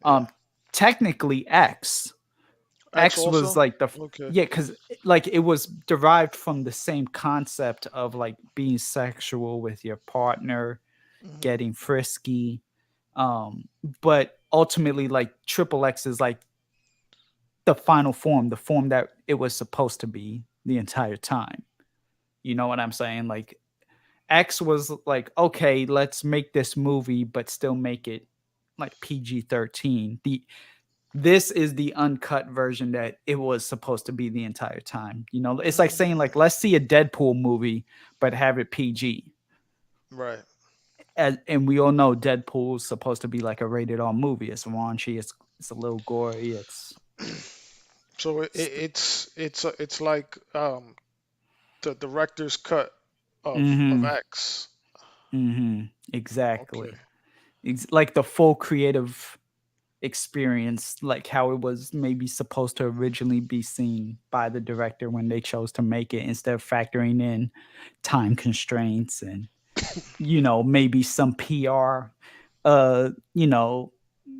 Speaker 2: Yeah.
Speaker 1: Um, technically X.
Speaker 2: X
Speaker 1: X was
Speaker 2: also?
Speaker 1: like
Speaker 2: Okay.
Speaker 1: yeah, because like it was derived from the same concept of like being sexual with your partner,
Speaker 2: Hmm.
Speaker 1: getting frisky. Um, but ultimately, like Triple X is like the final form, the form that it was supposed to be the entire time. You know what I'm saying? Like X was like, okay, let's make this movie, but still make it like PG-13. This is the uncut version that it was supposed to be the entire time. It's like saying like let's see a Deadpool movie but have it PG.
Speaker 2: Right.
Speaker 1: And we all know Deadpool's supposed to be like a rated R movie. It's raunchy, it's a little gory,
Speaker 2: So it's like the director's cut of
Speaker 1: mhm
Speaker 2: X. Okay.
Speaker 1: exactly. It's like the full creative experience, like how it was maybe supposed to originally be seen by the director when they chose to make it, instead of factoring in time constraints and maybe some PR, uh, you know,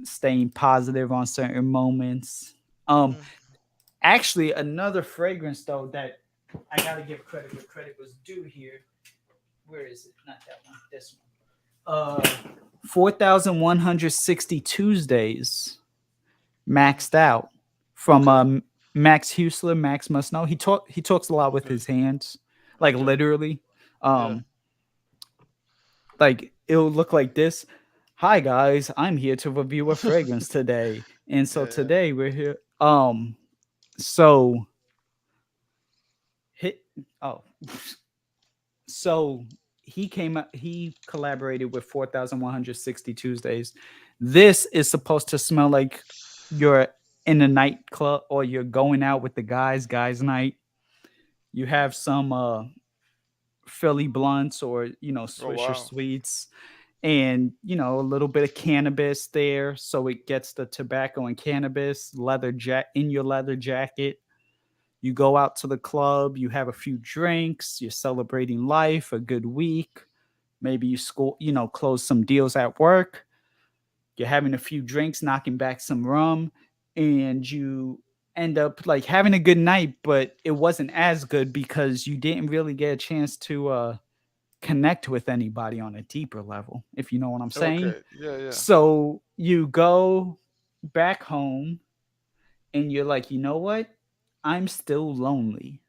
Speaker 1: staying positive on certain moments.
Speaker 2: Mm.
Speaker 1: Actually, another fragrance though that I gotta give credit where credit was due here. Where is it? Not that one. This one. 4,160 Tuesdays maxed out from
Speaker 2: Okay.
Speaker 1: Max Husler. Max must know. He talks a lot with
Speaker 2: Okay.
Speaker 1: his hands, like
Speaker 2: Okay.
Speaker 1: literally.
Speaker 2: Yeah.
Speaker 1: Um, like it'll look like this. Hi guys, I'm here to review a fragrance today, and so
Speaker 2: Yeah. Yeah.
Speaker 1: today we're here. So hit. Oh, so he came up. He collaborated with 4,160 Tuesdays. This is supposed to smell like you're in a nightclub or you're going out with the guys night. You have some Philly blunts or
Speaker 2: Oh
Speaker 1: Swisher
Speaker 2: wow.
Speaker 1: sweets, and a little bit of cannabis there, so it gets the tobacco and cannabis in your leather jacket. You go out to the club, you have a few drinks, you're celebrating life, a good week. Maybe close some deals at work. You're having a few drinks, knocking back some rum, and you end up like having a good night, but it wasn't as good because you didn't really get a chance to connect with anybody on a deeper level, if you know what I'm saying.
Speaker 2: Okay. Yeah. Yeah.
Speaker 1: So you go back home and you're like, you know what? I'm still lonely.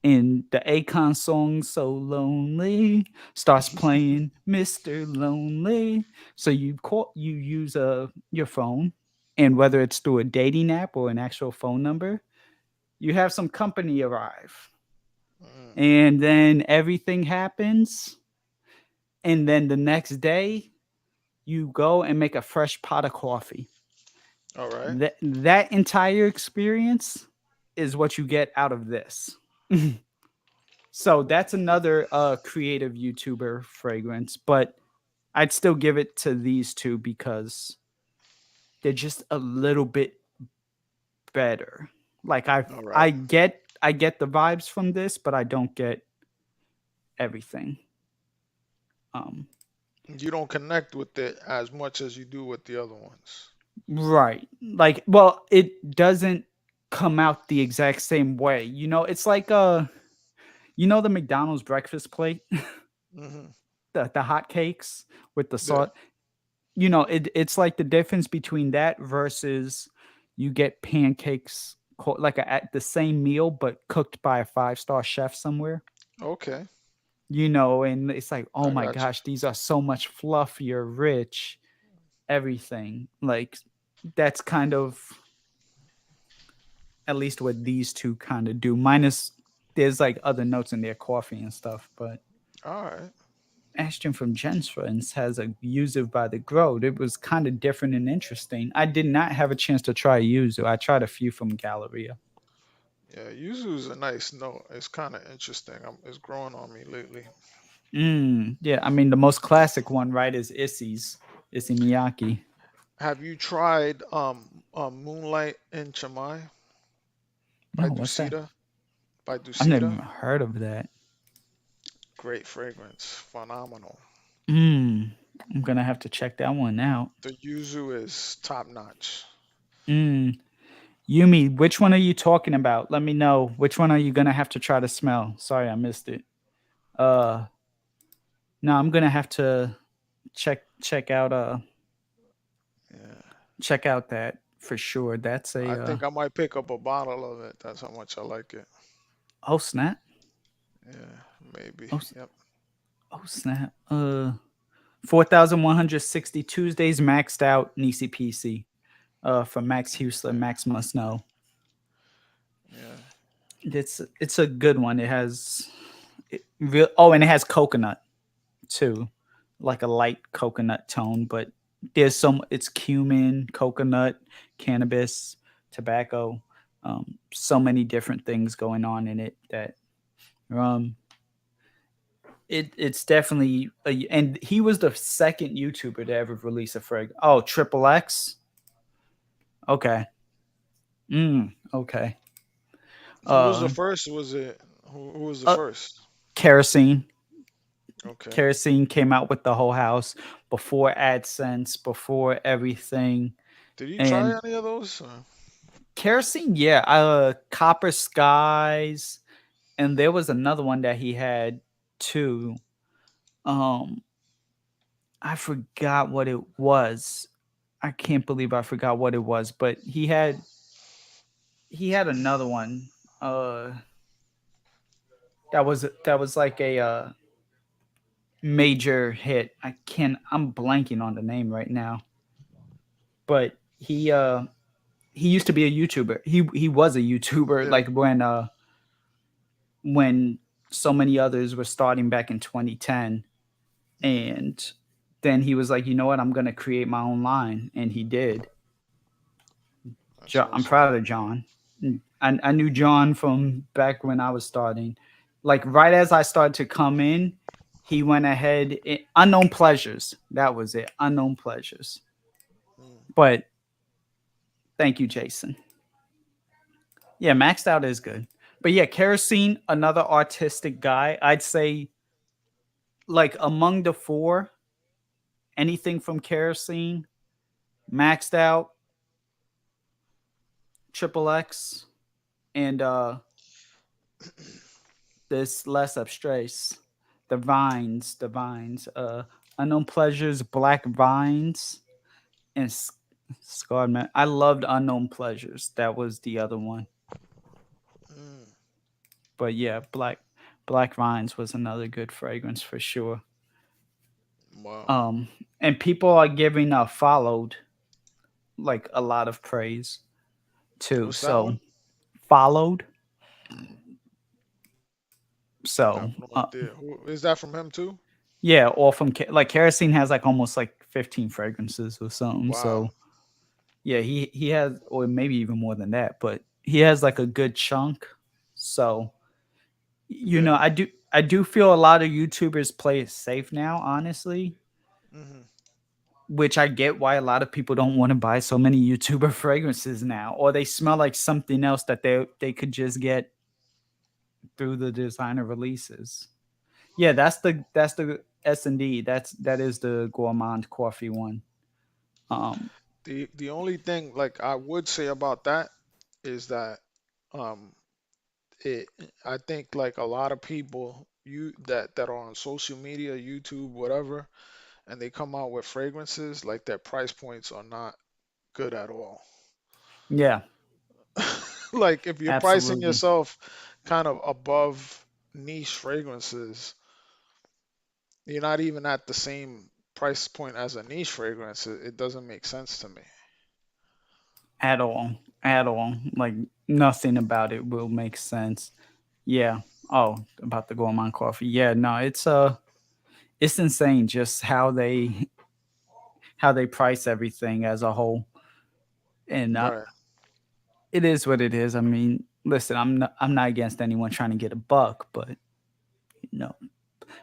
Speaker 1: And the Akon song "So Lonely" starts playing, Mr. Lonely. So you use your phone, and whether it's through a dating app or an actual phone number, you have some company arrive,
Speaker 2: Mm.
Speaker 1: and then everything happens, and then the next day you go and make a fresh pot of coffee.
Speaker 2: All right.
Speaker 1: That entire experience is what you get out of this. So that's another creative YouTuber fragrance, but I'd still give it to these two because they're just a little bit better. Like
Speaker 2: All right.
Speaker 1: I get the vibes from this, but I don't get everything. Um
Speaker 2: You don't connect with it as much as you do with the other ones.
Speaker 1: right. Like well, it doesn't come out the exact same way. It's like the McDonald's breakfast plate,
Speaker 2: Hmm.
Speaker 1: the hot cakes with the
Speaker 2: Yeah.
Speaker 1: salt. It's like the difference between that versus you get pancakes like at the same meal but cooked by a five-star chef somewhere.
Speaker 2: Okay.
Speaker 1: And it's like, oh
Speaker 2: I
Speaker 1: my
Speaker 2: got you.
Speaker 1: gosh, these are so much fluffier, rich, everything. Like that's kind of at least what these two kind of do. Minus there's like other notes in their coffee and stuff, but
Speaker 2: All right.
Speaker 1: Ashton from Jen's Friends has a yuzu by the Grove. It was kind of different and interesting. I did not have a chance to try yuzu. I tried a few from Galleria.
Speaker 2: Yeah. Yuzu is a nice note. It's kind of interesting. It's growing on me lately.
Speaker 1: Yeah, I mean the most classic one, right, is Issey Miyake.
Speaker 2: Have you tried Moonlight in Chimay
Speaker 1: No,
Speaker 2: by
Speaker 1: what's that?
Speaker 2: Ducita? By
Speaker 1: I've never
Speaker 2: Ducita?
Speaker 1: even heard of that.
Speaker 2: Great fragrance. Phenomenal.
Speaker 1: Mm, I'm gonna have to check that one out.
Speaker 2: The yuzu is top notch.
Speaker 1: Mm, Yumi, which one are you talking about? Let me know. Which one are you gonna have to try to smell? Sorry, I missed it. Uh, no, I'm gonna have to
Speaker 2: Yeah.
Speaker 1: check out that for sure. That's
Speaker 2: I
Speaker 1: a
Speaker 2: think I might pick up a bottle of it. That's how much I like it.
Speaker 1: oh snap.
Speaker 2: Yeah, maybe.
Speaker 1: Oh,
Speaker 2: Yep.
Speaker 1: oh snap. 4,160 Tuesdays maxed out Nisi PC. From Max Husler,
Speaker 2: Okay.
Speaker 1: Max Must Know.
Speaker 2: Yeah.
Speaker 1: It's a good one. It has and it has coconut too, like a light coconut tone. But it's cumin, coconut, cannabis, tobacco, so many different things going on in it that um it's definitely and he was the second YouTuber to ever release a fragrance. Oh, Triple X. Okay. Okay.
Speaker 2: Who was the
Speaker 1: Uh,
Speaker 2: first? Was it who was the
Speaker 1: uh
Speaker 2: first?
Speaker 1: Kerosene.
Speaker 2: Okay.
Speaker 1: Kerosene came out with the whole house before AdSense, before everything.
Speaker 2: Did you try
Speaker 1: And
Speaker 2: any of those?
Speaker 1: Kerosene, yeah, Copper Skies, And there was another one that he had too. Um, I forgot what it was. I can't believe I forgot what it was, but he had another one. Uh, that was like a major hit. I'm blanking on the name right now, but he used to be a YouTuber. He was a YouTuber
Speaker 2: Yeah.
Speaker 1: like when so many others were starting back in 2010,
Speaker 2: Mm,
Speaker 1: and then he was like, you know what, I'm gonna create my own line, and he did.
Speaker 2: that's
Speaker 1: I'm
Speaker 2: awesome.
Speaker 1: proud of John. I knew John from back when I was starting. Like right as I started to come in, he went ahead. Unknown Pleasures. That was it. Unknown Pleasures.
Speaker 2: Mm,
Speaker 1: But thank you, Jason. Yeah, Maxed Out is good. But yeah, Kerosene, another artistic guy. I'd say like among the four, anything from Kerosene, Maxed Out, Triple X, and this less abstrace. The vines, unknown pleasures, black vines, and scarred man. I loved unknown pleasures. That was the other one.
Speaker 2: mm,
Speaker 1: But yeah, black vines was another good fragrance for sure.
Speaker 2: wow.
Speaker 1: Um, and people are giving followed like a lot of praise too.
Speaker 2: What's that
Speaker 1: So
Speaker 2: one?
Speaker 1: followed.
Speaker 2: I
Speaker 1: So
Speaker 2: have no idea. Who is that from him too?
Speaker 1: yeah, all from like kerosene has like almost like 15 fragrances or something.
Speaker 2: Wow.
Speaker 1: So yeah, he has, or maybe even more than that, but he has like a good chunk. So
Speaker 2: Yeah.
Speaker 1: I do feel a lot of YouTubers play it safe now, honestly,
Speaker 2: Hmm.
Speaker 1: which I get why a lot of people don't want to buy so many YouTuber fragrances now, or they smell like something else that they could just get through the designer releases. Yeah, that's the S&D. That is the gourmand coffee one. Um,
Speaker 2: The only thing like I would say about that is that um it I think like a lot of people that are on social media, YouTube, whatever, and they come out with fragrances, like their price points are not good at all.
Speaker 1: yeah,
Speaker 2: Like if you're pricing
Speaker 1: absolutely.
Speaker 2: yourself kind of above niche fragrances, you're not even at the same price point as a niche fragrance. It doesn't make sense to me.
Speaker 1: At all, at all. Like nothing about it will make sense. Yeah. Oh, about the gourmand coffee. Yeah, no, it's insane just how they price everything as a whole, and
Speaker 2: Right.
Speaker 1: it is what it is. I mean, listen, I'm not against anyone trying to get a buck, but you know,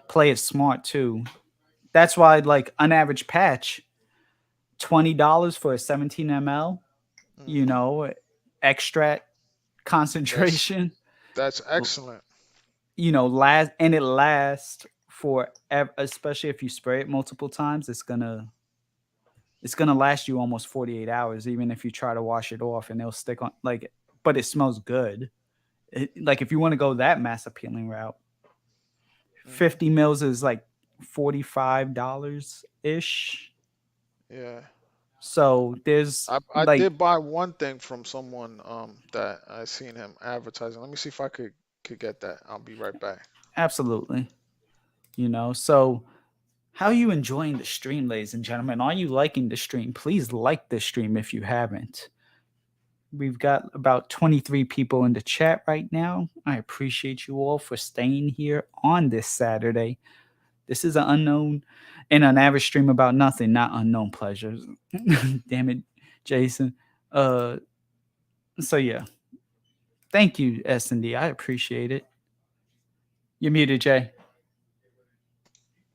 Speaker 1: play it smart too. That's why, like, an average patch, $20 for a 17 ml. You
Speaker 2: Hmm.
Speaker 1: know, extract
Speaker 2: That's
Speaker 1: concentration.
Speaker 2: that's excellent.
Speaker 1: Last, and it lasts for especially if you spray it multiple times. It's gonna last you almost 48 hours, even if you try to wash it off, and it'll stick on like. But it smells good. Like if you want to go that mass appealing route,
Speaker 2: Hmm.
Speaker 1: 50 mils is like $45 ish.
Speaker 2: Yeah.
Speaker 1: So there's
Speaker 2: I
Speaker 1: like
Speaker 2: did buy one thing from someone that I seen him advertising. Let me see if I could get that. I'll be right back.
Speaker 1: absolutely, so how are you enjoying the stream, ladies and gentlemen? Are you liking the stream? Please like the stream if you haven't. We've got about 23 people in the chat right now. I appreciate you all for staying here on this Saturday. This is an unknown and an average stream about nothing, not unknown pleasures. Damn it, Jason. Uh, so yeah, thank you, S&D. I appreciate it. You're muted, Jay.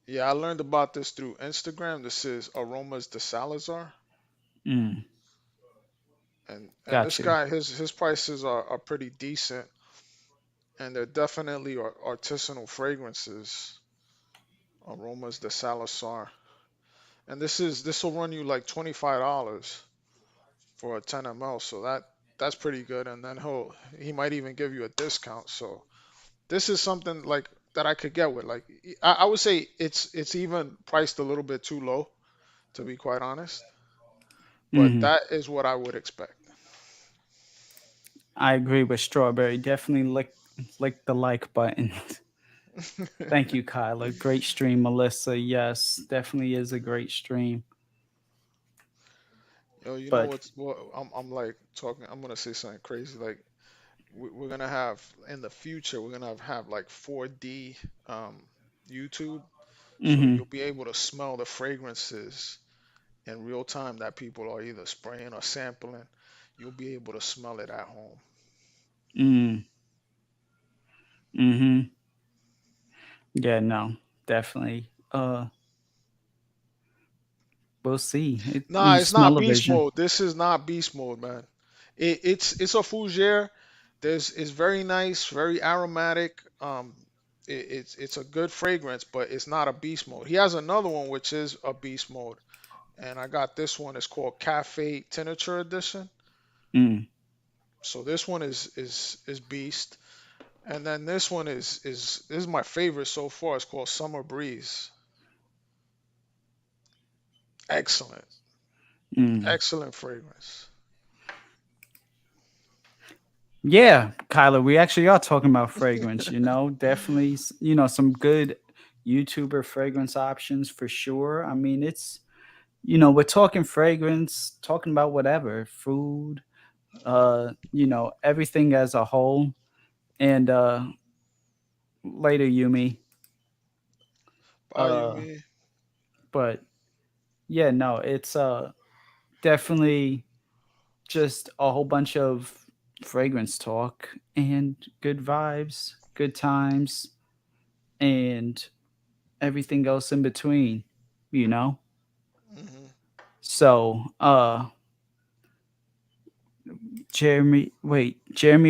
Speaker 2: Yeah, I learned about this through Instagram. This is Aromas de Salazar,
Speaker 1: Mm,
Speaker 2: and this
Speaker 1: got you.
Speaker 2: guy his prices are pretty decent, and they're definitely artisanal fragrances. Aromas de Salazar, and this will run you like $25 for a 10 ml, so that's pretty good. And then he might even give you a discount. So this is something like that I could get with. Like I would say it's even priced a little bit too low, to be quite honest. But
Speaker 1: Hmm.
Speaker 2: that is what I would expect.
Speaker 1: I agree with strawberry. Definitely lick the like button. Thank you, Kyla. Great stream, Melissa. Yes, definitely is a great stream.
Speaker 2: Yo, you know
Speaker 1: But
Speaker 2: what's what I'm like talking. I'm gonna say something crazy. Like we're gonna have in the future, we're gonna have like 4D YouTube, so
Speaker 1: hmm
Speaker 2: you'll be able to smell the fragrances in real time that people are either spraying or sampling. You'll be able to smell it at home.
Speaker 1: mm, hmm yeah, no, definitely. We'll see.
Speaker 2: Nah, it's not beast
Speaker 1: Smell-o-vision.
Speaker 2: mode. This is not beast mode, man. It's a fougere. It's very nice, very aromatic. It's a good fragrance, but it's not a beast mode. He has another one which is a beast mode, and I got this one. It's called Cafe Tincture Edition.
Speaker 1: Mm.
Speaker 2: So this one is beast, and then this one this is my favorite so far. It's called Summer Breeze. Excellent,
Speaker 1: Mm.
Speaker 2: excellent fragrance.
Speaker 1: Yeah, Kyler, we actually are talking about fragrance, definitely, some good YouTuber fragrance options for sure. I mean, we're talking fragrance, talking about whatever, food, everything as a whole. And later, Yumi.
Speaker 2: Bye,
Speaker 1: Uh,
Speaker 2: Yumi.
Speaker 1: but yeah, no, it's definitely just a whole bunch of fragrance talk and good vibes, good times, and everything else in between, you know?
Speaker 2: Hmm.
Speaker 1: So, Jeremy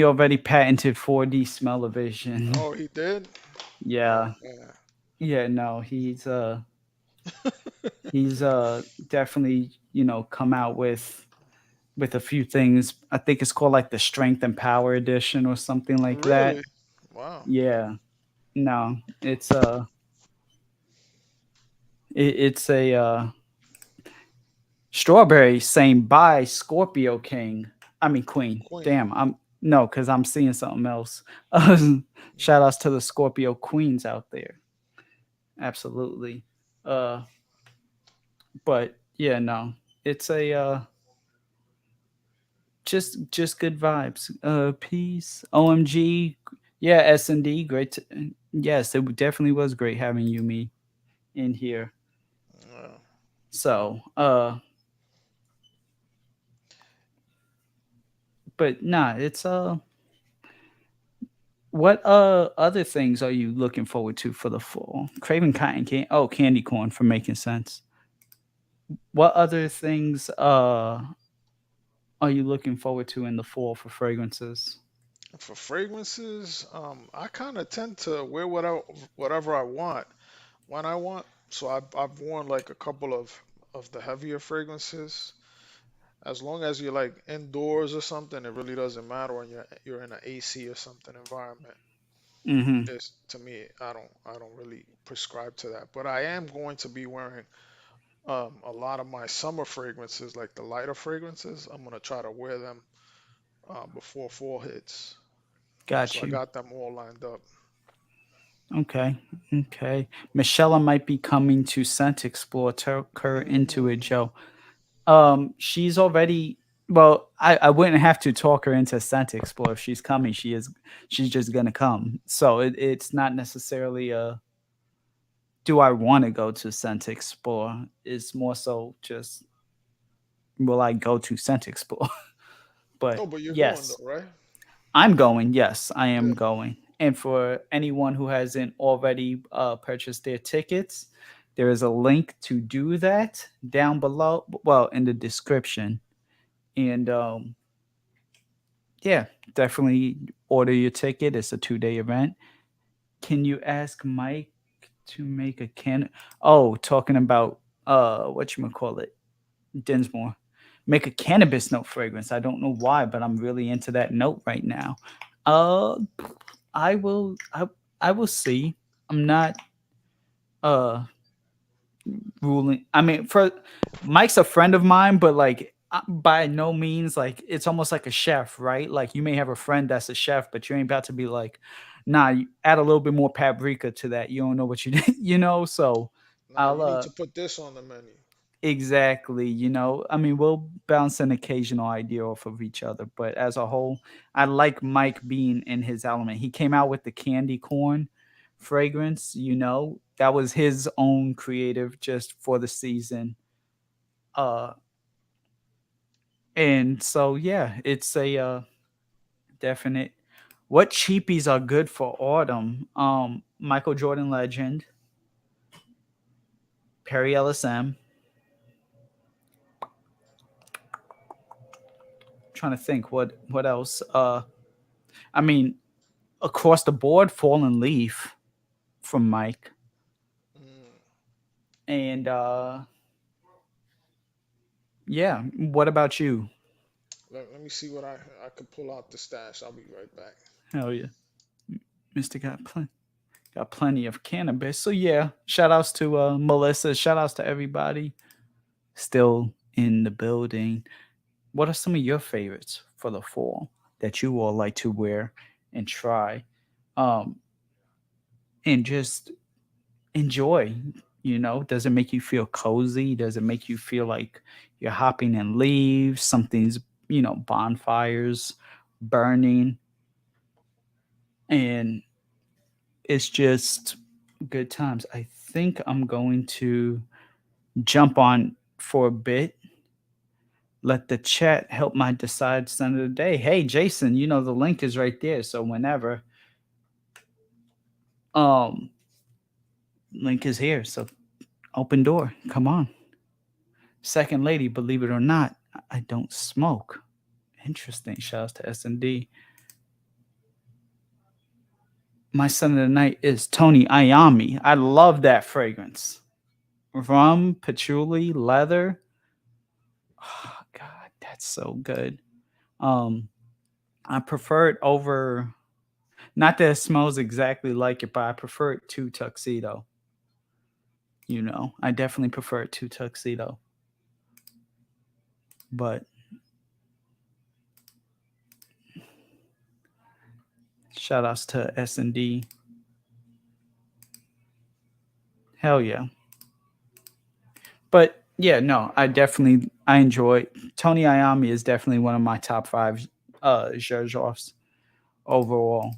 Speaker 1: already patented 4D smell-o-vision.
Speaker 2: Oh, he did. Oh
Speaker 1: Yeah.
Speaker 2: man.
Speaker 1: Yeah, no, he's definitely, come out with a few things. I think it's called like the Strength and Power edition or something like that.
Speaker 2: Really? Wow.
Speaker 1: Yeah. No, it's a strawberry saying bye Scorpio King. I mean Queen.
Speaker 2: Queen.
Speaker 1: Damn, I'm no, because I'm seeing something else. Shout outs to the Scorpio Queens out there. Absolutely. Uh but yeah, no. It's a just good vibes. Peace. OMG. Yeah, S&D. Great. Yes, definitely was great having you me in here.
Speaker 2: Yeah.
Speaker 1: So, but nah, it's what other things are you looking forward to for the fall? Craving cotton candy. Oh, candy corn for making sense. What other things are you looking forward to in the fall for fragrances?
Speaker 2: For fragrances, I kind of tend to wear whatever I want when I want. So I've worn like a couple of the heavier fragrances. As long as you're like indoors or something, it really doesn't matter when you're in an AC or something environment.
Speaker 1: Mm-hmm.
Speaker 2: It's to me, I don't really prescribe to that. But I am going to be wearing a lot of my summer fragrances, like the lighter fragrances. I'm gonna try to wear them before fall hits. So
Speaker 1: Got
Speaker 2: I
Speaker 1: you.
Speaker 2: got them all lined up.
Speaker 1: Okay. Okay. Michelle might be coming to Scentxplore. Turn her into it, Joe. She's already. Well, I wouldn't have to talk her into Scentxplore if she's coming. She's just gonna come. So it's not necessarily a do I want to go to Scentxplore. It's more so just will I go to Scentxplore? But
Speaker 2: No, but you're going
Speaker 1: yes,
Speaker 2: though, right?
Speaker 1: I'm going. Yes, I am
Speaker 2: Yeah.
Speaker 1: going. And for anyone who hasn't already purchased their tickets, there is a link to do that down below. Well, in the description. And yeah, definitely order your ticket. It's a 2-day event. Can you ask Mike to make a can? Oh, talking about what you call it, Dinsmore. Make a cannabis note fragrance. I don't know why, but I'm really into that note right now. Uh, I will. I will see. I'm not uh ruling. I mean, for Mike's a friend of mine, but like by no means like it's almost like a chef, right? Like you may have a friend that's a chef, but you ain't about to be like, nah, you add a little bit more paprika to that. You don't know what you did, you know. So
Speaker 2: Nah,
Speaker 1: I'll
Speaker 2: you need to put this on the menu.
Speaker 1: exactly, you know. I mean, we'll bounce an occasional idea off of each other, but as a whole, I like Mike being in his element. He came out with the candy corn fragrance, you know. That was his own creative just for the season. Uh and so yeah, it's a definite. What cheapies are good for autumn? Michael Jordan Legend, Perry LSM. Trying to think what else. I mean, across the board, Fallen Leaf from Mike.
Speaker 2: Mm.
Speaker 1: And yeah, what about you?
Speaker 2: Let me see what I could pull out the stash. I'll be right back.
Speaker 1: Hell yeah, Mister got plenty of cannabis. So yeah, shout outs to Melissa. Shout outs to everybody still in the building. What are some of your favorites for the fall that you all like to wear and try, um, and just enjoy? You know, does it make you feel cozy? Does it make you feel like you're hopping in leaves? Something's, you know, bonfires burning, and it's just good times. I think I'm going to jump on for a bit. Let the chat help my decide son of the day. Hey, Jason, you know the link is right there. So whenever, um, link is here. So open door. Come on. Second lady, believe it or not, I don't smoke. Interesting. Shouts to S&D. My son of the night is Tony Ayami. I love that fragrance. Rum, patchouli, leather. Oh, God, that's so good. Um, I prefer it over. Not that it smells exactly like it, but I prefer it to tuxedo. You know, I definitely prefer it to tuxedo. But shout outs to S&D. Hell yeah. But yeah, no, I enjoy Tony Iommi is definitely one of my top five Zerjoffs overall.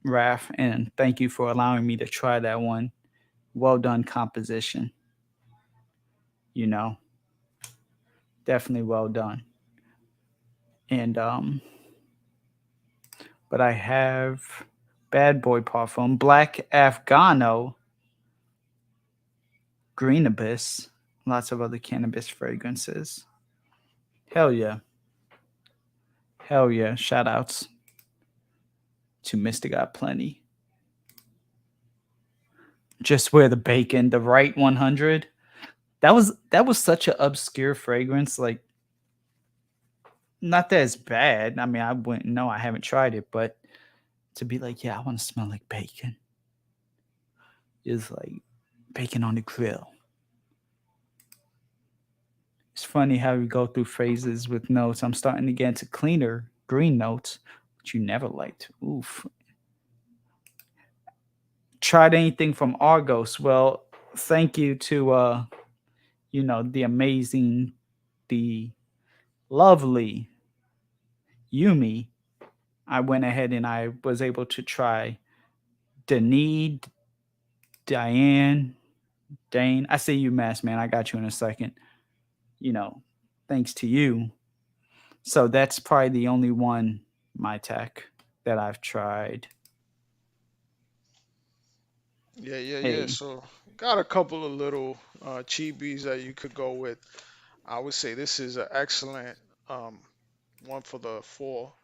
Speaker 1: Raf, and thank you for allowing me to try that one. Well done composition. You know, definitely well done. And but I have Bad Boy Parfum, Black Afghano, Green Abyss, lots of other cannabis fragrances. Hell yeah. Hell yeah. Shout outs to Mr. Got Plenty. Just wear the bacon, the right 100. That was such an obscure fragrance. Like, not that it's bad. I mean, I wouldn't know. I haven't tried it, but to be like, yeah, I want to smell like bacon is like bacon on the grill. It's funny how we go through phases with notes. I'm starting to get into cleaner green notes, which you never liked. Oof. Tried anything from Argos? Well, thank you to you know, the amazing, the lovely Yumi. I went ahead and I was able to try Denis, Diane, Dane. I see you, Mass Man. I got you in a second. You know, thanks to you. So that's probably the only one, my tech, that I've tried.
Speaker 2: Yeah, yeah, yeah.
Speaker 1: Hey.
Speaker 2: So got a couple of little cheapies that you could go with. I would say this is an excellent um, one for the fall.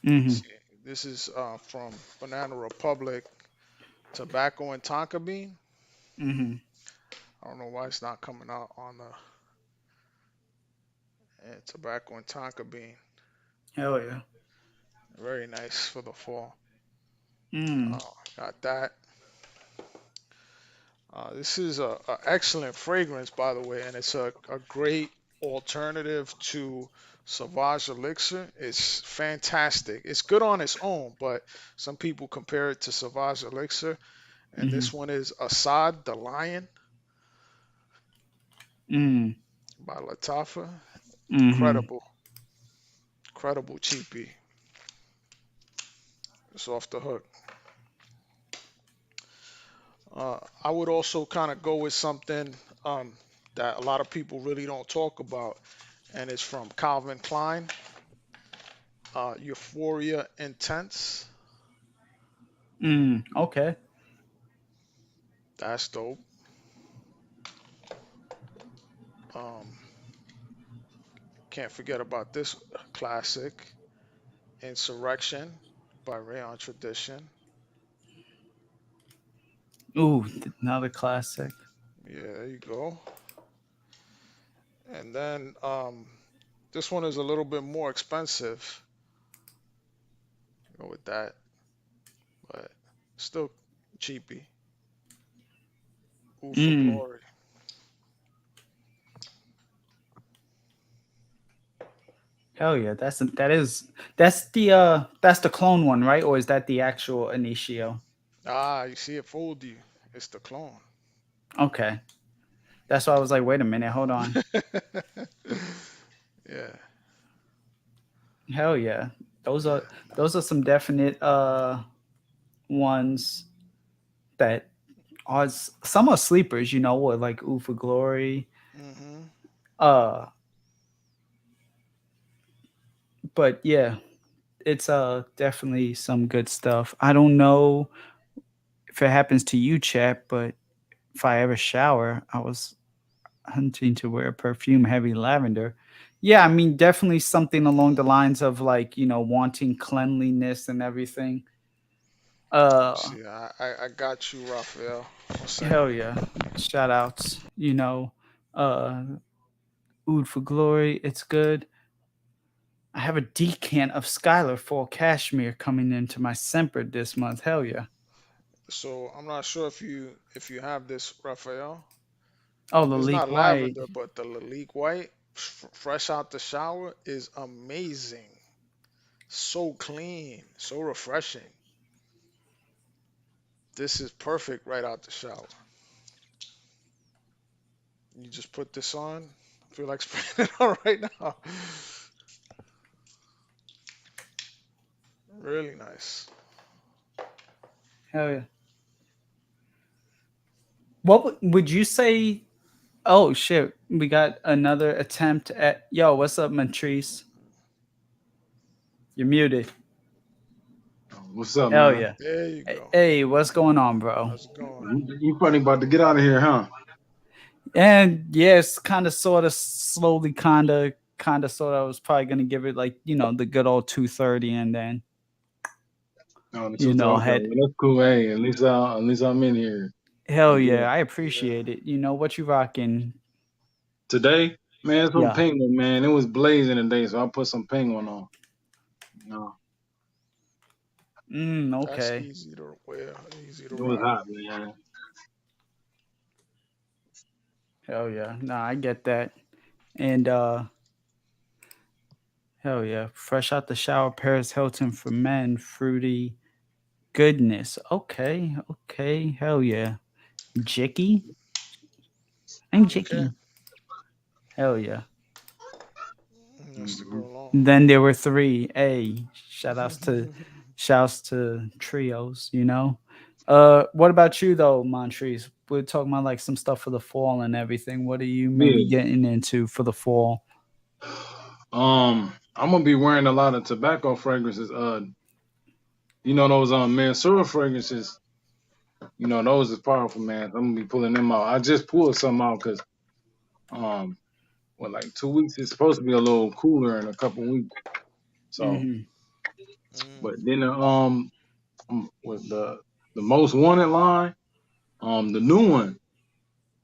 Speaker 1: Mm-hmm.
Speaker 2: See, this is from Banana Republic, Tobacco and Tonka Bean.
Speaker 1: Mm-hmm.
Speaker 2: I don't know why it's not coming out on the Tobacco and Tonka Bean.
Speaker 1: Hell yeah.
Speaker 2: Very nice for the fall.
Speaker 1: Mm.
Speaker 2: Got that. This is a excellent fragrance, by the way, and it's a great alternative to Sauvage Elixir. It's fantastic. It's good on its own, but some people compare it to Sauvage Elixir. And
Speaker 1: Mm-hmm.
Speaker 2: this one is Assad the Lion
Speaker 1: Mm.
Speaker 2: by Latafa.
Speaker 1: Mm-hmm.
Speaker 2: Incredible, incredible cheapie. It's off the hook. I would also kind of go with something that a lot of people really don't talk about, and it's from Calvin Klein, Euphoria Intense.
Speaker 1: Mm. Okay.
Speaker 2: That's dope. Um, can't forget about this classic, Insurrection by Rayon Tradition.
Speaker 1: Ooh, another classic.
Speaker 2: Yeah, there you go. And then this one is a little bit more expensive. Go with that, but still cheapy. Ooh, for
Speaker 1: Mm.
Speaker 2: glory.
Speaker 1: Hell yeah, that's the clone one, right? Or is that the actual Initio?
Speaker 2: Ah, you see, it fooled you. It's the clone.
Speaker 1: Okay, that's why I was like, wait a minute, hold on.
Speaker 2: Yeah.
Speaker 1: Hell yeah, those are
Speaker 2: Yeah.
Speaker 1: those are some definite ones that are some are sleepers, you know, or like Ooh for Glory.
Speaker 2: Hmm.
Speaker 1: Uh, but yeah, it's definitely some good stuff. I don't know if it happens to you, chat, but if I ever shower, I was hunting to wear perfume heavy lavender. Yeah, I mean, definitely something along the lines of like, wanting cleanliness and everything.
Speaker 2: Let me
Speaker 1: Uh
Speaker 2: see. I got you, Raphael. One
Speaker 1: Hell
Speaker 2: second.
Speaker 1: yeah. Shout outs, uh Oud for Glory, it's good. I have a decant of Skylar Fall Cashmere coming into my Semper this month. Hell yeah.
Speaker 2: So I'm not sure if you have this, Raphael.
Speaker 1: Oh, the
Speaker 2: It's
Speaker 1: leak
Speaker 2: not
Speaker 1: white.
Speaker 2: lavender, but the Lalique White, fresh out the shower, is amazing. So clean, so refreshing. This is perfect right out the shower. You just put this on. I feel like spraying it on right now. Really nice.
Speaker 1: Hell yeah. What would you say? Oh shit, we got another attempt at yo. What's up, Montrese? You're muted.
Speaker 3: What's up,
Speaker 1: Hell
Speaker 3: man?
Speaker 1: yeah.
Speaker 2: There you go.
Speaker 1: Hey, what's going on, bro?
Speaker 2: How's it going?
Speaker 3: You probably about to get out of here, huh?
Speaker 1: And yes, kind of, sort of, slowly, kind of, sort of. I was probably gonna give it like the good old 2:30, and then
Speaker 3: Oh, the truth. Okay,
Speaker 1: head.
Speaker 3: well, that's cool. Hey, at least I'm in here.
Speaker 1: Hell
Speaker 3: I'm good.
Speaker 1: yeah, I
Speaker 2: Yeah.
Speaker 1: appreciate it. What you rocking?
Speaker 3: Today, man, it's some
Speaker 1: Yeah.
Speaker 3: penguin, man. It was blazing today, so I put some penguin on. You know,
Speaker 2: That's
Speaker 1: Okay.
Speaker 2: easy to wear, easy to
Speaker 3: it was
Speaker 2: rock.
Speaker 3: hot, man.
Speaker 1: Hell yeah. Nah, I get that. And hell yeah, fresh out the shower, Paris Hilton for men, fruity goodness. Okay, okay, hell yeah. Jicky and
Speaker 2: Okay.
Speaker 1: Jicky. Hell yeah.
Speaker 2: That's the
Speaker 3: Hmm.
Speaker 2: girl on.
Speaker 1: Then there were three. Hey, shouts to trios, What about you though, Montrese? We're talking about like some stuff for the fall and everything. What are you maybe
Speaker 3: Yeah.
Speaker 1: getting into for the fall?
Speaker 3: I'm gonna be wearing a lot of tobacco fragrances. Those Mansura fragrances. Those is powerful, man. I'm gonna be pulling them out. I just pulled some out because um, like 2 weeks. It's supposed to be a little cooler in a couple weeks. So,
Speaker 1: Mm-hmm.
Speaker 3: but
Speaker 2: Mm.
Speaker 3: then with the most wanted line, the new one,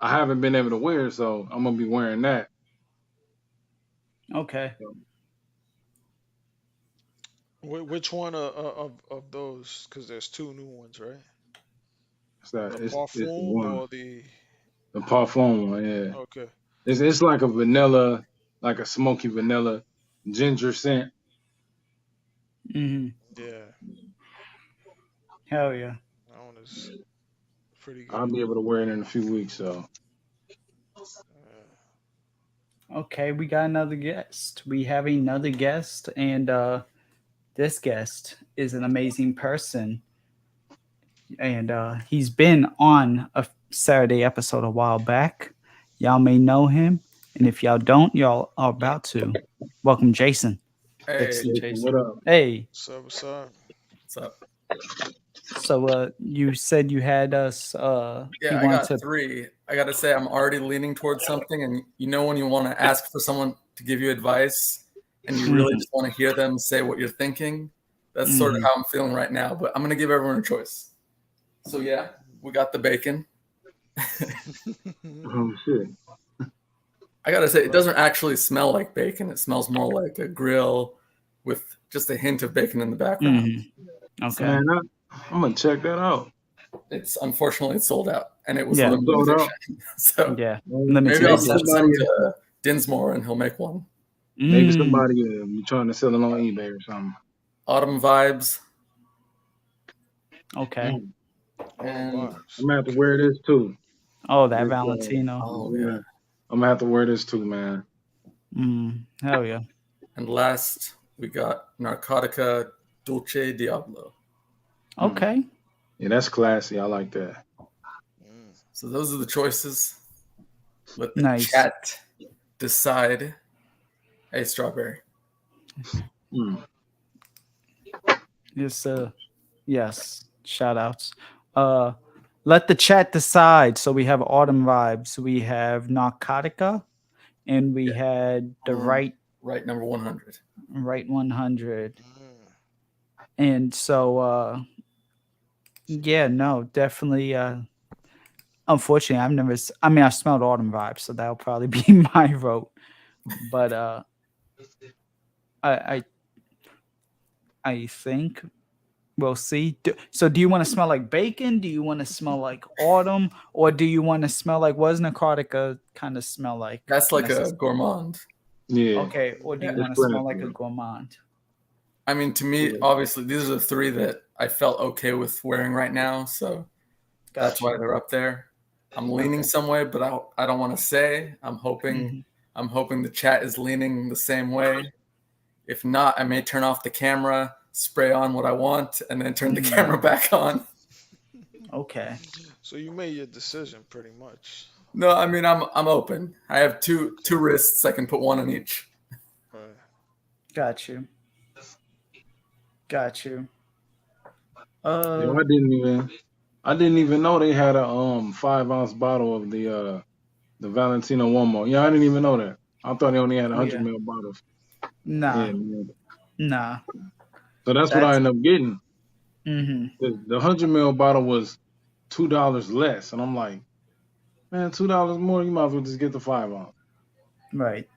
Speaker 3: I haven't been able to wear, so I'm gonna be wearing that.
Speaker 1: Okay.
Speaker 3: So,
Speaker 2: Which one of those? Because there's two new ones, right?
Speaker 3: It's that
Speaker 2: The
Speaker 3: it's the
Speaker 2: Parfum
Speaker 3: one,
Speaker 2: or the
Speaker 3: the parfum one. Yeah,
Speaker 2: okay.
Speaker 3: it's like a vanilla, like a smoky vanilla ginger scent.
Speaker 1: Hmm.
Speaker 2: Yeah,
Speaker 1: Hell yeah.
Speaker 2: that one is pretty
Speaker 3: I'll
Speaker 2: good.
Speaker 3: be able to wear it in a few weeks. So
Speaker 2: Yeah.
Speaker 1: Okay, we got another guest. We have another guest, and this guest is an amazing person, and he's been on a Saturday episode a while back. Y'all may know him, and if y'all don't, y'all are about to. Welcome, Jason.
Speaker 4: Hey,
Speaker 1: Dixon
Speaker 3: Jason, what
Speaker 1: Jason.
Speaker 3: up?
Speaker 1: Hey,
Speaker 2: What's up?
Speaker 4: what's up?
Speaker 1: so you said you had us. You
Speaker 4: Yeah, I
Speaker 1: want
Speaker 4: got
Speaker 1: to.
Speaker 4: three. I got to say, I'm already leaning towards something. And you know, when you want to ask for someone to give you advice and you really
Speaker 1: Mhm,
Speaker 4: just want to hear them say what you're thinking, that's sort of
Speaker 1: mhm.
Speaker 4: how I'm feeling right now. But I'm going to give everyone a choice. So, yeah, we got the bacon.
Speaker 3: Oh shit.
Speaker 4: I got to say, it doesn't actually smell like bacon. It smells more like a grill with just a hint of bacon in the background.
Speaker 1: Okay.
Speaker 3: Man, I'm gonna check that out.
Speaker 4: It's unfortunately it's sold out and it was
Speaker 1: Yeah.
Speaker 4: limited
Speaker 3: Sold
Speaker 4: edition.
Speaker 3: out.
Speaker 4: So
Speaker 1: Yeah.
Speaker 4: maybe
Speaker 1: Limited
Speaker 4: I'll
Speaker 3: Maybe
Speaker 4: send
Speaker 1: edition.
Speaker 4: some
Speaker 3: somebody,
Speaker 4: to Dinsmore and he'll make one.
Speaker 3: maybe
Speaker 1: Mm.
Speaker 3: somebody be trying to sell it on eBay or something.
Speaker 4: Autumn vibes.
Speaker 1: Okay.
Speaker 3: Mm.
Speaker 2: Autumn
Speaker 4: And
Speaker 2: vibes.
Speaker 3: I'm gonna have to wear this too.
Speaker 1: Oh, that
Speaker 3: This,
Speaker 1: Valentino.
Speaker 4: oh
Speaker 3: yeah.
Speaker 4: yeah.
Speaker 3: I'm gonna have to wear this too, man.
Speaker 1: Hell yeah.
Speaker 4: And last we got Narcotica Dulce Diablo.
Speaker 3: Mm.
Speaker 1: Okay.
Speaker 3: Yeah, that's classy. I like that.
Speaker 2: Mm.
Speaker 4: So those are the choices. Let the
Speaker 1: Nice.
Speaker 4: chat decide. Hey, strawberry.
Speaker 3: Mm.
Speaker 1: Yes, yes. Shout outs. Uh Let the chat decide. So we have Autumn Vibes, we have Narcotica, and we had the
Speaker 4: Right, number 100.
Speaker 1: right 100.
Speaker 2: Mm.
Speaker 1: And so yeah, no, definitely unfortunately I've never I mean I smelled Autumn Vibes, so that'll probably be my vote. But I I I think we'll see. So, do you want to smell like bacon? Do you want to smell like autumn, or do you want to smell like what does Narcotica kind of smell like?
Speaker 4: That's like a gourmand.
Speaker 3: Yeah,
Speaker 1: Okay, or do
Speaker 4: Yeah.
Speaker 1: you
Speaker 3: it's
Speaker 1: want to smell like a
Speaker 3: classy.
Speaker 1: gourmand?
Speaker 4: I mean, to me,
Speaker 3: Yeah.
Speaker 4: obviously, these are the three that I felt okay with wearing right now. So that's
Speaker 1: Got
Speaker 4: why
Speaker 1: you.
Speaker 4: they're up there. I'm leaning
Speaker 1: Okay.
Speaker 4: some way, but I don't want to say.
Speaker 1: Hmm.
Speaker 4: I'm hoping the chat is leaning the same way. If not, I may turn off the camera, spray on what I want, and then turn the camera back on.
Speaker 1: Okay.
Speaker 2: So you made your decision pretty much.
Speaker 4: No, I mean I'm open. I have two wrists. I can put one on each.
Speaker 2: Right.
Speaker 1: Got you. Got you.
Speaker 3: Yo,
Speaker 1: Uh,
Speaker 3: I didn't even know they had a 5 ounce bottle of the Valentino one more. Yeah, I didn't even know that. I thought they only had a
Speaker 1: oh
Speaker 3: 100
Speaker 1: yeah.
Speaker 3: ml bottles.
Speaker 2: Mm.
Speaker 1: Nah.
Speaker 3: Yeah, man.
Speaker 1: Nah.
Speaker 3: So that's what I
Speaker 1: That's.
Speaker 3: ended up getting.
Speaker 1: Mm-hmm.
Speaker 3: The 100 ml bottle was $2 less, and I'm like, man, $2 more. You might as well just get the 5 ounce.
Speaker 1: Right.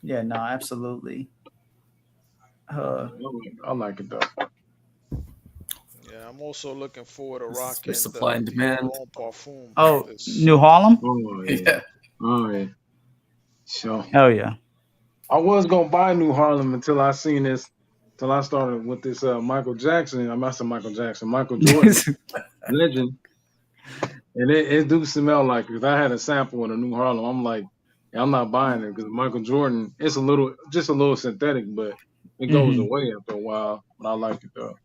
Speaker 1: Yeah. No. Absolutely.
Speaker 3: I like it though.
Speaker 2: Yeah, I'm also looking forward to
Speaker 4: This is for
Speaker 2: rocking
Speaker 4: supply and
Speaker 2: the
Speaker 4: demand.
Speaker 2: Cologne Parfum.
Speaker 1: Oh,
Speaker 2: This
Speaker 1: New Harlem.
Speaker 3: Oh yeah.
Speaker 4: Yeah.
Speaker 3: All right. So
Speaker 1: Hell yeah.
Speaker 3: I was gonna buy New Harlem until I seen this. Till I started with this Michael Jackson. I'm not saying Michael Jackson, Michael Jordan legend, and it do smell like. Because I had a sample in a New Harlem. I'm like, yeah, I'm not buying it because Michael Jordan. It's just a little synthetic, but it goes
Speaker 1: Hmm.
Speaker 3: away after a while. But I like it though,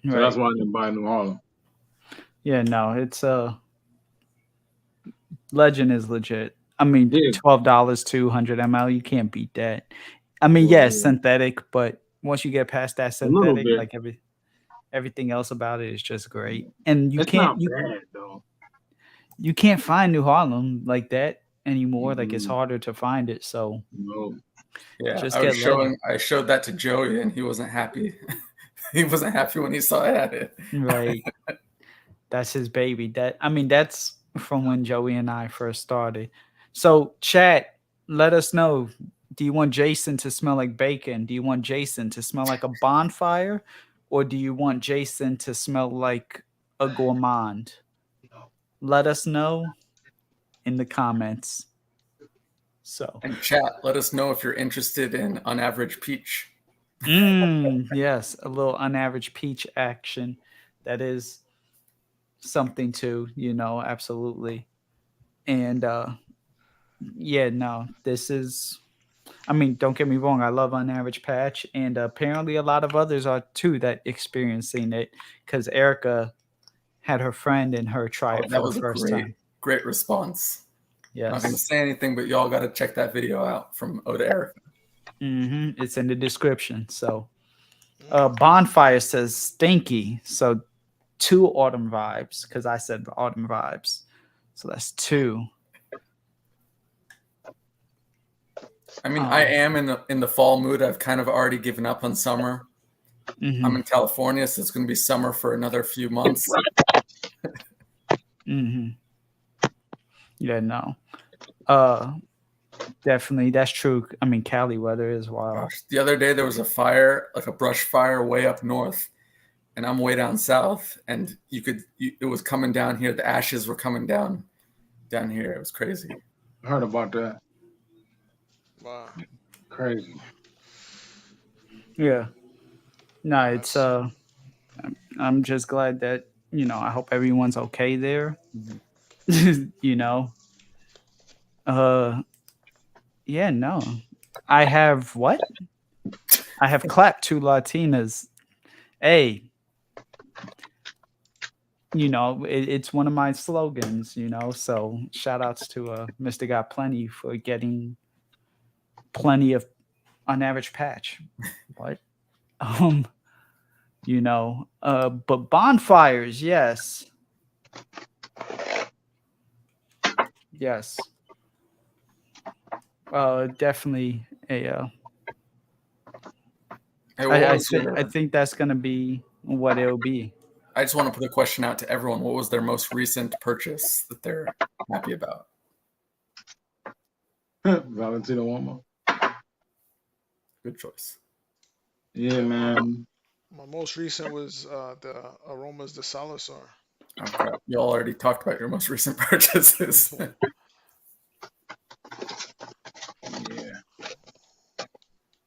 Speaker 3: so that's
Speaker 1: Right.
Speaker 3: why I didn't buy New Harlem.
Speaker 1: Yeah. No. It's Legend is legit. I mean,
Speaker 3: Yeah,
Speaker 1: $12, 200 ml. You can't beat that. I mean,
Speaker 3: well,
Speaker 1: yeah,
Speaker 3: yeah,
Speaker 1: synthetic, but once you get past that
Speaker 3: a little
Speaker 1: synthetic,
Speaker 3: bit.
Speaker 1: like everything else about it is just great. And
Speaker 3: It's not bad though.
Speaker 1: you can't find New Harlem like that anymore. Like it's
Speaker 3: Mm,
Speaker 1: harder to find it. So
Speaker 3: no.
Speaker 4: Yeah.
Speaker 1: just get Legend.
Speaker 4: I showed that to Joey and he wasn't happy. He wasn't happy when he saw I had it.
Speaker 1: Right. That's his baby. I mean, that's from when Joey and I first started. So chat, let us know. do you want Jason to smell like bacon? Do you want Jason to smell like a bonfire? Or do you want Jason to smell like a gourmand? Let us know in the comments. So,
Speaker 4: And chat, let us know if you're interested in unaverage peach.
Speaker 1: yes, a little unaverage peach action. That is something to, absolutely. And yeah, no, this is, I mean, don't get me wrong, I love unaverage patch, and apparently a lot of others are too that experiencing it, because Erica had her friend and her try it
Speaker 4: That
Speaker 1: for
Speaker 4: was
Speaker 1: the
Speaker 4: a
Speaker 1: first time.
Speaker 4: great response. I'm not going to
Speaker 1: Yes.
Speaker 4: say anything, but y'all got to check that video out from Oda Erica.
Speaker 1: It's in the description. So Bonfire says stinky. So 2 autumn vibes, because I said autumn vibes. So that's 2.
Speaker 4: I mean, I am in the fall mood. I've kind of already given up on summer. I'm in California, so it's going to be summer for another few months.
Speaker 1: Yeah, no. Definitely, that's true. I mean, Cali weather is wild.
Speaker 4: Gosh, the other day there was a fire, like a brush fire, way up north, and I'm way down south, and it was coming down here. The ashes were coming down here. It was crazy.
Speaker 3: I heard about that.
Speaker 2: Wow.
Speaker 3: Crazy.
Speaker 1: Yeah. No, it's I'm just glad that, I hope everyone's okay there. Yeah, no. I have what? I have clapped 2 Latinas. Hey, it's one of my slogans, so shout outs to Mr. Got Plenty for getting plenty of unaverage patch. What? But bonfires, yes. Yes. Definitely a I think that's gonna be what it'll be.
Speaker 4: I just want to put a question out to everyone. What was their most recent purchase that they're happy about?
Speaker 3: Valentino one more.
Speaker 4: Good choice.
Speaker 3: Yeah, man.
Speaker 2: My most recent was the Aromas de Salazar.
Speaker 4: Okay. You all already talked about your most recent purchases.
Speaker 3: Yeah.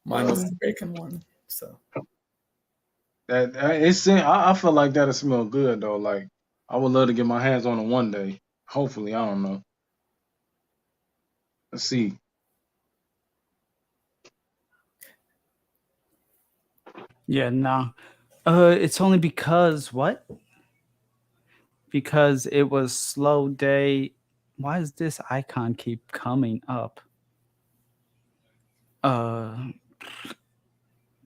Speaker 4: Mine was the bacon one. So
Speaker 3: I feel like that'll smell good though. Like I would love to get my hands on it one day. Hopefully, I don't know. Let's see.
Speaker 1: Yeah, no. It's only because what? Because it was slow day. Why does this icon keep coming up?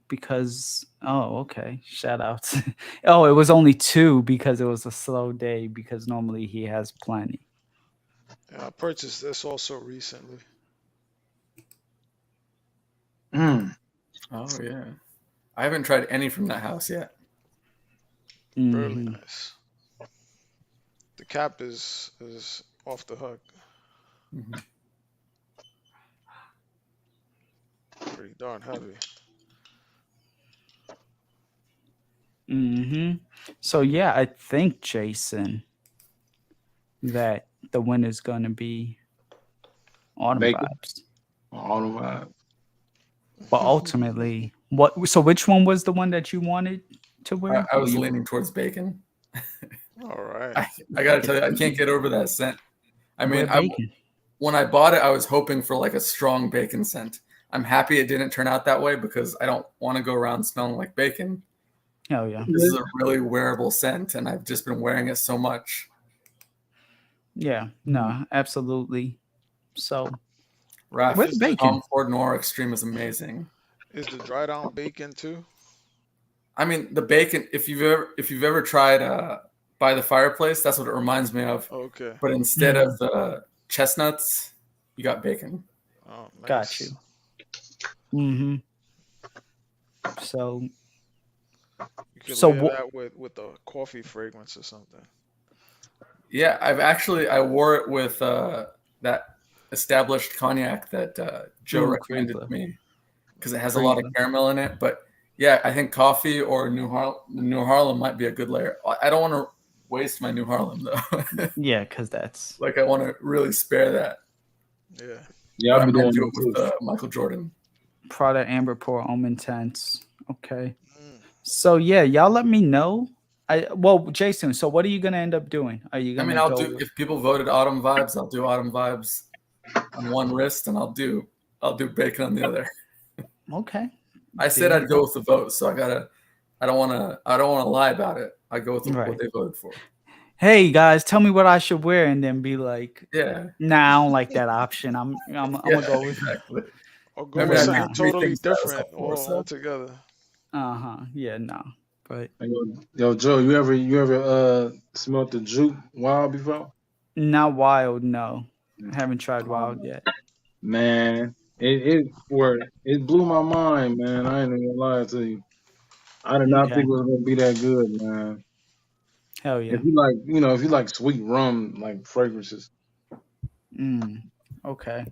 Speaker 1: Because okay, shout outs. Oh, it was only 2 because it was a slow day, because normally he has plenty.
Speaker 2: Yeah, I purchased this also recently.
Speaker 4: Oh yeah. I haven't tried any from that house yet.
Speaker 2: Really nice. The cap is off the hook. Pretty darn heavy.
Speaker 1: So yeah, I think, Jason, that the winner's gonna be Autumn
Speaker 3: Bacon?
Speaker 1: Vibes.
Speaker 3: Autumn Vibes.
Speaker 1: But ultimately, what? So which one was the one that you wanted to wear?
Speaker 4: I was leaning towards bacon.
Speaker 2: All right.
Speaker 4: I gotta tell you, I can't get over that scent. I mean,
Speaker 1: bacon.
Speaker 4: When I bought it, I was hoping for like a strong bacon scent. I'm happy it didn't turn out that way, because I don't want to go around smelling like bacon.
Speaker 1: Hell yeah.
Speaker 4: This is a really wearable scent, and I've just been wearing it so much.
Speaker 1: Yeah, no, absolutely. So,
Speaker 4: Raph,
Speaker 1: where's the bacon?
Speaker 4: Tom Ford Noir Extreme is amazing.
Speaker 2: Is the dry down bacon too?
Speaker 4: I mean, the bacon. If you've ever tried by the fireplace, that's what it reminds me of.
Speaker 2: Okay.
Speaker 4: But instead of the chestnuts, you got bacon.
Speaker 2: Oh, nice.
Speaker 1: Got you. So,
Speaker 2: you could
Speaker 1: so
Speaker 2: layer that with a coffee fragrance or something.
Speaker 4: Yeah, I wore it with that established cognac that Joe recommended
Speaker 1: Kriegler.
Speaker 4: to me because it has a lot of
Speaker 1: Kriegler.
Speaker 4: caramel in it. But yeah, I think coffee or New Harlem might be a good layer. I don't want to waste my New Harlem though.
Speaker 1: Yeah, because that's
Speaker 4: Like I want to really spare that.
Speaker 2: Yeah.
Speaker 3: Yeah,
Speaker 4: But
Speaker 3: I'll
Speaker 4: I
Speaker 3: be
Speaker 4: might
Speaker 3: doing
Speaker 4: do
Speaker 3: that
Speaker 4: it
Speaker 3: too.
Speaker 4: with Michael Jordan.
Speaker 1: Prada Amber Pour Homme Intense. Okay.
Speaker 2: Mm.
Speaker 1: So yeah, y'all let me know. Well, Jason, so what are you gonna end up doing? Are you
Speaker 4: I
Speaker 1: gonna
Speaker 4: mean, I'll
Speaker 1: go
Speaker 4: do
Speaker 1: with
Speaker 4: if people voted autumn vibes, I'll do autumn vibes on one wrist, and I'll do bacon on the other.
Speaker 1: okay.
Speaker 4: I said
Speaker 1: There
Speaker 4: I'd
Speaker 1: you
Speaker 4: go with the vote, so I don't want to lie about it. I go with
Speaker 1: Right.
Speaker 4: what they voted for.
Speaker 1: Hey guys, tell me what I should wear, and then be like,
Speaker 4: Yeah,
Speaker 1: nah, I don't like that option. I'm gonna go with
Speaker 4: exactly.
Speaker 2: Or go
Speaker 4: Maybe
Speaker 2: with
Speaker 4: I
Speaker 1: nah.
Speaker 2: something
Speaker 4: can three
Speaker 2: totally
Speaker 4: things that was
Speaker 2: different
Speaker 4: helpful. So
Speaker 2: altogether.
Speaker 1: Yeah, no. But
Speaker 3: Hey, yo, Joe, you ever smelt the juke wild before?
Speaker 1: not wild, no. I haven't tried wild yet.
Speaker 3: Man, it blew my mind, man. I ain't even gonna lie to you. I did not
Speaker 1: Okay.
Speaker 3: think it was gonna be that good, man.
Speaker 1: Hell yeah.
Speaker 3: If you like sweet rum, like fragrances,
Speaker 1: Okay.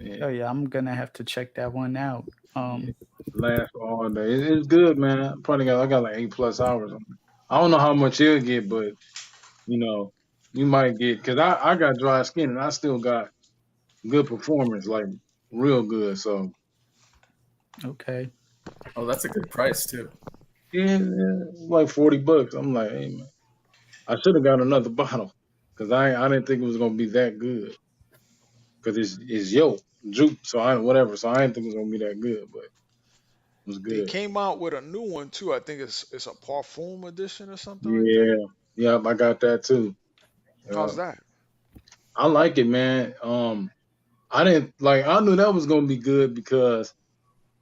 Speaker 3: yeah,
Speaker 1: Hell yeah, I'm gonna have to check that one out.
Speaker 3: yeah, last for all day. It's good, man. I got like 8+ hours on it. I don't know how much you'll get, but you know, you might get because I got dry skin and I still got good performance, like real good. So
Speaker 1: Okay.
Speaker 4: oh, that's a good price too.
Speaker 3: yeah, like $40. I'm like, hey man, I should have got another bottle because I didn't think it was gonna be that good because it's juke, so I whatever, so I didn't think it was gonna be that good, but it was
Speaker 2: They
Speaker 3: good.
Speaker 2: came out with a new one too. I think it's a Parfume edition or something like that.
Speaker 3: Yeah, yep, I got that too.
Speaker 2: How's
Speaker 3: Yeah,
Speaker 2: that?
Speaker 3: I like it, man. I didn't like. I knew that was gonna be good because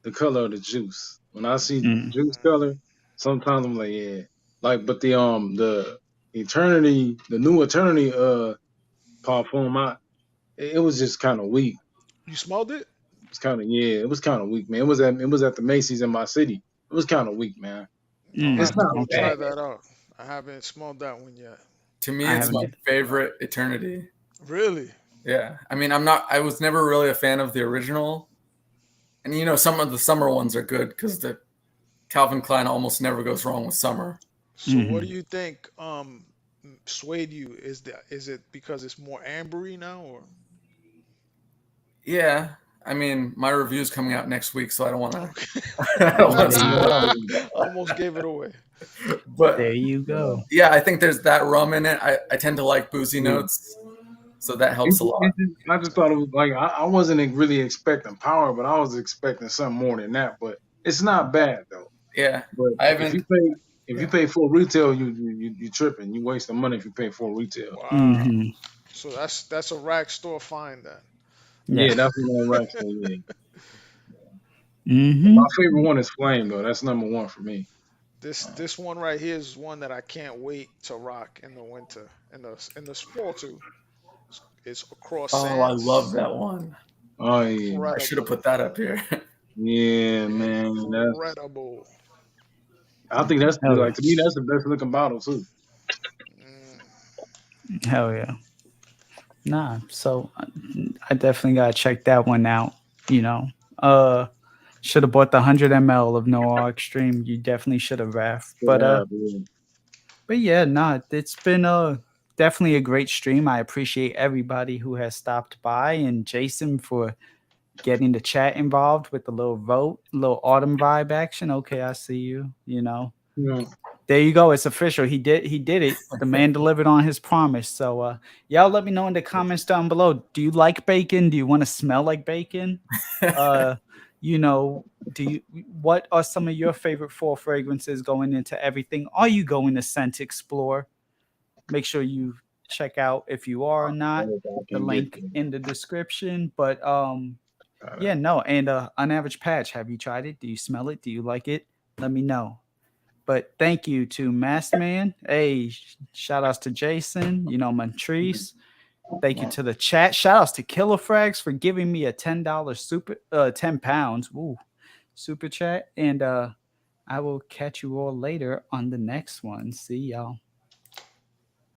Speaker 3: the color of the juice. When I see juice
Speaker 2: Mm.
Speaker 3: color, sometimes I'm like, yeah. Like, but the eternity, the new eternity parfum, it was just kind of weak.
Speaker 2: You smelled it?
Speaker 3: It's kind of yeah, it was kind of weak, man. It was at the Macy's in my city. It was kind of weak, man.
Speaker 2: I'll
Speaker 3: It's
Speaker 2: have to
Speaker 3: not
Speaker 2: go
Speaker 3: bad.
Speaker 2: try that out. I haven't smelled that one yet.
Speaker 4: To me,
Speaker 1: I
Speaker 4: it's
Speaker 1: haven't
Speaker 4: my
Speaker 1: either.
Speaker 4: favorite Eternity.
Speaker 2: Really?
Speaker 4: Yeah, I mean, I was never really a fan of the original, and some of the summer ones are good because the Calvin Klein almost never goes wrong with summer.
Speaker 2: So what do
Speaker 1: Mm-hmm.
Speaker 2: you think swayed you? Is it because it's more ambery now or
Speaker 4: Yeah, I mean, my review's coming out next week, so I don't want to.
Speaker 2: okay.
Speaker 4: I don't want to
Speaker 1: There you
Speaker 4: spoil
Speaker 1: go.
Speaker 2: Almost gave it away.
Speaker 4: it. But
Speaker 1: There you go.
Speaker 4: yeah, I think there's that rum in it. I tend to like boozy
Speaker 3: Yeah.
Speaker 4: notes, so that helps a lot.
Speaker 3: I just thought it was like I wasn't really expecting power, but I was expecting something more than that. But it's not bad though.
Speaker 4: Yeah,
Speaker 3: But
Speaker 4: I haven't.
Speaker 3: if you
Speaker 4: Yeah.
Speaker 3: pay full retail, you tripping. You wasting money if you pay full retail.
Speaker 2: Wow.
Speaker 1: Mm-hmm.
Speaker 2: So that's a rack store find then.
Speaker 1: Yeah.
Speaker 3: Yeah, that's what I'm right for. Yeah,
Speaker 1: Mm-hmm.
Speaker 3: my favorite one is Flame though. That's number one for me.
Speaker 2: This one right here is one that I can't wait to rock in the winter in the fall too. It's across
Speaker 4: Oh, I love
Speaker 2: sands.
Speaker 4: that one.
Speaker 3: Oh yeah,
Speaker 4: I should have
Speaker 2: Incredible.
Speaker 4: put that up here.
Speaker 3: yeah, man.
Speaker 2: Incredible.
Speaker 3: I think that's
Speaker 1: Hell
Speaker 3: like
Speaker 1: yeah.
Speaker 3: to me that's the best looking bottle too.
Speaker 2: Mm.
Speaker 1: Hell yeah. Nah. So I definitely gotta check that one out. You know. Should have bought the 100 ml of Noir Extreme. You definitely should have, Raf.
Speaker 3: Should have, yeah.
Speaker 1: But yeah, nah, it's been definitely a great stream. I appreciate everybody who has stopped by, and Jason for getting the chat involved with the little vote, little autumn vibe action. Okay, I see you. You know,
Speaker 3: You know,
Speaker 1: there you go. It's official. He did it. The man delivered on his promise. So y'all let me know in the comments down below. Do you like bacon? Do you want to smell like bacon? You know, what are some of your favorite fall fragrances going into everything? Are you going to Scentxplore? Make sure you check out if you are or not.
Speaker 3: I
Speaker 1: The
Speaker 3: can get
Speaker 1: link in the description. But
Speaker 3: there.
Speaker 1: yeah, no. And unAVERAGE patch, have you tried it? Do you smell it? Do you like it? Let me know. But thank you to Maskman. Hey, shout outs to Jason, Montrese. Thank you to the chat. Shout outs to Killer Frags for giving me a $10 super 10 pounds. Ooh, super chat. And I will catch you all later on the next one. See y'all.